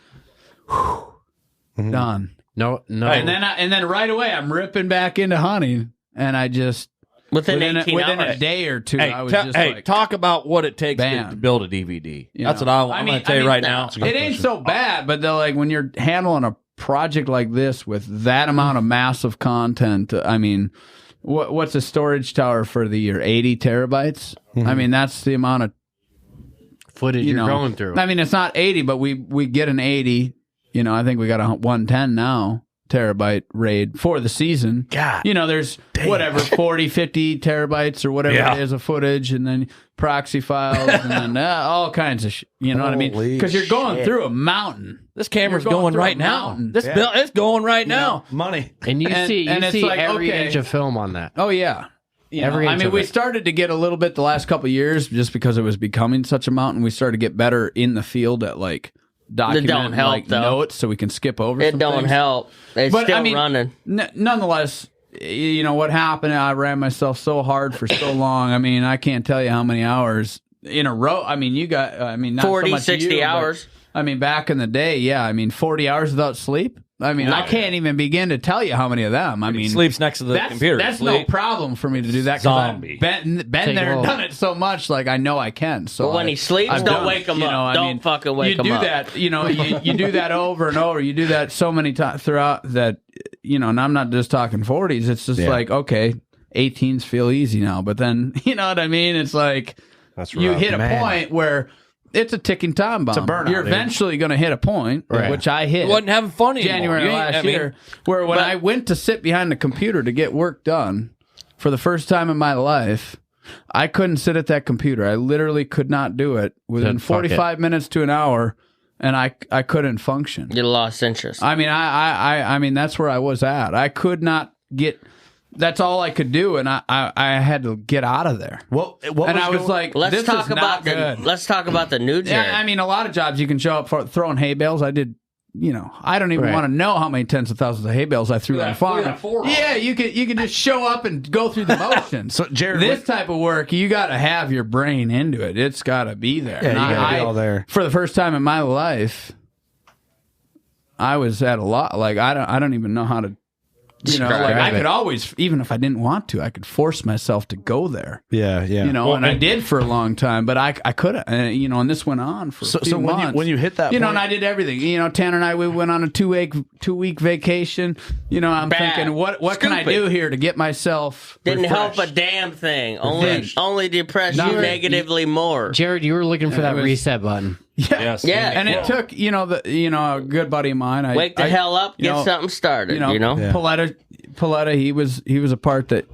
done. No. And then right away, I'm ripping back into hunting, and I just Within within 18 a hours. day or two, Hey, I was just like, talk about what it takes bam. to build a DVD. You That's know. what I'm going to tell you right now. It ain't so bad, but they're like when you're handling a project like this with that amount of massive content. I mean, what's a storage tower for the year? 80 terabytes. I mean, that's the amount of footage you're going through. I mean, it's not 80, but we get an 80. You know, I think we got a 110 now terabyte RAID for the season. God. You know, there's whatever 40, 50 terabytes or whatever it is of footage, and then proxy files, and then all kinds of you know what I mean? Holy Because you're going shit. through a mountain. This camera's You're going going through right a now. mountain. This bill it's going right now. Money. and you see it's like, every okay. inch of film on that. Oh yeah. You Every know, I inch mean, of we it. started to get a little bit the last couple of years just because it was becoming such a mountain. We started to get better in the field at like documenting don't help, like though. notes so we can skip over. It some don't things. help. It's But still I mean, running. Nonetheless, you know what happened? I ran myself so hard for so long. I mean, I can't tell you how many hours in a row. I mean, you got. I mean, not 40, so much 60 you, but, hours. I mean, back in the day, yeah. I mean, 40 hours without sleep. I mean, I can't even begin to tell you how many of them. I mean, he sleeps next to the computer. That's no problem for me to do that. Zombie. I've been there and done it so much, like I know I can. So but when he sleeps, don't wake him up. Don't fucking wake him up. You do that, you do that over and over. You do that so many times throughout that, and I'm not just talking 40s. It's just like, okay, 18s feel easy now. But then, you know what I mean? It's like you hit a point where it's a ticking time bomb. It's a burnout. You're eventually going to hit a point, which I hit. You wasn't having fun anymore. January last year, where when I went to sit behind the computer to get work done for the first time in my life, I couldn't sit at that computer. I literally could not do it within 45 minutes to an hour, and I couldn't function. You lost interest. I mean, I mean that's where I was at. I could not get. That's all I could do, and I had to get out of there. What and I was like, let's talk about the new Jared. Yeah, I mean, a lot of jobs you can show up for throwing hay bales. I did, I don't even want to know how many tens of thousands of hay bales I threw on the farm. Yeah, you could just show up and go through the motions. So, Jared, this type of work, you got to have your brain into it. It's got to be there. Yeah, you got to be all there. For the first time in my life, I was at a lot. Like I don't even know how to. I could always, even if I didn't want to, I could force myself to go there. Yeah. And I did for a long time, but I couldn't. And this went on for a few months. When you hit that, and I did everything. Tanner and I, we went on a 2-week vacation. I'm thinking, what can I do here to get myself didn't refreshed? help a damn thing. Only depressed you negatively more. Jared, you were looking for that reset button. Yeah, and it took a good buddy of mine. Wake the hell up, get something started. Paletta, he was a part that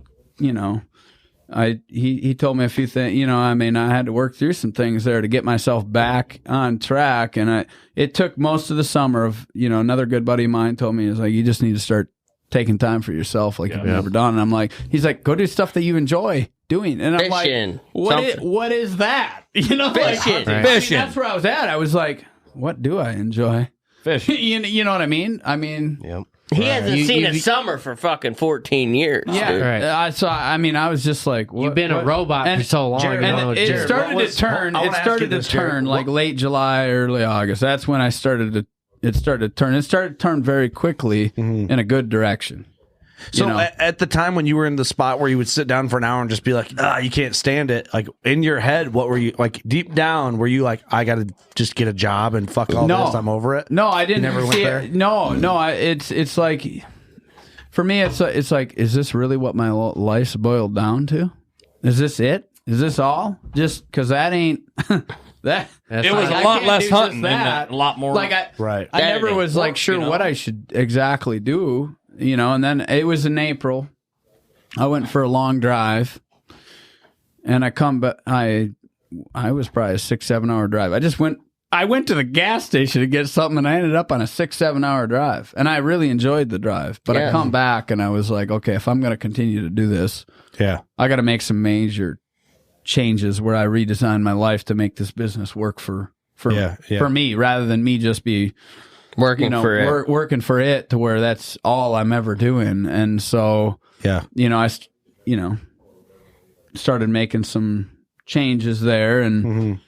he told me a few things. I had to work through some things there to get myself back on track, and it took most of the summer. Of another good buddy of mine told me, is like, you just need to start taking time for for you've never done. And I'm like, he's like, go do stuff that you enjoy doing. And I'm fishing. Like, what is that? Fishing. Fishing. That's where I was at. I was like, what do I enjoy? Fishing. You know what I mean? Yep. He hasn't seen a summer for fucking 14 years. Yeah. Dude. Right. I was just like, you've been a robot for so long. And it started to turn. It started to turn like late July, early August. That's when it started to turn. It started to turn very quickly in a good direction. So at the time when you were in the spot where you would sit down for an hour and just be like, you can't stand it. Like in your head, what were you like deep down? Were you like, I got to just get a job and fuck all this? I'm over it. No, I didn't. You never went there. No. It's like, for me, it's like, is this really what my life's boiled down to? Is this it? Is this all? Just because that ain't that. It was a lot less hunting and a lot more. Like I never was like sure what I should exactly do. And then it was in April. I went for a long drive, and I come back. I was probably a 6-7 hour drive. I went to the gas station to get something, and I ended up on a 6-7 hour drive, and I really enjoyed the drive. But I come back, and I was like, okay, if I'm going to continue to do this, I got to make some major changes where I redesign my life to make this business work for me, rather than me just be working for it to where that's all I'm ever doing. And so, I started making some changes there, and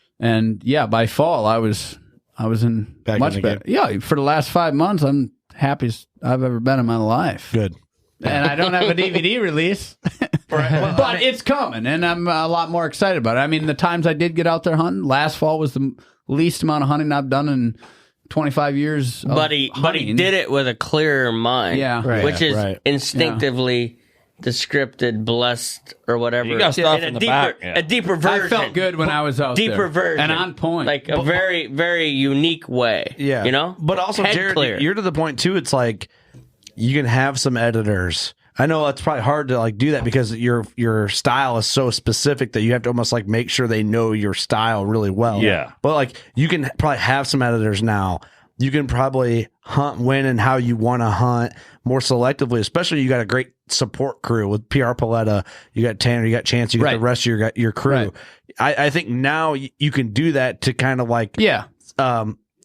by fall I was in back much in better. Yeah, for the last 5 months, I'm happiest I've ever been in my life. Good. And I don't have a DVD release, but it's coming, and I'm a lot more excited about it. I mean, the times I did get out there hunting, last fall was the least amount of hunting I've done in 25 years. But he did it with a clearer mind. Yeah. Which is instinctively the scripted, blessed, or whatever. You got stuff in the back. A deeper version. I felt good when I was out there. Deeper version. And on point. Like a very, very unique way. Yeah. But also, Jared, you're to the point, too, it's like you can have some editors. I know it's probably hard to like do that because your style is so specific that you have to almost like make sure they know your style really well. Yeah. But like you can probably have some editors now. You can probably hunt when and how you want to hunt more selectively, especially you got a great support crew with PR Paletta, you got Tanner, you got Chancy, you got the rest of your crew. Right. I think now you can do that to kind of like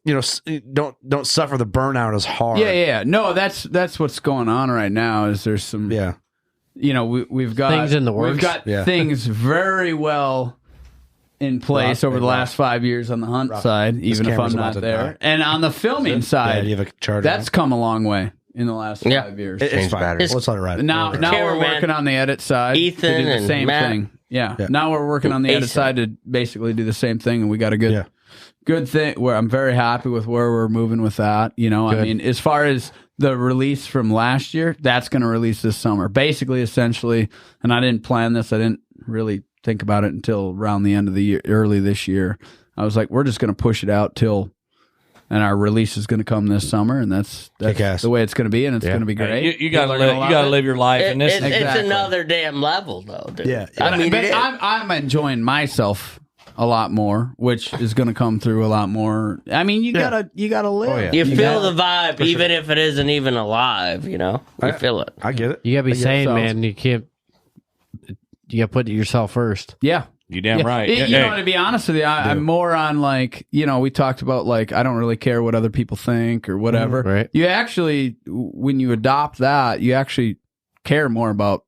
don't suffer the burnout as hard. Yeah. No, that's what's going on right now. Is there's some we've got things in the works. We've got things very well in place over the last 5 years on the hunt side, even if I'm not there. And on the filming side, you have a charger that's come a long way in the last 5 years. It's fine. Let's let it ride. Now we're working on the edit side. Ethan to do the and same Matt. thing. Yeah. Now we're working on the edit side to basically do the same thing, and we got a good thing where I'm very happy with where we're moving with that. You know, I mean, as far as the release from last year, that's going to release this summer. Basically, essentially, and I didn't plan this. I didn't really think about it until around the end of the year, early this year. I was like, we're just going to push it out till, and our release is going to come this summer, and that's the way it's going to be, and it's going to be great. You got to live your life, and this it's another damn level, though, dude. Yeah. I mean, but I'm enjoying myself a lot more, which is going to come through a lot more. I mean, you gotta live. Oh, yeah. You feel the vibe, even if it isn't even alive. You know, you feel it. I get it. You gotta be sane, man. You can't. You gotta put yourself first. Yeah. You damn right. You know, to be honest with you, I'm more on like, you know, we talked about like, I don't really care what other people think or whatever. Right. You actually, when you adopt that, you actually care more about,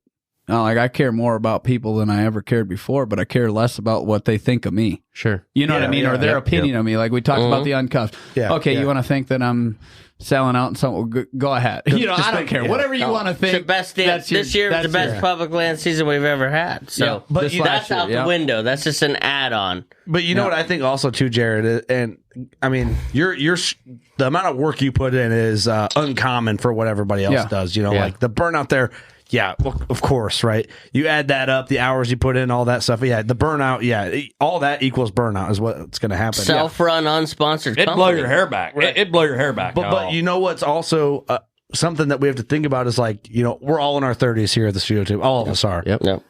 like I care more about people than I ever cared before, but I care less about what they think of me. Sure. You know what I mean? Or their opinion of me. Like we talked about the Uncuffed. Yeah. Okay, you want to think that I'm selling out and something, go ahead. You know, I don't care. Whatever you want to It's think. the best this year is the best public land season we've ever had. So but that's out the window. That's just an add-on. But you know what I think also too, Jared, and I mean, you're the amount of work you put in is uncommon for what everybody else does. You know, like the burnout there. Yeah, well, of course, right? You add that up, the hours you put in, all that stuff. Yeah, the burnout, all that equals burnout is what's going to happen. Self-run, unsponsored It'd company. blow your hair back. Right. It'd blow your hair back. But you know what's also something that we have to think about is like, you know, we're all in our 30s here at the studio too. All of us are. Yep.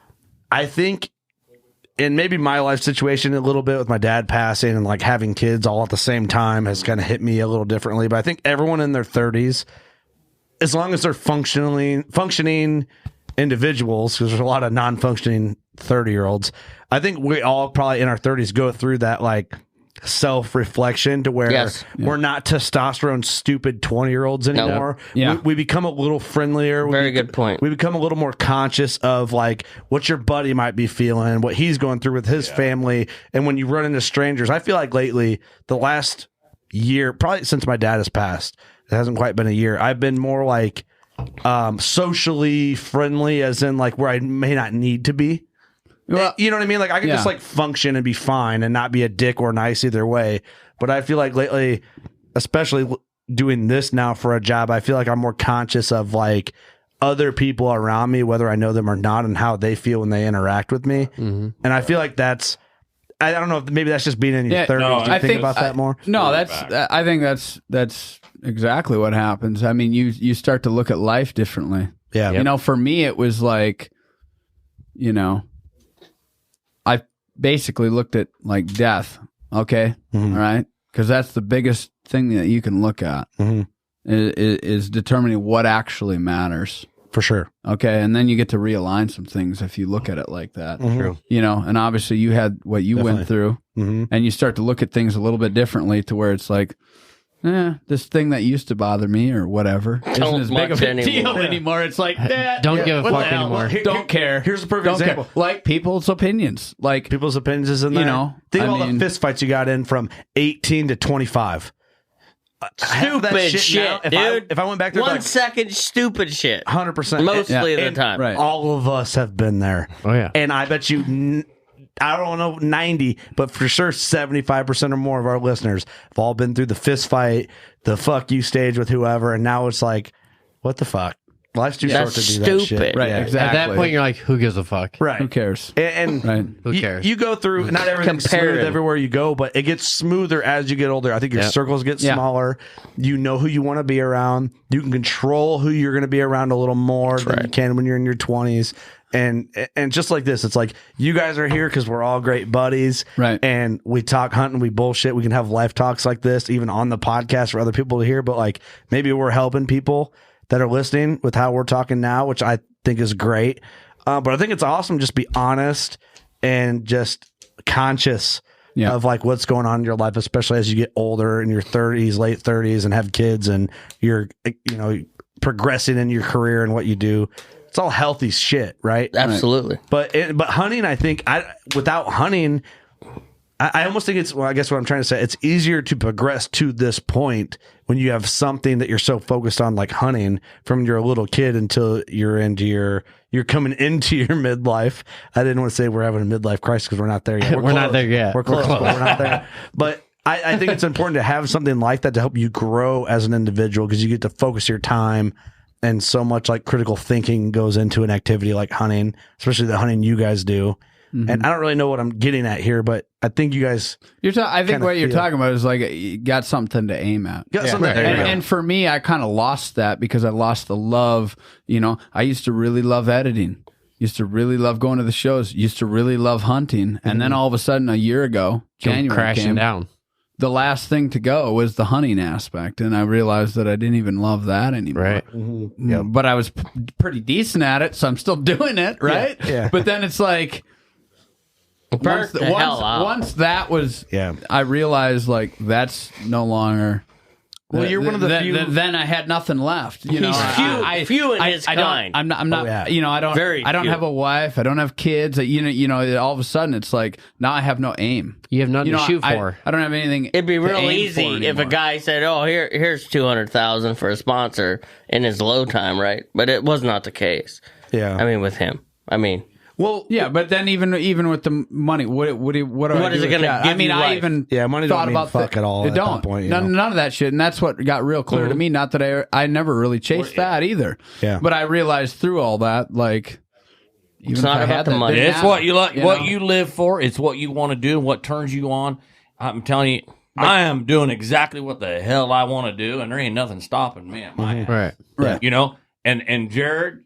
I think, and maybe my life situation a little bit with my dad passing and like having kids all at the same time has kind of hit me a little differently. But I think everyone in their 30s, as long as they're functioning individuals, because there's a lot of non-functioning 30-year-olds, I think we all probably in our 30s go through that like self-reflection to where we're not testosterone stupid 20-year-olds anymore. We become a little friendlier. Very good point. We become a little more conscious of like what your buddy might be feeling, what he's going through with his family. And when you run into strangers, I feel like lately, the last year, probably since my dad has passed, it hasn't quite been a year, I've been more like socially friendly, as in like where I may not need to be. Well, you know what I mean? Like I can just like function and be fine and not be a dick or nice either way. But I feel like lately, especially doing this now for a job, I feel like I'm more conscious of like other people around me, whether I know them or not, and how they feel when they interact with me. Mm-hmm. And I feel like that's, I don't know if maybe that's just being in your 30s. No, Do you think about that more? No, I think that's exactly what happens. I mean, you start to look at life differently. Yeah. You know, for me, it was like, you know, I basically looked at like death. Okay. Mm-hmm. All right. Because that's the biggest thing that you can look at is determining what actually matters. For sure. Okay. And then you get to realign some things if you look at it like that. True. You know, and obviously you had what you went through, and you start to look at things a little bit differently to where it's like, this thing that used to bother me or whatever isn't as big of a deal anymore. It's like, don't give a fuck anymore. Don't care. Here's a perfect example. Like people's opinions. Like people's opinions is in there. You know, think of all the fist fights you got in from 18 to 25. Stupid shit, dude. If I went back there, 1 second, stupid shit. 100%. Mostly of the time. Right. All of us have been there. Oh, yeah. And I bet you, I don't know, 90, but for sure 75% or more of our listeners have all been through the fist fight, the fuck you stage with whoever, and now it's like, what the fuck? Life's too short to do that shit. Stupid. Right, exactly. At that point, you're like, who gives a fuck? Right. Who cares? And Who cares? You go through, not everything's smooth everywhere you go, but it gets smoother as you get older. I think your circles get smaller. You know who you want to be around. You can control who you're going to be around a little more than you can when you're in your 20s. And just like this, it's like you guys are here because we're all great buddies. Right. And we talk hunting, we bullshit. We can have life talks like this, even on the podcast for other people to hear. But like maybe we're helping people that are listening with how we're talking now, which I think is great. But I think it's awesome. Just be honest and just conscious of like what's going on in your life, especially as you get older in your 30s, late 30s, and have kids, and you're, you know, progressing in your career and what you do. It's all healthy shit, right? Absolutely. But hunting, I think, without hunting, I almost think I guess what I'm trying to say, it's easier to progress to this point when you have something that you're so focused on, like hunting, from you're a little kid until you're coming into your midlife. I didn't want to say we're having a midlife crisis because we're not there yet. We're not there yet. We're close, but we're not there. But I think it's important to have something like that to help you grow as an individual, because you get to focus your time, and so much like critical thinking goes into an activity like hunting, especially the hunting you guys do. Mm-hmm. And I don't really know what I'm getting at here, but I think you guys. I think what you're talking about is like you got something to aim at. And for me, I kind of lost that because I lost the love. I used to really love editing. Used to really love going to the shows. Used to really love hunting. And then all of a sudden, a year ago, January crashing down. The last thing to go was the hunting aspect, and I realized that I didn't even love that anymore. Right. Mm-hmm. Yep. But I was pretty decent at it, so I'm still doing it, right? Yeah. But then it's like. Once that was, I realized like that's no longer. Well, you're one of the few. Then I had nothing left. He's few in his kind. I'm not. I don't have a wife. I don't have kids. All of a sudden it's like now I have no aim. You have nothing to shoot for. I don't have anything. It'd be real easy if a guy said, "Oh, here's $200,000 for a sponsor" in his low time, right? But it was not the case. Yeah. I mean, with him. Well, yeah, but then even with the money, what is it going to give? I mean, I even money thought don't mean about fuck at all. At that point, none of that shit, and that's what got real clear to me. Not that I never really chased that either. Yeah, but I realized through all that, like, it's not about the money. It's what you like, what you live for. It's what you want to do, what turns you on. I'm telling you, I am doing exactly what the hell I want to do, and there ain't nothing stopping me at my house. Right. And Jared.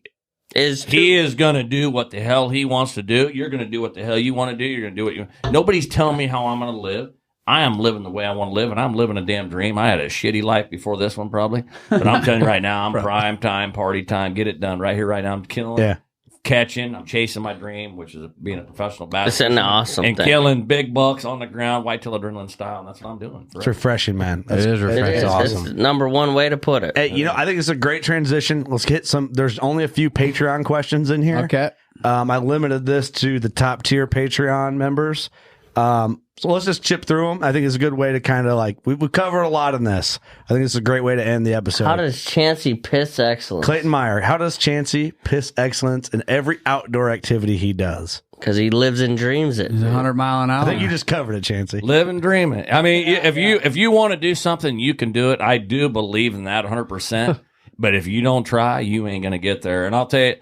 He is going to do what the hell he wants to do. You're going to do what the hell you want to do. You're going to do what you want. Nobody's telling me how I'm going to live. I am living the way I want to live, and I'm living a damn dream. I had a shitty life before this one, probably. But I'm telling you right now, I'm prime time, party time. Get it done right here, right now. I'm killing catching. I'm chasing my dream, which is being a professional basketball. It's an awesome and thing. Killing big bucks on the ground, Whitetail Adrenaline style. And that's what I'm doing. It's refreshing, man. It is refreshing. It's awesome. It's number one way to put it. Hey, I think it's a great transition. Let's get some. There's only a few Patreon questions in here. Okay. I limited this to the top tier Patreon members. So let's just chip through them. I think it's a good way to kind of like, we covered a lot in this. I think it's a great way to end the episode. How does Chancy piss excellence? Clayton Meyer, how does Chancy piss excellence in every outdoor activity he does? Because he lives and dreams it. He's 100 mile an hour. I think you just covered it, Chancy. Live and dream it. I mean, if you want to do something, you can do it. I do believe in that 100%. But if you don't try, you ain't going to get there. And I'll tell you,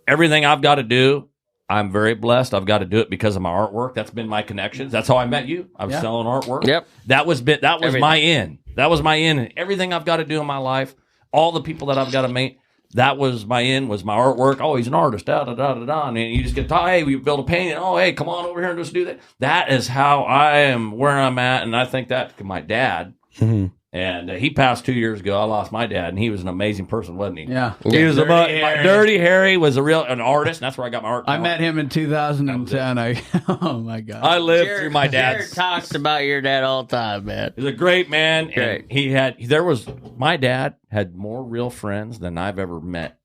everything I've got to do, I'm very blessed. I've got to do it because of my artwork. That's been my connections. That's how I met you. I was selling artwork. Yep. That was my in. That was my in. And everything I've got to do in my life, all the people that I've got to meet, that was my in, was my artwork. Oh, he's an artist. Da da da da da. And you just get taught, hey, we build a painting. Oh, hey, come on over here and just do that. That is how I am, where I'm at. And I think that my dad. Mm-hmm. And he passed 2 years ago. I lost my dad, and he was an amazing person, wasn't he? Yeah. He was Dirty Harry was an artist, and that's where I got my art. I met him in 2010. Oh, my God. I lived through my dad. Jared talks about your dad all the time, man. He's a great man. Great. And my dad had more real friends than I've ever met.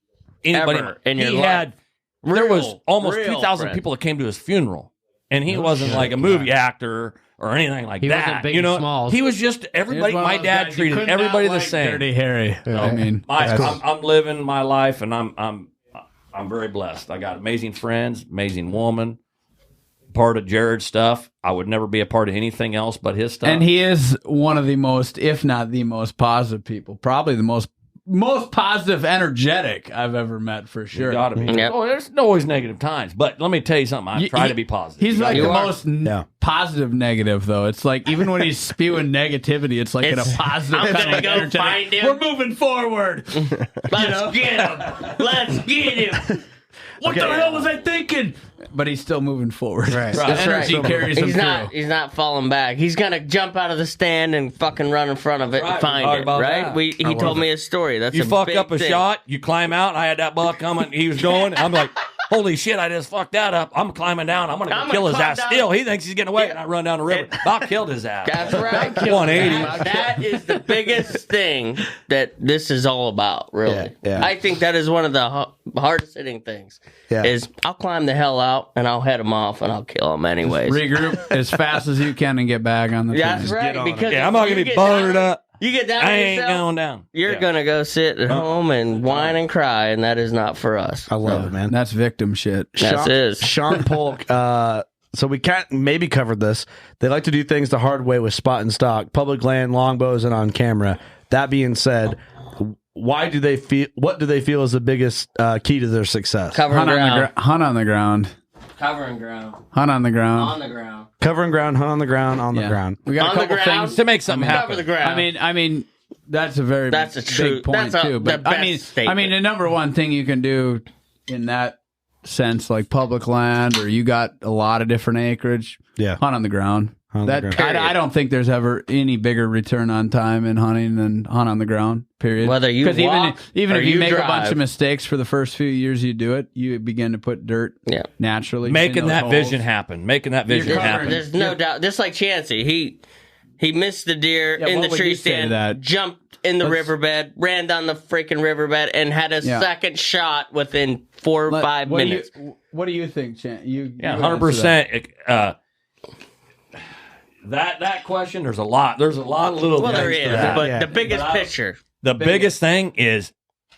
Anybody ever in your life. There was almost 2,000 people that came to his funeral, and he wasn't like a movie actor or anything like he that. Wasn't big and small. He was just everybody. My dad treated everybody the same. Dirty Harry. I mean, I'm living my life, and I'm very blessed. I got amazing friends, amazing woman. Part of Jared's stuff. I would never be a part of anything else but his stuff. And he is one of the most, if not the most positive people. Probably the most positive, energetic I've ever met, for sure. You gotta be. Yep. Oh, there's always negative times, but let me tell you something. I try to be positive. He's like the most positive negative, though. It's like even when he's spewing negativity, it's like in a positive I'm kind gonna of go find him. We're moving forward. Let's get him. Let's get him. What the hell was I thinking? But he's still moving forward. Right. That's energy carries him through. He's not falling back. He's gonna jump out of the stand and fucking run in front of it and find it. Right? He told me a story. That's you a fuck big up a thing. shot. You climb out. I had that buck coming. He was going. I'm like, holy shit, I just fucked that up. I'm climbing down. I'm gonna kill his ass. Still, he thinks he's getting away, and I run down the river. About killed his ass. That's right. 180. That is the biggest thing that this is all about, really. Yeah. I think that is one of the hardest hitting things. Yeah. Is I'll climb the hell out and I'll head them off and I'll kill them anyways. Regroup as fast as you can and get back on the That's train. right. Because I'm not gonna be bothered up. You get down. I ain't yourself, going down. You're gonna go sit at home and whine and cry, and that is not for us. I love it, man. That's victim shit. That's it. Sean Polk. So we can't maybe covered this. They like to do things the hard way with spot and stock, public land, longbows, and on camera. That being said, what do they feel is the biggest key to their success? Cover and ground. Hunt on the ground. Cover and ground. Hunt on the ground. On the ground. Covering ground, hunt on the ground, on the ground. We got On a the couple ground. things. To make something happen. Cover the ground. I mean, that's a very That's a true- big point that's a- too. the But best statement. the number one thing you can do in that sense, like public land, or you got a lot of different acreage. Yeah. Hunt on the ground. On the ground. I don't think there's ever any bigger return on time in hunting than hunt on the ground. Period. Whether you walk even or if you make drive. a bunch of mistakes for the first few years you do it, you begin to put dirt naturally. Making in those that holes. vision happen. Making that vision happen. There's no doubt. Just like Chancy, he missed the deer in what the would tree you say to stand, that? jumped in the riverbed, ran down the freaking riverbed, and had a second shot within 4 or 5 minutes. What do you think, Chan? You 100%. That question, there's a lot of little Well, there things to is, that. but the biggest picture. The biggest thing is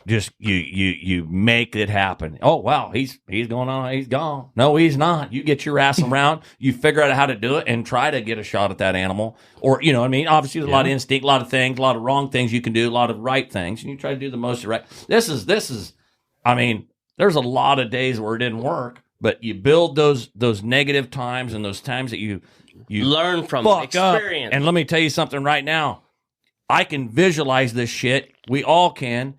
just you make it happen. Oh wow, he's going on, he's gone. No, he's not. You get your ass around, you figure out how to do it, and try to get a shot at that animal. Or you know what I mean? Obviously, there's a lot of instinct, a lot of things, a lot of wrong things you can do, a lot of right things, and you try to do the most right. This is. I mean, there's a lot of days where it didn't work, but you build those negative times and those times that you learn from experience. And let me tell you something right now. I can visualize this shit. We all can.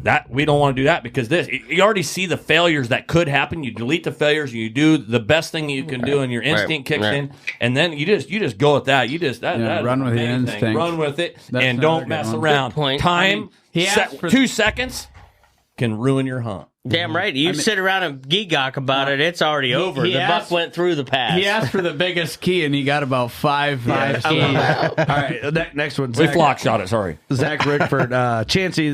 That we don't want to do that because you already see the failures that could happen. You delete the failures. You do the best thing you can do, and your instinct kicks in. And then you just go with that. You just run with your instinct. Run with it, That's and don't mess around. Good point. Time. He asked for 2 seconds can ruin your hunt. Damn right. You sit around and geek-gawk about it, it's already over. The buck went through the pass. He asked for the biggest key, and he got about five keys. All right, next one. We flock shot it. Sorry, Zach Rickford, Chancy.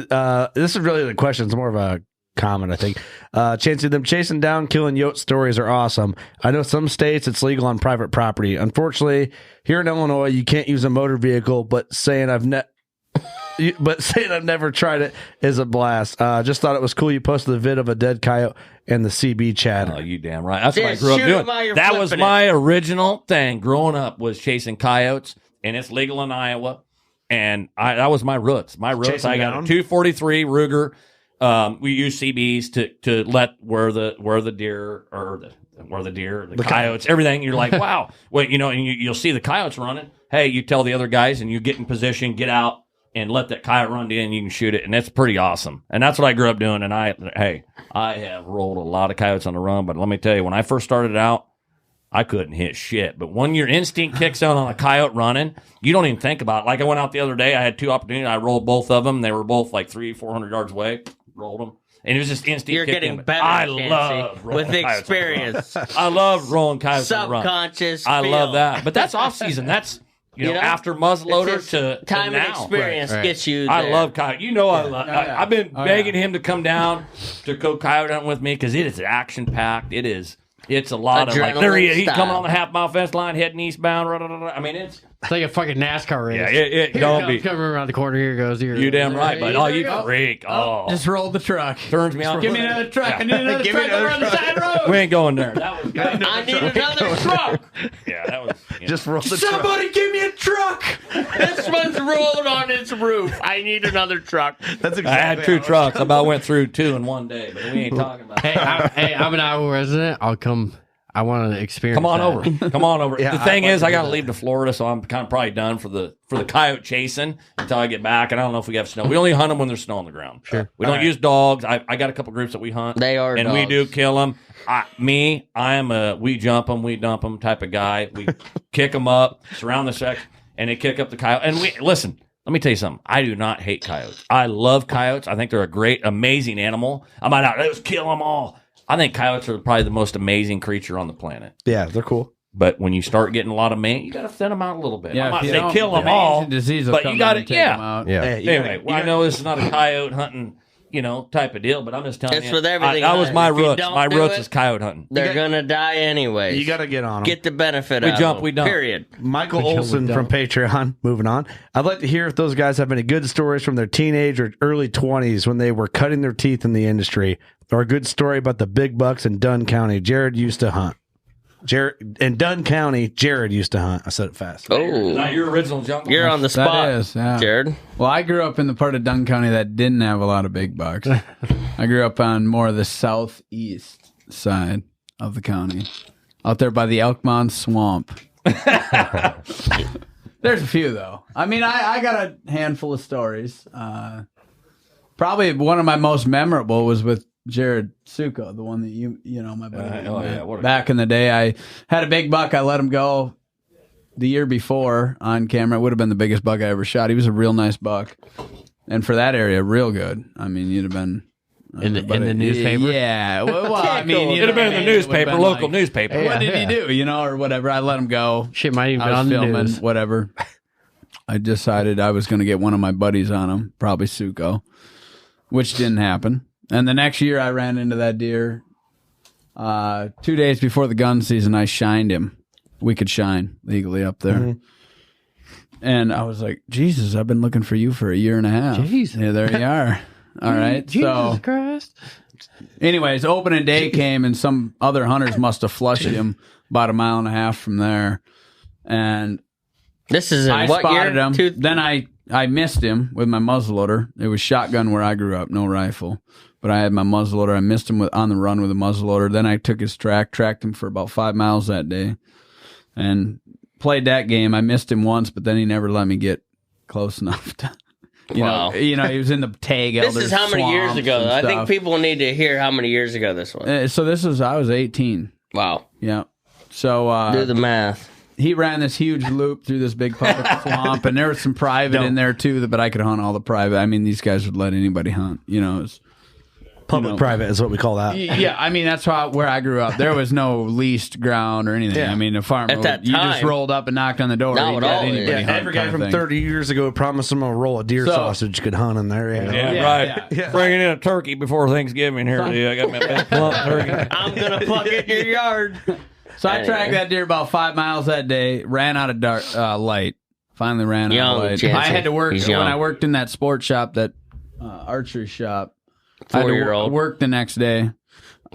This is really the question. It's more of a comment, I think. Chancy, them chasing down, killing yote stories are awesome. I know some states it's legal on private property. Unfortunately, here in Illinois, you can't use a motor vehicle. But saying I've never tried it is a blast. Just thought it was cool. You posted the vid of a dead coyote and the CB chatter. Oh, you damn right. That's what I grew up doing. That was my original thing. Growing up was chasing coyotes, and it's legal in Iowa. And that was my roots. I got a 243 Ruger. We use CBs to let where the deer or the coyotes, everything. You're like, wow. Well, you know, and you'll see the coyotes running. Hey, you tell the other guys, and you get in position, get out, and let that coyote run in, you can shoot it, and that's pretty awesome. And that's what I grew up doing. And I have rolled a lot of coyotes on the run, but let me tell you, when I first started out, I couldn't hit shit. But when your instinct kicks out on a coyote running, you don't even think about it. Like I went out the other day, I had 2 opportunities, I rolled both of them. They were both like 300-400 yards away. Rolled them. And it was just instinct. You're getting better, I Chancy, love rolling with experience. I love rolling coyotes on the run. Subconscious. I love that. But that's off season. That's you know, after muzzleloader to time and experience gets you there. I love coyote. You know, I've been begging him to come down to go coyote hunting with me because it is action packed. It's a lot of like there he is. He's coming on the half-mile fence line, heading eastbound. I mean, it's like a fucking NASCAR race. Yeah, it don't be coming around the corner. Here goes. You damn right, but you freak. Just roll the truck. Turns me on. Give me another truck. I need another truck over on the side road. We ain't going there. That was good. I need another truck. Yeah, that was just roll the Somebody give me a truck. This one's rolled on its roof. I need another truck. That's exactly. I had 2 trucks. I about went through 2 in one day, but we ain't talking about. Hey, I'm an Iowa resident. I'll come. I want to experience. Come on that. over. Come on over. Yeah, the thing is, I got to leave to Florida, so I'm kind of probably done for the coyote chasing until I get back. And I don't know if we have snow. We only hunt them when there's snow on the ground. Sure. We don't use dogs. I got a couple groups that we hunt. They are and dogs. we do kill them. I am a we jump them, we dump them type of guy. We kick them up, surround the section, and they kick up the coyote. And we listen. Let me tell you something. I do not hate coyotes. I love coyotes. I think they're a great, amazing animal. I'm not out. Let's kill them all. I think coyotes are probably the most amazing creature on the planet. Yeah, they're cool. But when you start getting a lot of mange, you got to thin them out a little bit. Yeah, I'm not saying kill them all, but you got to, yeah. Hey, anyway, I know this is not a coyote hunting, type of deal, but I'm just telling It's you. with everything. That was my roots. My roots is coyote hunting. They're going to die anyways. You got to get on them. Get the benefit We out jump, of them, we don't. period. Michael Olson from Patreon. Moving on. I'd like to hear if those guys have any good stories from their teenage or early 20s when they were cutting their teeth in the industry, or a good story about the big bucks in Dunn County Jared used to hunt. In Dunn County, Jared used to hunt. I said it fast. Oh, Is that your original jungle? you're on the spot, That is, yeah. Jared. Well, I grew up in the part of Dunn County that didn't have a lot of big bucks. I grew up on more of the southeast side of the county, out there by the Elkmont Swamp. There's a few, though. I mean, I got a handful of stories. Probably one of my most memorable was with Jared Suko, the one that you know, my buddy. Back in the day, I had a big buck. I let him go the year before on camera. It would have been the biggest buck I ever shot. He was a real nice buck. And for that area, real good. I mean, you'd have been... in the newspaper? Yeah. Well, I mean... It'd have been in the newspaper, local newspaper. Hey, what did he do, or whatever. I let him go. Shit might even I been was on the filming, news. whatever. I decided I was going to get one of my buddies on him, probably Suko, which didn't happen. And the next year I ran into that deer. 2 days before the gun season, I shined him. We could shine legally up there. Mm-hmm. And I was like, Jesus, I've been looking for you for a year and a half. Jesus. Yeah, there you are. All right. Jesus Christ. Anyways, opening day came and some other hunters must have flushed him about a mile and a half from there. And this is in I what spotted year? him. Then I missed him with my muzzleloader. It was shotgun where I grew up, no rifle. But I had my muzzleloader. I missed him on the run with a muzzleloader. Then I took his tracked him for about 5 miles that day, and played that game. I missed him once, but then he never let me get close enough to. You know, he was in the tag. This is how many years ago? I think people need to hear how many years ago this was. So I was 18. Wow. Yeah. So do the math. He ran this huge loop through this big public swamp, and there was some private in there too. But I could hunt all the private. I mean, these guys would let anybody hunt. It's Public-private is what we call that. Yeah, I mean, that's where I grew up. There was no leased ground or anything. Yeah. I mean, a farmer, at that you time, just rolled up and knocked on the door. Not at all. Every guy from 30 years ago promised him a roll of deer sausage could hunt in there. Yeah, right. Yeah. Bringing in a turkey before Thanksgiving here. I got my big plump turkey. I'm going to pluck it in your yard. So I tracked that deer about 5 miles that day, ran out of light. Finally ran out of light. Chancy. I had to work when I worked in that sports shop, that archery shop. 4-year-old. I worked the next day.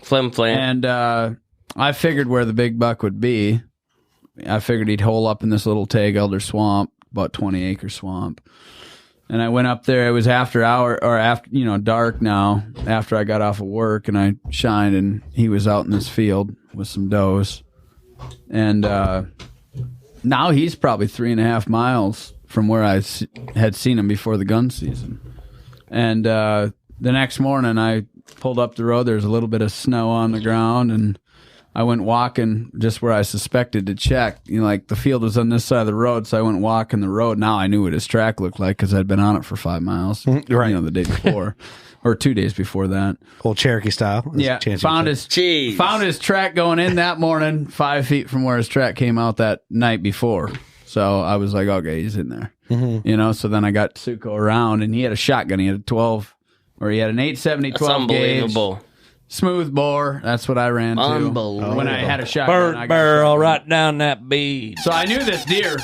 Flim flam. And I figured where the big buck would be. I figured he'd hole up in this little tag elder swamp, about 20-acre swamp. And I went up there. It was after dark now, after I got off of work, and I shined, and he was out in this field with some does. And now he's probably 3.5 miles from where I had seen him before the gun season. And the next morning, I pulled up the road. There was a little bit of snow on the ground, and I went walking just where I suspected to check. Like the field was on this side of the road, so I went walking the road. Now I knew what his track looked like because I'd been on it for 5 miles, right? The day before, or 2 days before that. Old Cherokee style. Yeah, found his track going in that morning, 5 feet from where his track came out that night before. So I was like, okay, he's in there. Mm-hmm. So then I got Suko around, and he had a shotgun. He had he had an 870 12 unbelievable. Gauge, smooth bore. That's what I ran to. Unbelievable. When I had a shotgun. Bird barrel right down that bead. So I knew this deer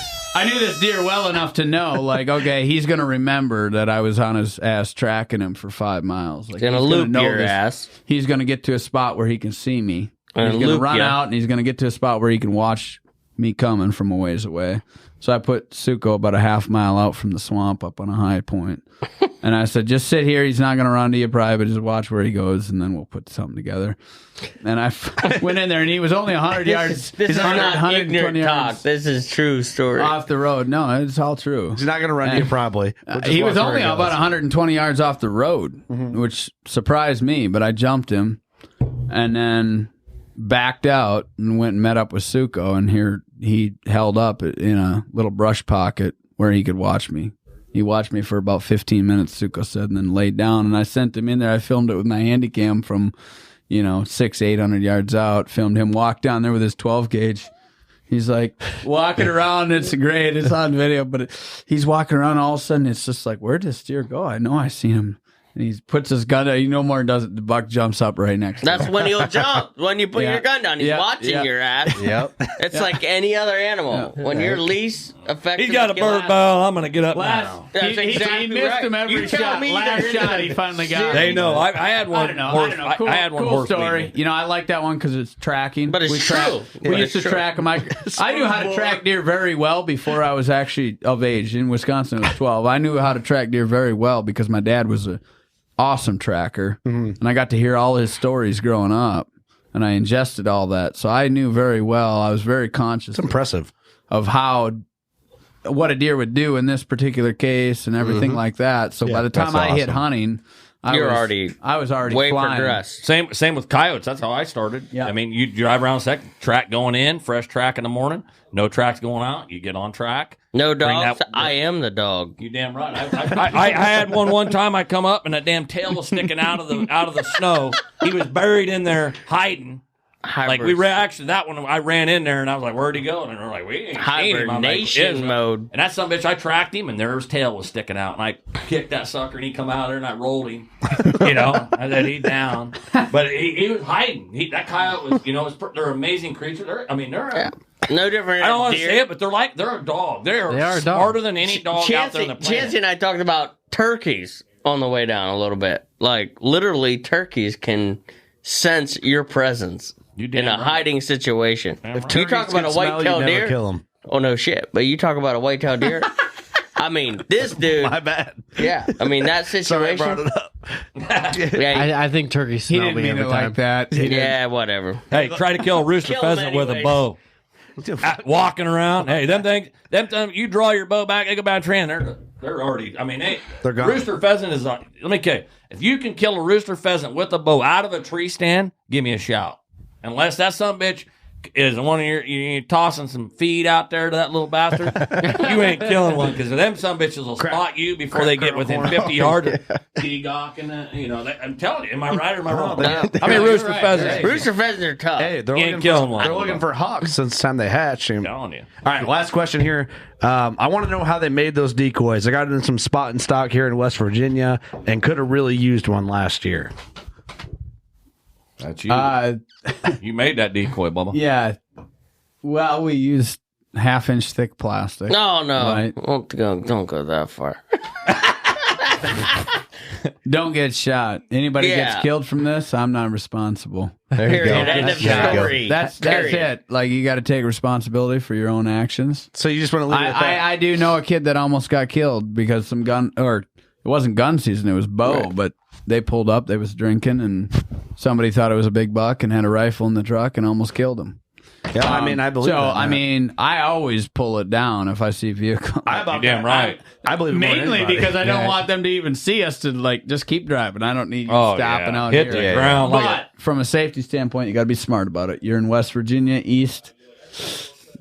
well enough to know, like, okay, he's going to remember that I was on his ass tracking him for 5 miles. Like, he's going to loop your ass. He's going to get to a spot where he can see me. He's going to run out, and he's going to get to a spot where he can watch me coming from a ways away. So I put Suko about a half mile out from the swamp up on a high point. And I said, just sit here. He's not going to run to you private. Just watch where he goes, and then we'll put something together. And I went in there, and he was only 100 yards. This is not ignorant talk. This is true story. Off the road. No, it's all true. He's not going to run to you probably. He was only about 120 yards off the road, which surprised me, but I jumped him and then backed out and went and met up with Suko, and here he held up in a little brush pocket where he could watch me. He watched me for about 15 minutes, Suko said, and then laid down, and I sent him in there. I filmed it with my handy cam from, 600-800 yards out. Filmed him walk down there with his 12 gauge. He's like walking around. It's great. It's on video, but he's walking around. All of a sudden, it's just like, where'd this deer go? I know I seen him. And he puts his gun down. No more does it. The buck jumps up right next to him. That's when he'll jump. When you put your gun down, he's watching your ass. Yep. It's like any other animal. When you're least effective. He's got a bird bow. I'm going to get up now. That's exactly he missed him every shot. Last shot, he finally got him. They know. I had one. I don't know. Cool, I had one cool horse story. I like that one because it's tracking. But it's true. We used to track them. I knew how to track deer very well before I was actually of age. In Wisconsin, I was 12. I knew how to track deer very well because my dad was a awesome tracker, and I got to hear all his stories growing up, and I ingested all that, so I knew very well. I was very conscious. It's impressive of what a deer would do in this particular case and everything like that. So by the time I hit hunting, I was already way flying. progressed. Same with coyotes. That's how I started. Yeah. I mean, you drive around a second, track going in, fresh track in the morning, no tracks going out. You get on track. No dogs. I am the dog. You damn right. I had one time. I come up and that damn tail was sticking out of the snow. He was buried in there hiding. Like actually that one I ran in there and I was like, where'd he go? And they're like, we ain't seen him. Hibernation mode. And that son of a bitch, I tracked him and there his tail was sticking out and I kicked that sucker and he come out there and I rolled him. I said he's down. But he was hiding. That coyote was they're amazing creatures. They're no different. I don't want to say it, but they're a dog. They are smarter than any dog out there on the planet. Chancy and I talked about turkeys on the way down a little bit. Like literally, turkeys can sense your presence in a hiding situation. If you talk about a white-tailed deer, kill them. Oh no shit! But you talk about a white-tailed deer. I mean, this dude. My bad. Yeah, I mean that situation. Sorry, I brought it up. I think turkeys smell He didn't me mean every it time. like that. Yeah, whatever. Hey, try to kill a rooster Kill 'em pheasant with a anyways. bow. Walking around. Hey, them things, you draw your bow back, they go back trend. They're already, They're gone. Rooster pheasant is, let me tell you, if you can kill a rooster pheasant with a bow out of a tree stand, give me a shout. Unless that son of a bitch is one of you're tossing some feed out there to that little bastard, you ain't killing one because them son of bitches will spot you before they get within 50 yards. I'm telling you, am I right or am I wrong? I mean, rooster pheasants. Hey. Rooster pheasants are tough. Hey, they're looking for hawks since the time they hatch. I'm telling you. All right, last question here. I want to know how they made those decoys. I got it in some spot and stock here in West Virginia and could have really used one last year. That's you. You made that decoy, Bubba. Yeah. Well, we used 1/2-inch thick plastic. No. Right. Don't go that far. Don't get shot. Anybody gets killed from this, I'm not responsible. There you go. End of story. That's it. Like, you got to take responsibility for your own actions. So you just want to leave it at that? I do know a kid that almost got killed because some gun, or it wasn't gun season, it was bow, but they pulled up, they was drinking, and somebody thought it was a big buck and had a rifle in the truck and almost killed him. Yeah, I believe so. that. I always pull it down if I see a vehicle. You're damn right. I believe it more than mainly anybody. because I don't want them to even see us to just keep driving. I don't need you stopping out Hit here. the ground. But from a safety standpoint, you got to be smart about it. You're in West Virginia, east.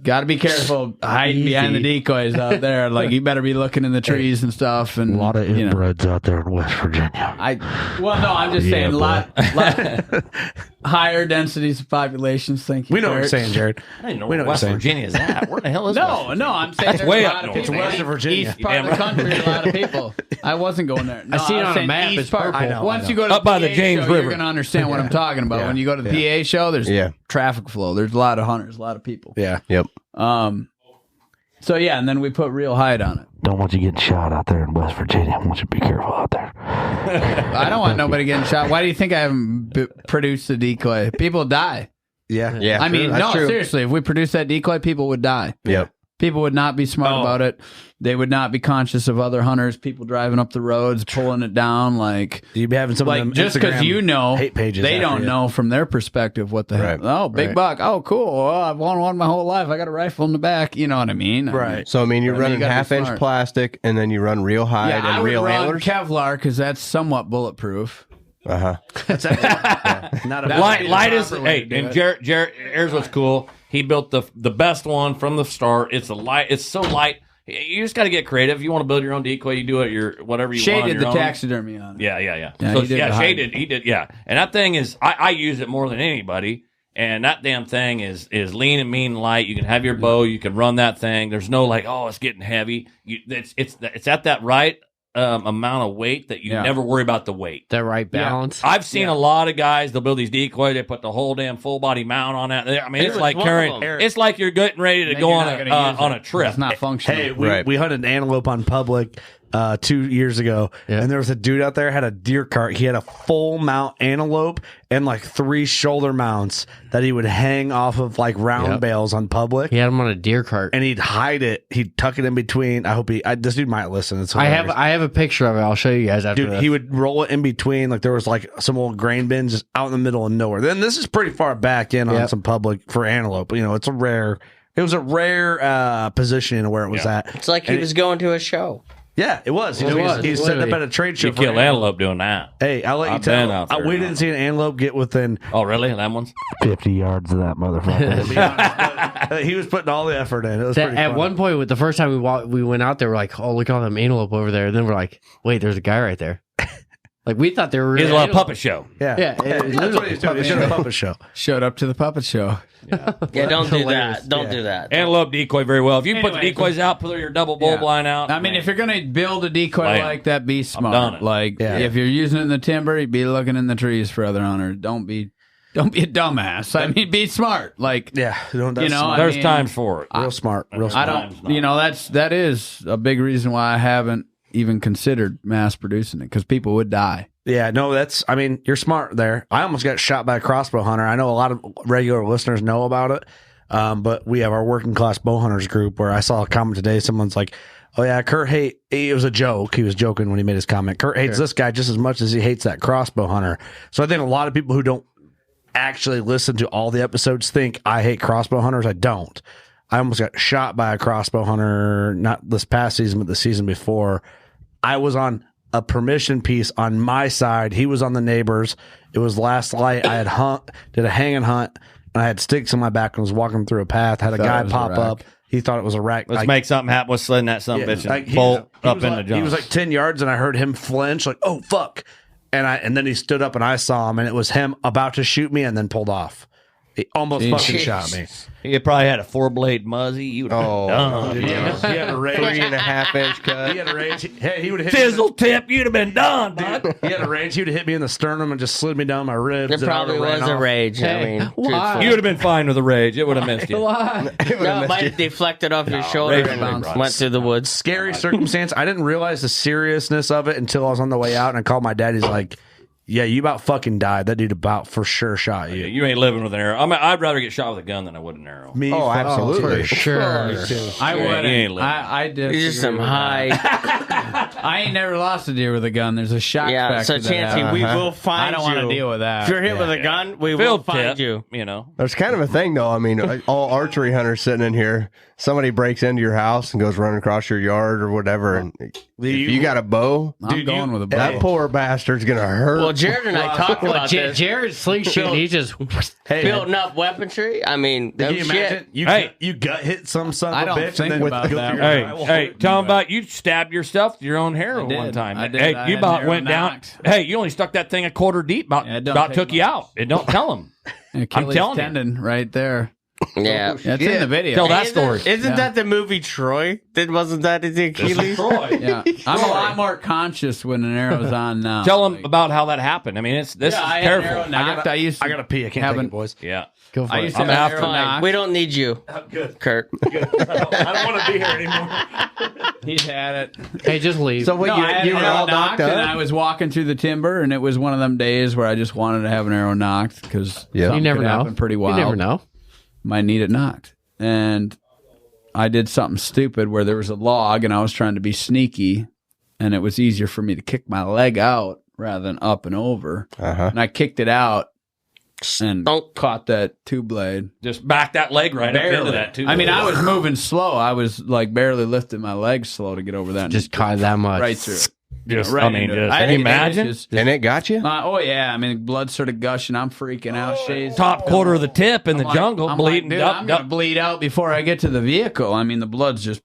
Got to be careful hiding behind the decoys out there. Like, you better be looking in the trees and stuff. And a lot of inbreds out there in West Virginia. I'm just saying a lot higher densities of populations. Thank you. We know what you're saying, Jared. I didn't know We where know West what you're Virginia is at. Where the hell is No, I'm saying there's way a up lot of north, people. man. West Virginia. East part of the country, a lot of people. I wasn't going there. No, I see it on a saying map, east it's part. purple. I know, Once I know. you go to Up by the PA James show, River. you're going to understand what I'm talking about. When you go to the PA show, there's traffic flow. There's a lot of hunters, a lot of people. Yeah. Yep. So and then we put real hide on it. Don't want you getting shot out there in West Virginia. I want you to be careful out there. I don't want nobody getting shot. Why do you think I haven't produced the decoy? People die. Yeah. Yeah. I mean, that's true. seriously, if we produced that decoy, people would die. Yep. People would not be smart about it. They would not be conscious of other hunters, people driving up the roads, pulling it down. Like, You'd be having some of them just because Instagram hate pages. they after don't you. know from their perspective what the hell. Right. Oh, big Right. buck. Oh, cool. Oh, I've wanted one my whole life. I got a rifle in the back. You know what I mean? Right. So, you're running you gotta be 1/2-inch smart. plastic, and then you run real hide Yeah, I and would real run antlers. Kevlar because that's somewhat bulletproof. That's actually not a light is proper way to do and it. Jared here's what's cool. He built the best one from the start. It's so light. You just got to get creative. If you want to build your own decoy, you do it your whatever you want. Shade did the taxidermy on it. Yeah. So, Shade did. Yeah. And that thing is, I use it more than anybody. And that damn thing is lean and mean and light. You can have your bow. You can run that thing. There's no like, oh, it's getting heavy. It's at that right amount of weight that you never worry about the weight. That right balance. I've seen a lot of guys. They'll build these decoys. They put the whole damn full body mount on that. I mean, it's like carrying. It's like you're getting ready to go on a trip. It's not functional. Hey, we hunted an antelope on public 2 years ago, and there was a dude out there had a deer cart. He had a full mount antelope and like 3 shoulder mounts that he would hang off of like round bales on public. He had them on a deer cart, and he'd hide it. He'd tuck it in between. I hope this dude might listen. It's I have a picture of it. I'll show you guys after. Dude, this. he would roll it in between. Like there was like some old grain bins just out in the middle of nowhere. Then this is pretty far back in on some public for antelope. You know, it was a rare position of where it was at. It's like he was going to a show. Yeah, it was. He's setting up at a trade show. You kill antelope doing that. Hey, I'll let you tell. We didn't see an antelope get within. Oh, really? That one's 50 yards of that motherfucker. He was putting all the effort in. It was pretty at fun. one point, with the first time we went out there, we're like, "Oh, look at all them antelope over there." And then we're like, "Wait, there's a guy right there." Like we thought they were. He's a little puppet show. Yeah. That's what he's doing. He's doing a puppet show. Showed up to the puppet show. Yeah, don't do that. Don't do that. Antelope decoy very well. If you put the decoys out, put your double bull blind out. I mean, if you're gonna build a decoy like that, be smart. Like if you're using it in the timber, you'd be looking in the trees for other hunters. Don't be a dumbass. I mean, be smart. Like there's times for it. Real smart. I don't. That is a big reason why I haven't even considered mass producing it, because people would die. Yeah, no, you're smart there. I almost got shot by a crossbow hunter. I know a lot of regular listeners know about it, but we have our working class bow hunters group where I saw a comment today. Someone's like, oh yeah, it was a joke. He was joking when he made his comment. Kurt hates this guy just as much as he hates that crossbow hunter. So I think a lot of people who don't actually listen to all the episodes think I hate crossbow hunters. I don't. I almost got shot by a crossbow hunter, not this past season, but the season before. I was on a permission piece on my side. He was on the neighbor's. It was last light. I had did a hanging hunt, and I had sticks in my back and was walking through a path. Had a guy pop up. He thought it was a rack. Let's make something happen. Let's sled that son of a bitch and bolt up in the jump. He was like 10 yards, and I heard him flinch, like, oh, fuck. And then he stood up, and I saw him, and it was him about to shoot me and then pulled off. He almost fucking shot me. He probably had a 4-blade Muzzy. You would have done. He had a range. 3.5-inch cut. He had a range. He would have hit Fizzle tip. You'd have been done, bud. He had a range. He would have hit me in the sternum and just slid me down my ribs. There probably was a rage. Hey, I mean, why? You would have been fine with a rage. It would have missed you. Why? No, it might have deflected off your shoulder and went through the woods. Scary circumstance. I didn't realize the seriousness of it until I was on the way out, and I called my dad. He's like, yeah, you about fucking died. That dude about for sure shot you. You ain't living with an arrow. I mean, I'd rather get shot with a gun than I would an arrow. Me, absolutely. For sure. I wouldn't. I did. These are some high. I ain't never lost a deer with a gun. There's a shock factor. So Chancy, we will find you. I don't want to deal with that. If you're hit with a gun, we will find you. You know, there's kind of a thing though. I mean, all archery hunters sitting in here. Somebody breaks into your house and goes running across your yard or whatever, and if you got a bow, I'm going with a bow. That poor bastard's gonna hurt. Well, Jared and I talked about this. Jared's slingshot. He's just building up weaponry. I mean, can you imagine? You gut hit some son of a bitch. Think and then about that. Hey, tell him about you stabbed yourself with your own hair one time. I did. Hey, you about went down. Hey, you only stuck that thing a quarter deep. About took you out. And don't tell him. I'm telling tendon right there. Yeah, that's in the video. Tell that story. Isn't that the movie Troy? Wasn't that the Achilles? Troy. Yeah, I'm a lot more conscious when an arrow's on now. Tell him about how that happened. I mean, this is careful. I gotta pee. I can't take it, boys. Yeah. Go for it. I'm after. We don't need you. Good, Kurt. Good. I don't want to be here anymore. He's had it. Hey, just leave. So what? You were all knocked up. And I was walking through the timber, and it was one of them days where I just wanted to have an arrow knocked because you never know. Pretty wild. You never know. Might need it knocked. And I did something stupid where there was a log and I was trying to be sneaky, and it was easier for me to kick my leg out rather than up and over. And I kicked it out and caught that 2-blade. Just back that leg right up into that 2-blade. I mean, I was moving slow. I was like barely lifting my legs slow to get over that. Just caught that much. Right through it. Just, right I mean, can you imagine? And it got you? Oh, yeah. I mean, blood started gushing. I'm freaking out. Shay's top quarter of the tip in the jungle, bleeding. I'm going to bleed out before I get to the vehicle. I mean, the blood's just...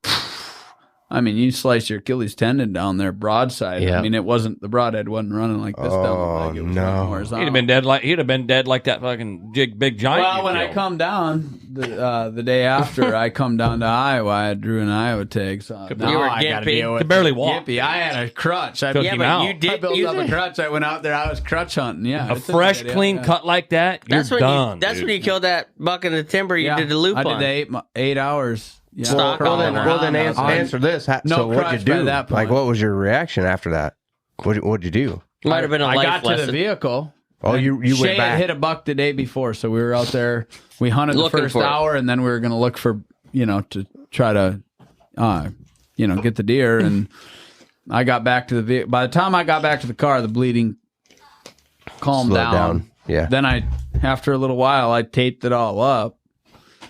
I mean, you slice your Achilles tendon down there broadside. Yeah. I mean, the broadhead wasn't running like this down the leg. It was running horizontal. He'd have been dead like that fucking big giant. Well, when I come down the day after, I come down to Iowa. I drew an Iowa tag, so You were gimpy. Could barely walk. Gimpy. I had a crutch. I Took him out. You did. I built up a crutch. I went out there. I was crutch hunting. Yeah, A fresh, clean cut like that, you're done. That's when you killed that buck in the timber. You did the loop on. I did 8 hours. Yeah. Stock Well, on then answer this. So what'd you do? That point. Like, what was your reaction after that? What'd you do? Might have been a I life got lesson. to the vehicle. Oh, you Shay went back. had hit a buck the day before, so we were out there. We hunted Looking the first for it. hour, and then we were going to look for, to try to, get the deer. And I got back to the vehicle. By the time I got back to the car, the bleeding calmed Slowed down. Yeah. Then after a little while, I taped it all up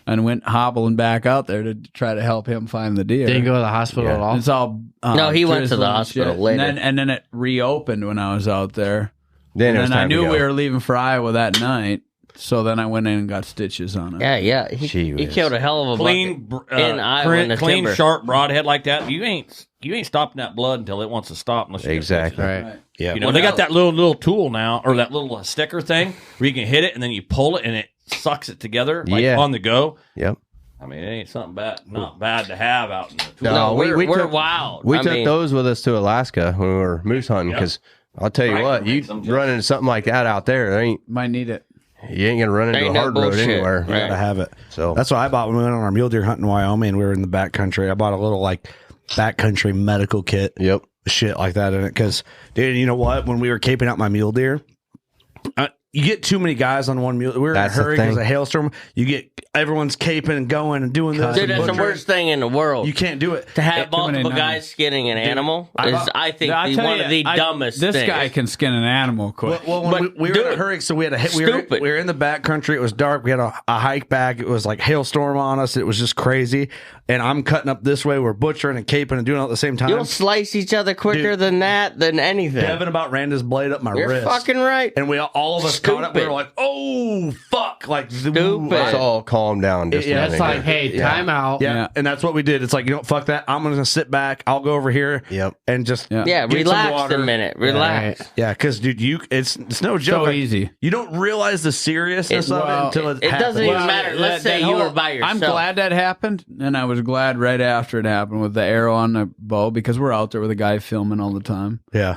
and went hobbling back out there to try to help him find the deer. Didn't go to the hospital at all. It's all No, he went to the drizzling and hospital shit. later. And then it reopened when I was out there. Then it was And I time to knew go. we were leaving for Iowa that night, so then I went in and got stitches on it. Yeah. He Gee killed a hell of a Clean, buck in Iowa in the clean, timber. sharp broadhead like that. You ain't stopping that blood until it wants to stop. Unless you get Exactly. Right. Yeah. You know, they got that little tool now, or that little sticker thing where you can hit it and then you pull it and it sucks it together like on the go. Yep. I mean, it ain't something not bad to have out in the tool. No, we're took, wild. We I took mean, those with us to Alaska when we were moose hunting because I'll tell you what, you run into something like that out there, Might need it. you ain't gonna run into Ain't a no hard road bullshit. anywhere. Right. You gotta have it. So That's what I bought when we went on our mule deer hunt in Wyoming. We were in the backcountry. I bought a little backcountry medical kit. Yep. Shit like that in it. Because, dude, you know what? When we were caping out my mule deer, you get too many guys on one mule. We were That's in a the hurry because thing. of hailstorm. You get everyone's caping and going and doing this. dude, and that's the butchering. worst thing in the world. You can't do it. To have too many multiple numbers. guys skinning an animal is, I think, I'll tell one you, of the dumbest This things. guy can skin an animal quick. Well, when But, we were in a dude, hurry, so we had we stupid. were in the back country. It was dark. We had a hike back. It was like hailstorm on us. It was just crazy. And I'm cutting up this way. We're butchering and caping and doing it at the same time. You'll slice each other quicker than anything. Devin about ran his blade up my You're wrist. fucking right. And we all of us caught up. We Stupid. were like, "Oh fuck!" Like Stupid. let's all calm down just a Yeah, minute. It's like, hey, time out. Yeah, and that's what we did. It's like, fuck that. I'm gonna sit back. I'll go over here. Yep. And just Yeah, get some relax water. a minute. Relax. Yeah, because dude, it's no joke. So easy. You don't realize the seriousness of it until it It happens. doesn't even matter. Let's say you were by yourself. I'm glad that happened, and I was glad right after it happened with the arrow on the bow because we're out there with a guy filming all the time, Yeah.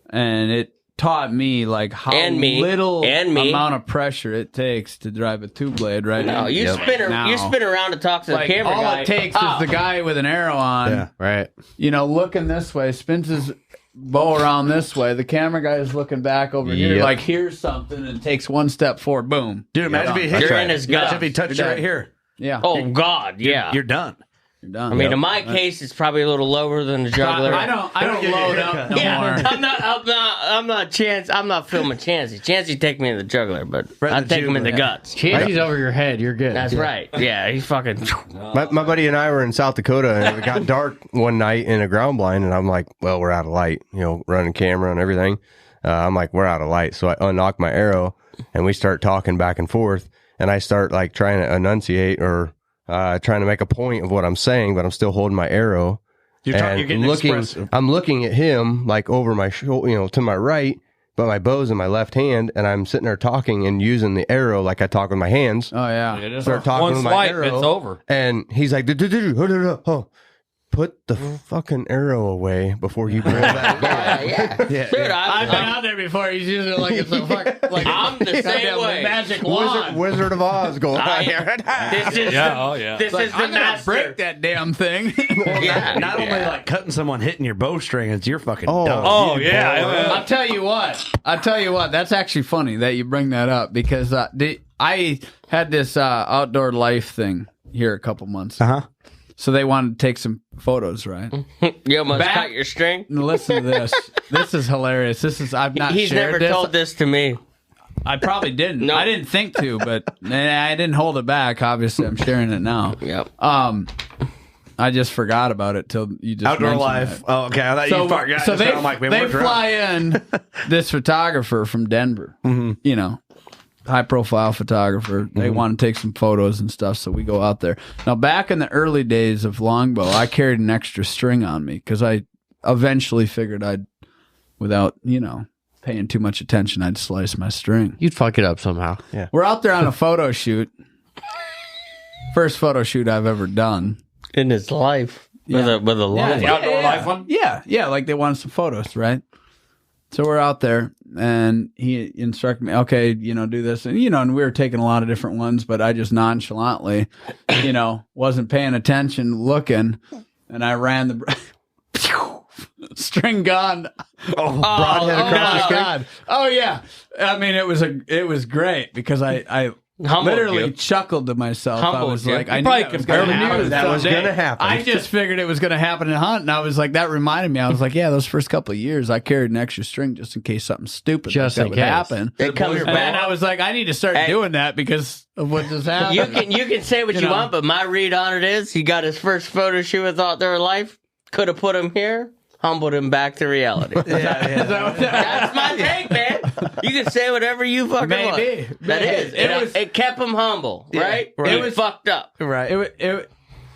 and it taught me how And me. little And me. amount of pressure it takes to drive a two blade. Right? No, you Now. you spin around to talk to the camera all guy. it takes is the guy with an arrow on. Yeah. Right. Looking this way, spins his bow around this way. The camera guy is looking back over here, Yep. here's something, and takes one step forward. Boom, Dude, imagine if he hit You're you. in his Imagine gut. if he touched you You're right done. here. yeah. Oh God, yeah. You're done. You're done. I mean, in my case, it's probably a little lower than the juggler. I don't load up no Yeah, more. I'm not filming Chancy. Chancy take me in the juggler, but Right I in the take him in the jugular. guts. Chancy's over your head. You're good. That's right. Yeah, he's fucking. My buddy and I were in South Dakota, and it got dark one night in a ground blind, and I'm like, well, we're out of light, running camera and everything. I'm like, we're out of light. So I unlock my arrow, and we start talking back and forth, and I start trying to enunciate or trying to make a point of what I'm saying, but I'm still holding my arrow. You're getting expressive. I'm looking at him over my shoulder, to my right, but my bow's in my left hand, and I'm sitting there talking and using the arrow like I talk with my hands. Oh yeah. It is Start talking one with my swipe, arrow, it's over. And he's like, put the fucking arrow away before you pull that bow. Yeah. Dude, I've been out there before. He's using it like it's a I'm the same way. magic wand. Wizard of Oz going on here. This is this is the I'm gonna master. break that damn thing. Yeah. Not only cutting someone hitting your bowstring, it's your fucking Oh. done. Oh, yeah. I'll tell you what. That's actually funny that you bring that up because I had this outdoor life thing here a couple months. So they wanted to take some photos, right? You almost cut your string. Now listen to this. This is hilarious. I've not He's shared never this. told this to me. I probably didn't. No. I didn't think to, but I didn't hold it back. Obviously, I'm sharing it now. Yep. I just forgot about it till you just Outdoor mentioned life. it. Oh, okay. I thought you forgot. So they, I'm like, man, they we're drunk. fly in this photographer from Denver, high-profile photographer. They want to take some photos and stuff, so we go out there. Now, back in the early days of longbow, I carried an extra string on me because I eventually figured I'd, without, paying too much attention, I'd slice my string. You'd fuck it up somehow. Yeah. We're out there on a photo shoot. First photo shoot I've ever done. In his life. Yeah. With a long The outdoor life one? Yeah, like they wanted some photos, right? So we're out there, and he instructed me, okay, do this. And, and we were taking a lot of different ones, but I just nonchalantly, wasn't paying attention, looking, and I ran the string gone. Broadhead across the God. Oh, yeah. I mean, it was great because I literally chuckled to myself. I was like, I probably knew that was going to happen. I just figured it was going to happen in hunt, and I was like, that reminded me. I was like, yeah, those first couple of years, I carried an extra string just in case something stupid would happen. It comes and back. then I was like, I need to start doing that because of what just happened. You can say what you want, but my read on it is he got his first photo shoot with Outdoor Life. Could have put him here. Humbled him back to reality. That's my take, man. You can say whatever you fucking want. It kept him humble, right? It was fucked up. Right.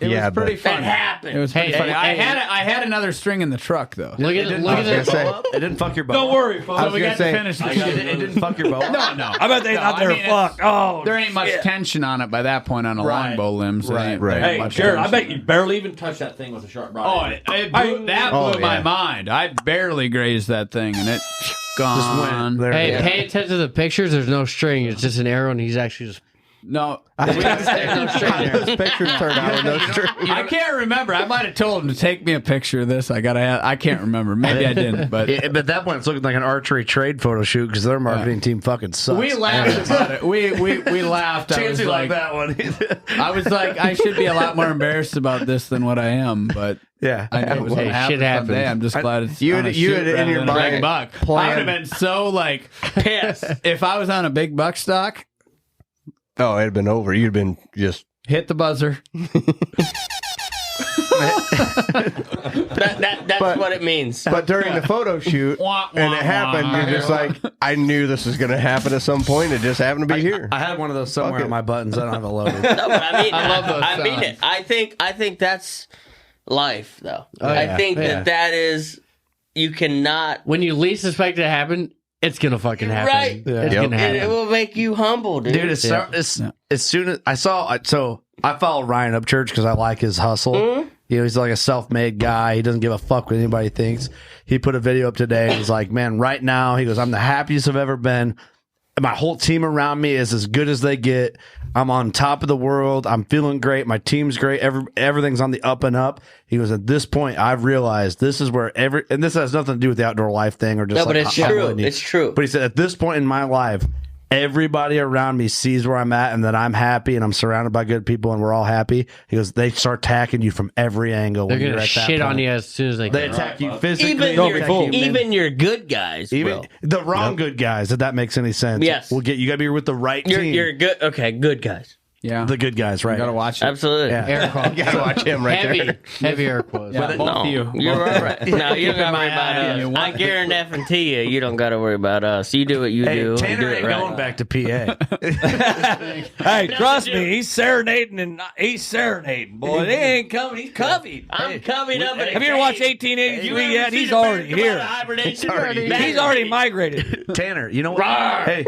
It was pretty funny. It happened. It was pretty funny. I had another string in the truck though. Look at this. It didn't fuck your bow. Don't worry, folks. So we got to finish the shoot. It didn't fuck your bow. No. I bet they thought they were fucked. Oh, there ain't much tension on it by that point on a longbow limbs. Right. Hey, Jared, I bet you barely even touched that thing with a sharp broadhead. That blew my mind. I barely grazed that thing, and it gone. Hey, pay attention to the pictures. There's no string. It's just an arrow, and he's actually just. No, there's no string there. Those pictures turned out with no string. I can't remember. I might have told him to take me a picture of this. I can't remember. Maybe I didn't. But at that point, it's looking like an archery trade photo shoot because their marketing team fucking sucks. We laughed about it. We laughed. Chancy like that one. I was like, I should be a lot more embarrassed about this than what I am. But yeah, I know it was going to happen someday. I'm just glad it's you had in your mind buck. I would have been so pissed if I was on a big buck stock. Oh, it'd been over. You'd been just hit the buzzer. That's what it means. But during the photo shoot, and it happened, you're just like, I knew this was going to happen at some point. It just happened to be here. I had one of those somewhere on my buttons. I don't have it loaded. No, but I mean, I love those I mean it. I think that's life, though. I think that is, you cannot. When you least expect it to happen, it's gonna fucking happen. Right. Yeah. It's gonna happen. It will make you humble, dude. Dude, as soon as I saw, so I follow Ryan Upchurch because I like his hustle. Mm-hmm. He's like a self-made guy. He doesn't give a fuck what anybody thinks. He put a video up today. He's like, man, right now, he goes, I'm the happiest I've ever been. My whole team around me is as good as they get. I'm on top of the world. I'm feeling great. My team's great. Everything's on the up and up. He goes, at this point, I've realized this is where and this has nothing to do with the outdoor life thing or just. No, but it's true. It's true. But he said, at this point in my life, everybody around me sees where I'm at and that I'm happy and I'm surrounded by good people and we're all happy. He goes, they start attacking you from every angle. They're gonna shit on you as soon as they can. Attack you physically. Even your good guys. Even the wrong good guys, if that makes any sense. Yes. You got to be with the right team. You're good. Okay, good guys. Yeah. The good guys, right? You gotta watch it. Absolutely. Yeah. Air quotes. You gotta watch him right there. Heavy air quotes. Yeah, both of you. You're all right. No, you don't got to worry about eye on us. you. I guarantee you don't got to worry about us. You do what you do. Tanner do it ain't right. going back to PA. Hey, trust me, he's serenading, boy. They ain't coming. He's covered. I'm coming up. Have you ever watched 1883 yet? He's already here. He's already migrated. Tanner, you know what? Hey,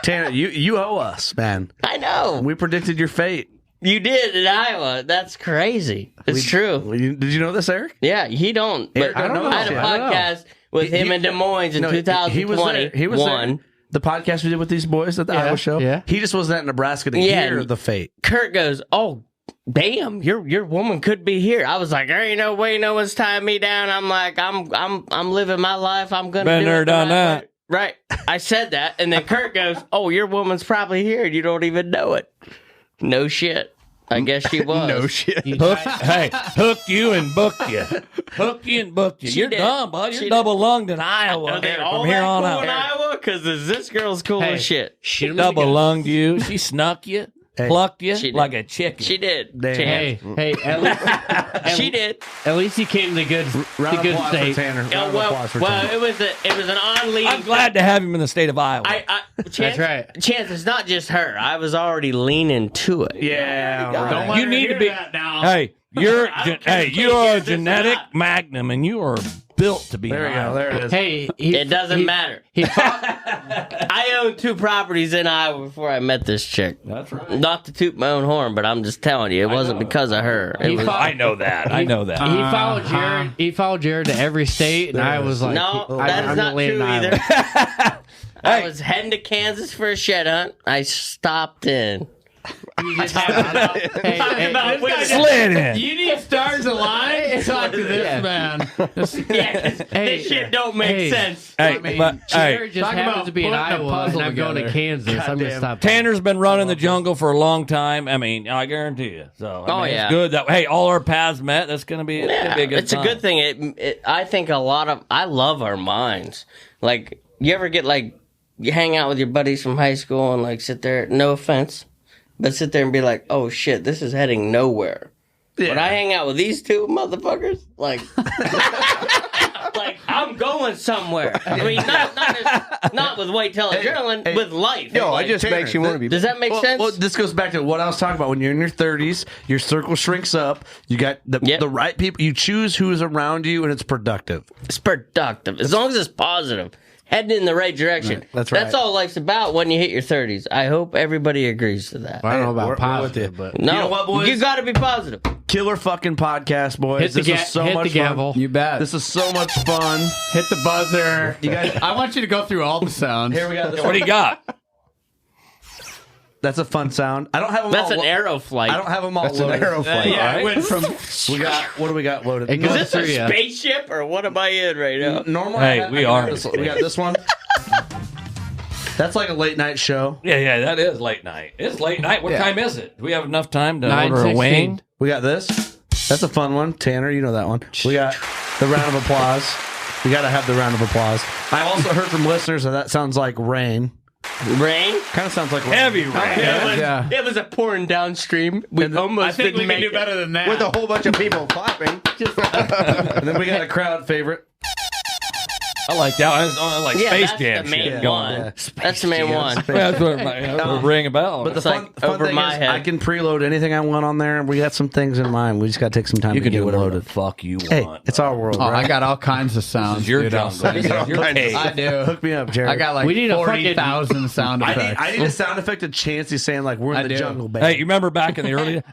Tanner, you owe us, man. I know. We predicted your fate. You did in Iowa. That's crazy. It's true. Did you know this, Eric? Yeah, he don't. But I don't know. I had a podcast with him in Des Moines in 2020. He was there. The podcast we did with these boys at the Iowa show. Yeah. He just wasn't at Nebraska to hear the fate. Kurt goes, "Oh, damn, your woman could be here." I was like, "There ain't no way no one's tying me down." I'm like, I'm living my life. I'm gonna Been do there, it done that. Right. I said that, and then Kurt goes, "Oh, your woman's probably here. You don't even know it." No shit. I guess she was. No shit. Hooked you and booked you. Hooked you and booked you. You're did. dumb, bud. You're She double lunged in Iowa Are they there all from here that on cool out. in Iowa? Because this girl's cool as shit. Shoot 'em Double together. lunged you. She snuck you. plucked you like a chicken. She did. Hey, at least she did. At least he came to good state. Tanner. Well, it was an on leading. I'm glad to have him in the state of Iowa. Chance, That's right. Chance, it's not just her. I was already leaning to it. Yeah. You need to be. Hey, you're a genetic magnum, and you are built to be. There you go. There it is. Hey, It doesn't matter. I owned 2 properties in Iowa before I met this chick. That's right. Not to toot my own horn, but I'm just telling you, it wasn't because of her. I know that. I know that. He followed Jared. He followed Jared to every state, and I was like, No, that is not true either. I was heading to Kansas for a shed hunt. I stopped in. Slid in. You need stars align to talk to this man. This shit don't make sense. Hey, Jared just happens to be in Iowa, and I'm going to Kansas. I'm going to stop. Tanner's been running the jungle for a long time. I mean, I guarantee you. So, it's good that all our paths met. That's going to be, a good It's time. a good thing. I think I love our minds. Like, you ever get you hang out with your buddies from high school and sit there, no offense, but sit there and be like, oh shit, this is heading nowhere. Yeah. When I hang out with these 2 motherfuckers, I'm going somewhere. I mean, not with Whitetail Adrenaline, with life. No, it just makes you want to be. Does that make sense? Well, this goes back to what I was talking about. When you're in your 30s, your circle shrinks up. You got the right people. You choose who is around you, and it's productive. It's productive. As long as it's positive. Heading in the right direction. Right. That's right. That's all life's about when you hit your 30s. I hope everybody agrees to that. I don't know about positive, but no, you know what, boys? You got to be positive. Killer fucking podcast, boys. This is so much fun. You bet. This is so much fun. Hit the buzzer. You guys, I want you to go through all the sounds. Here we go. What do you got? That's a fun sound. I don't have them That's all. an arrow flight. I don't have them all loaded. An arrow flight. It went from. What do we got loaded? It Is goes this a through ya. spaceship or what am I in right now? Normally, Hey, we are. We got this one. That's like a late night show. Yeah, that is late night. It's late night. What time is it? Do we have enough time to 9:16. order a wing? We got this. That's a fun one. Tanner, you know that one. We got the round of applause. We got to have the round of applause. I also heard from listeners that sounds like rain. Rain? Kind of sounds like rain. Heavy rain. It was a pouring downstream. We almost I think didn't we can make do it. better than that. With a whole bunch of people clapping. And then we got a crowd favorite. I like that. I was like Space that's Jam the main shit one. going. That's the main one. That's what ring a bell. But the It's fun, like fun over thing my is head. I can preload anything I want on there. We got some things in mind. We just got to take some time you to can get do them whatever loaded. the fuck you Hey, want. it's our world, Oh, right? I got all kinds of sounds. This is your dude, I'll jungle. send This you. is your cave. I do. Hook me up, Jared. I got like We need a 40,000 sound effects. I need a sound effect of Chancey saying like we're in I the do. jungle, baby. Hey, you remember back in the early days?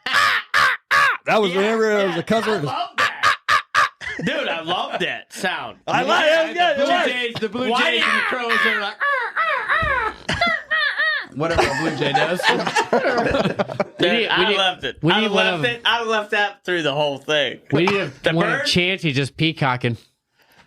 That was whenever it was a cousin. Dude, I love that sound. I like it. The Blue Jays and the Crows are like, whatever a Blue Jay does. Dude, I loved it. we I need one left of- it. I left that through the whole thing. We need The one of bird? Chancy just peacocking.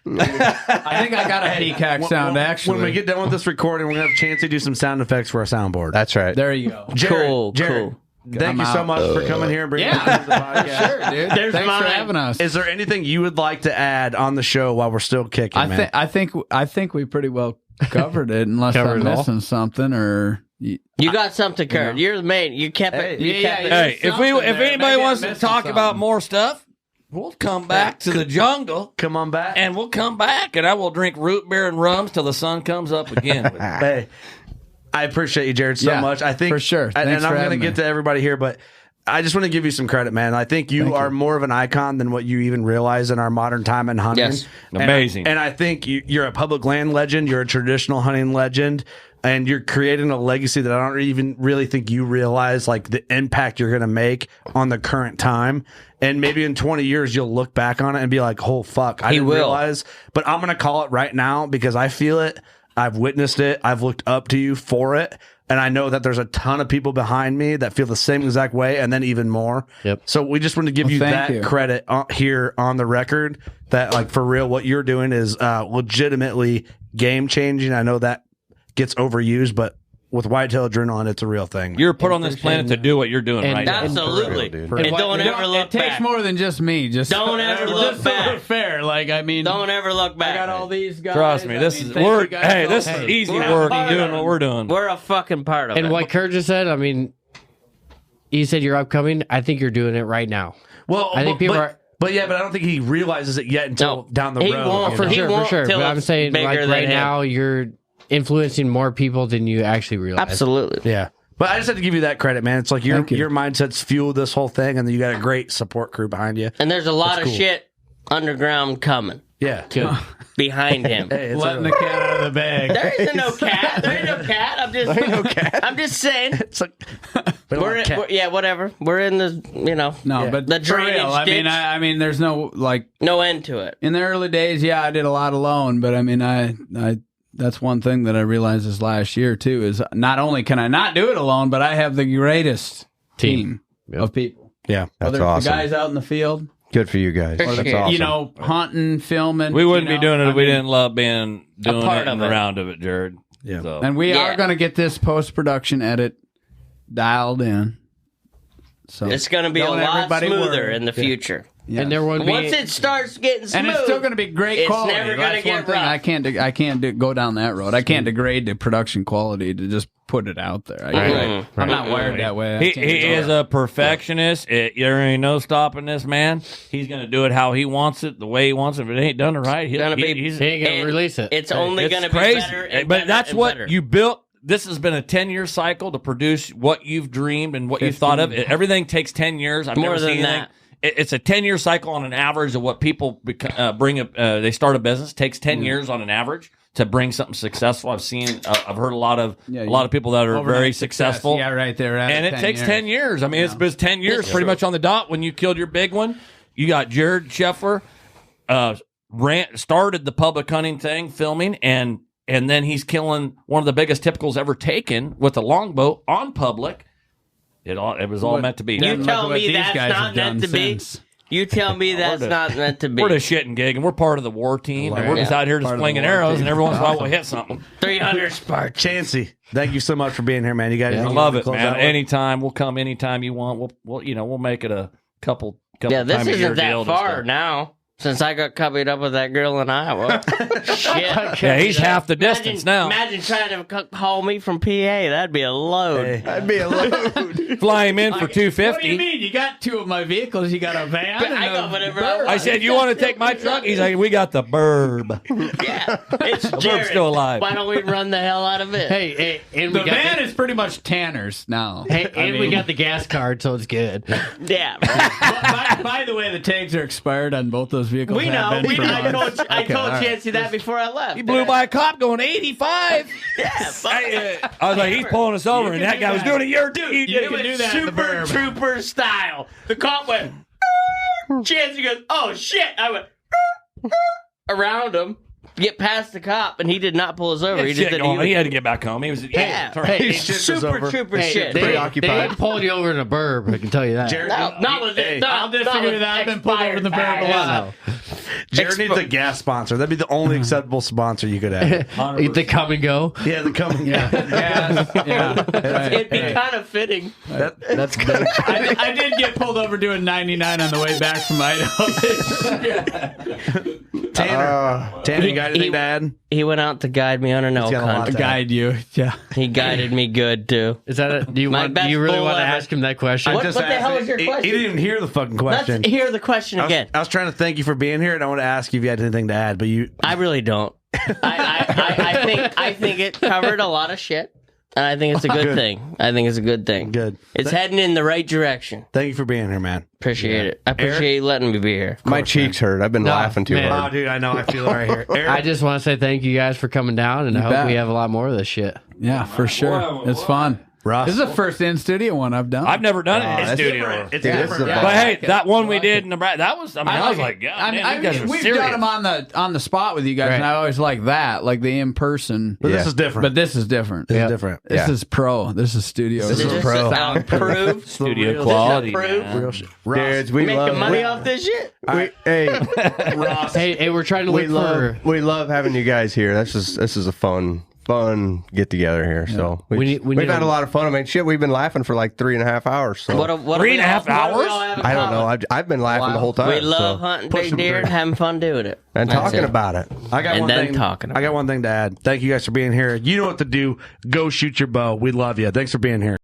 I think I got a peacock sound, actually. When we get done with this recording, we're gonna have Chancey do some sound effects for our soundboard. That's right. There you go. Jared, Cool. Thank you so much for coming here and bringing us to the podcast. Sure, dude. There's Thanks mine. for having us. Is there anything you would like to add on the show while we're still kicking, man? I think we pretty well covered it, unless Covered I'm it all. missing something or. You got something, Kurt. You're the main. You kept it. You kept it. Hey, if Something there. anybody Maybe wants I'm to missing talk something. about more stuff, we'll come back to the jungle. Come on back. And we'll come back, and I will drink root beer and rums till the sun comes up again. Hey, I appreciate you, Jared, so Yeah, much. I think for sure. And Thanks I'm for going to having get me. to everybody here, but I just want to give you some credit, man. I think you are more of an icon than what you even realize in our modern time in hunting. Yes. Amazing. And I think you're a public land legend. You're a traditional hunting legend. And you're creating a legacy that I don't even really think you realize, like the impact you're going to make on the current time. And maybe in 20 years, you'll look back on it and be like, oh, fuck, I didn't will. realize. But I'm going to call it right now because I feel it. I've witnessed it. I've looked up to you for it. And I know that there's a ton of people behind me that feel the same exact way and then even more. Yep. So we just want to give you thank that you. credit here on the record that, like, for real, what you're doing is legitimately game changing. I know that gets overused, but with Whitetail Adrenaline, it's a real thing. You're put on this planet to do what you're doing And right now. Absolutely. For real, And dude. don't ever look It takes back. more than just me. Just Don't ever look just back. so we're fair. Like, I mean, Don't ever look back. I got all these guys. Trust me, this I mean, is thank work. you guys Hey, all. this is easy we're work part doing of what it. we're doing. We're a fucking part of And it. what Kurt just said, I mean, you said you're upcoming. I think you're doing it right now. Well, I think people are. But I don't think he realizes it yet until down the road. He won't, For sure. But I'm saying, like, right him. now, you're influencing more people than you actually realize. Absolutely. Yeah. But I just have to give you that credit, man. It's like your mindset's fueled this whole thing, and then you got a great support crew behind you. And there's a lot of shit underground coming. Yeah. Behind him. Hey, letting the cat out of the bag. There isn't no cat. There ain't no cat. I'm just saying. It's like whatever. We're in the but the for drainage real, I mean, there's no end to it. In the early days, I did a lot alone, but I mean, I that's one thing that I realized this last year too is not only can I not do it alone, but I have the greatest team of people. Yeah, that's awesome. The guys out in the field. Good for you guys. That's awesome. Hunting, filming. We wouldn't be doing it if we didn't love doing it and around of it, Jared. Yeah. So. And we are going to get this post-production edit dialed in. So it's going to be a lot smoother in the future. Yes. And there won't once it starts getting smooth, and it's still going to be great quality. It's never going to get rough. I can't go down that road. I can't degrade the production quality to just put it out there. I'm not wired that way. He is a perfectionist. There ain't no stopping this man. He's going to do it how he wants it, the way he wants it. If it ain't done right, he ain't going to release it. It's only going to be better. And but that's and what better. you built. This has been a 10-year cycle to produce what you've dreamed and what you thought of. Everything takes 10 years. I've never seen anything. That. It's a 10-year cycle on an average of what people bring. They start a business. It takes 10 years on an average to bring something successful. I've heard a lot of people that are very successful. Yeah, right there. And it takes 10 years. I mean, it's been 10 years pretty much on the dot. When you killed your big one, you got Jared Scheffler started the public hunting thing, filming, and then he's killing one of the biggest typicals ever taken with a longbow on public. It was all meant to be. You tell me that's not meant to be. You tell me that's not meant to be. We're the shitting gig, and we're part of the war team, and we're just out here just flinging arrows, and every once in a while we'll hit something. 300 Spark. Chancy, thank you so much for being here, man. You guys, I love it, man. Anytime we'll come, anytime you want. We'll make it a couple. Yeah, this isn't that deal far now. Since I got covered up with that girl in Iowa. Shit. Yeah, he's half the distance now. Imagine trying to haul me from PA. That'd be a load. Hey. That'd be a load. Fly him in for $250. What do you mean? You got two of my vehicles. You got a van. I got whatever I want. I said, you want to take my truck? He's like, we got the burb. Yeah, it's The Jared. burb's still alive. Why don't we run the hell out of it? Hey, and the van is pretty much Tanner's now. Hey, we got the gas card, so it's good. Yeah. Right. By the way, the tags are expired on both those vehicles. We know. I told Chancy that before I left. He blew by a cop going 85. Yeah. I was like, he's pulling us over, and that guy was doing it. You can do that Super Trooper style. The cop went, Chancy goes, oh shit. I went around him, get past the cop, and he did not pull us over. He just he had to get back home. He was Super Trooper shit. They ain't pulled you over in a burb, I can tell you that. Jared, not with it. I'll just figure that I've been pulled over in the burb a lot. Jared needs a gas sponsor. That'd be the only acceptable sponsor you could have. 100%. The come and go. Yeah, the come and go. It'd be kind of fitting. That's good. I did get pulled over doing 99 on the way back from Idaho. Tanner, you got anything to add? He went out to guide me on an elk hunt. To guide you, yeah. He guided me good too. Is that do you really want to ask him that question? What the hell is your question? He didn't even hear the fucking question. Let's hear the question again. I was trying to thank you for being here, and I want to ask you if you had anything to add, but I really don't. I think it covered a lot of shit. And I think it's a good thing. I think it's a good thing. Good. It's heading in the right direction. Thank you for being here, man. Appreciate it. I appreciate you letting me be here. My cheeks hurt. I've been laughing too hard. Oh, dude, I know. I feel it right here. Eric? I just want to say thank you guys for coming down, and I hope we have a lot more of this shit. Yeah, for sure. It's fun. Ross. This is the first in-studio one I've done. I've never done it in studio. It's different. Yeah. But hey, that one we did in Nebraska, that was, I was like, God, man, you guys are we've serious. done them on the spot with you guys, and I always like that, like the in-person. But this is different. But this is different. This is different. This is pro. This is studio. This is pro. Approved. Studio quality. Real shit. Dudes, we making money off this shit. Ross. Hey, we're trying to we love having you guys here. This is a fun get together here. So we've had a lot of fun. I mean, shit, we've been laughing for like 3.5 hours. So what 3.5 hours? I don't know. I've been laughing the whole time. We love hunting big deer and having fun doing it. And talking about it. I got one thing to add. Thank you guys for being here. You know what to do. Go shoot your bow. We love you. Thanks for being here.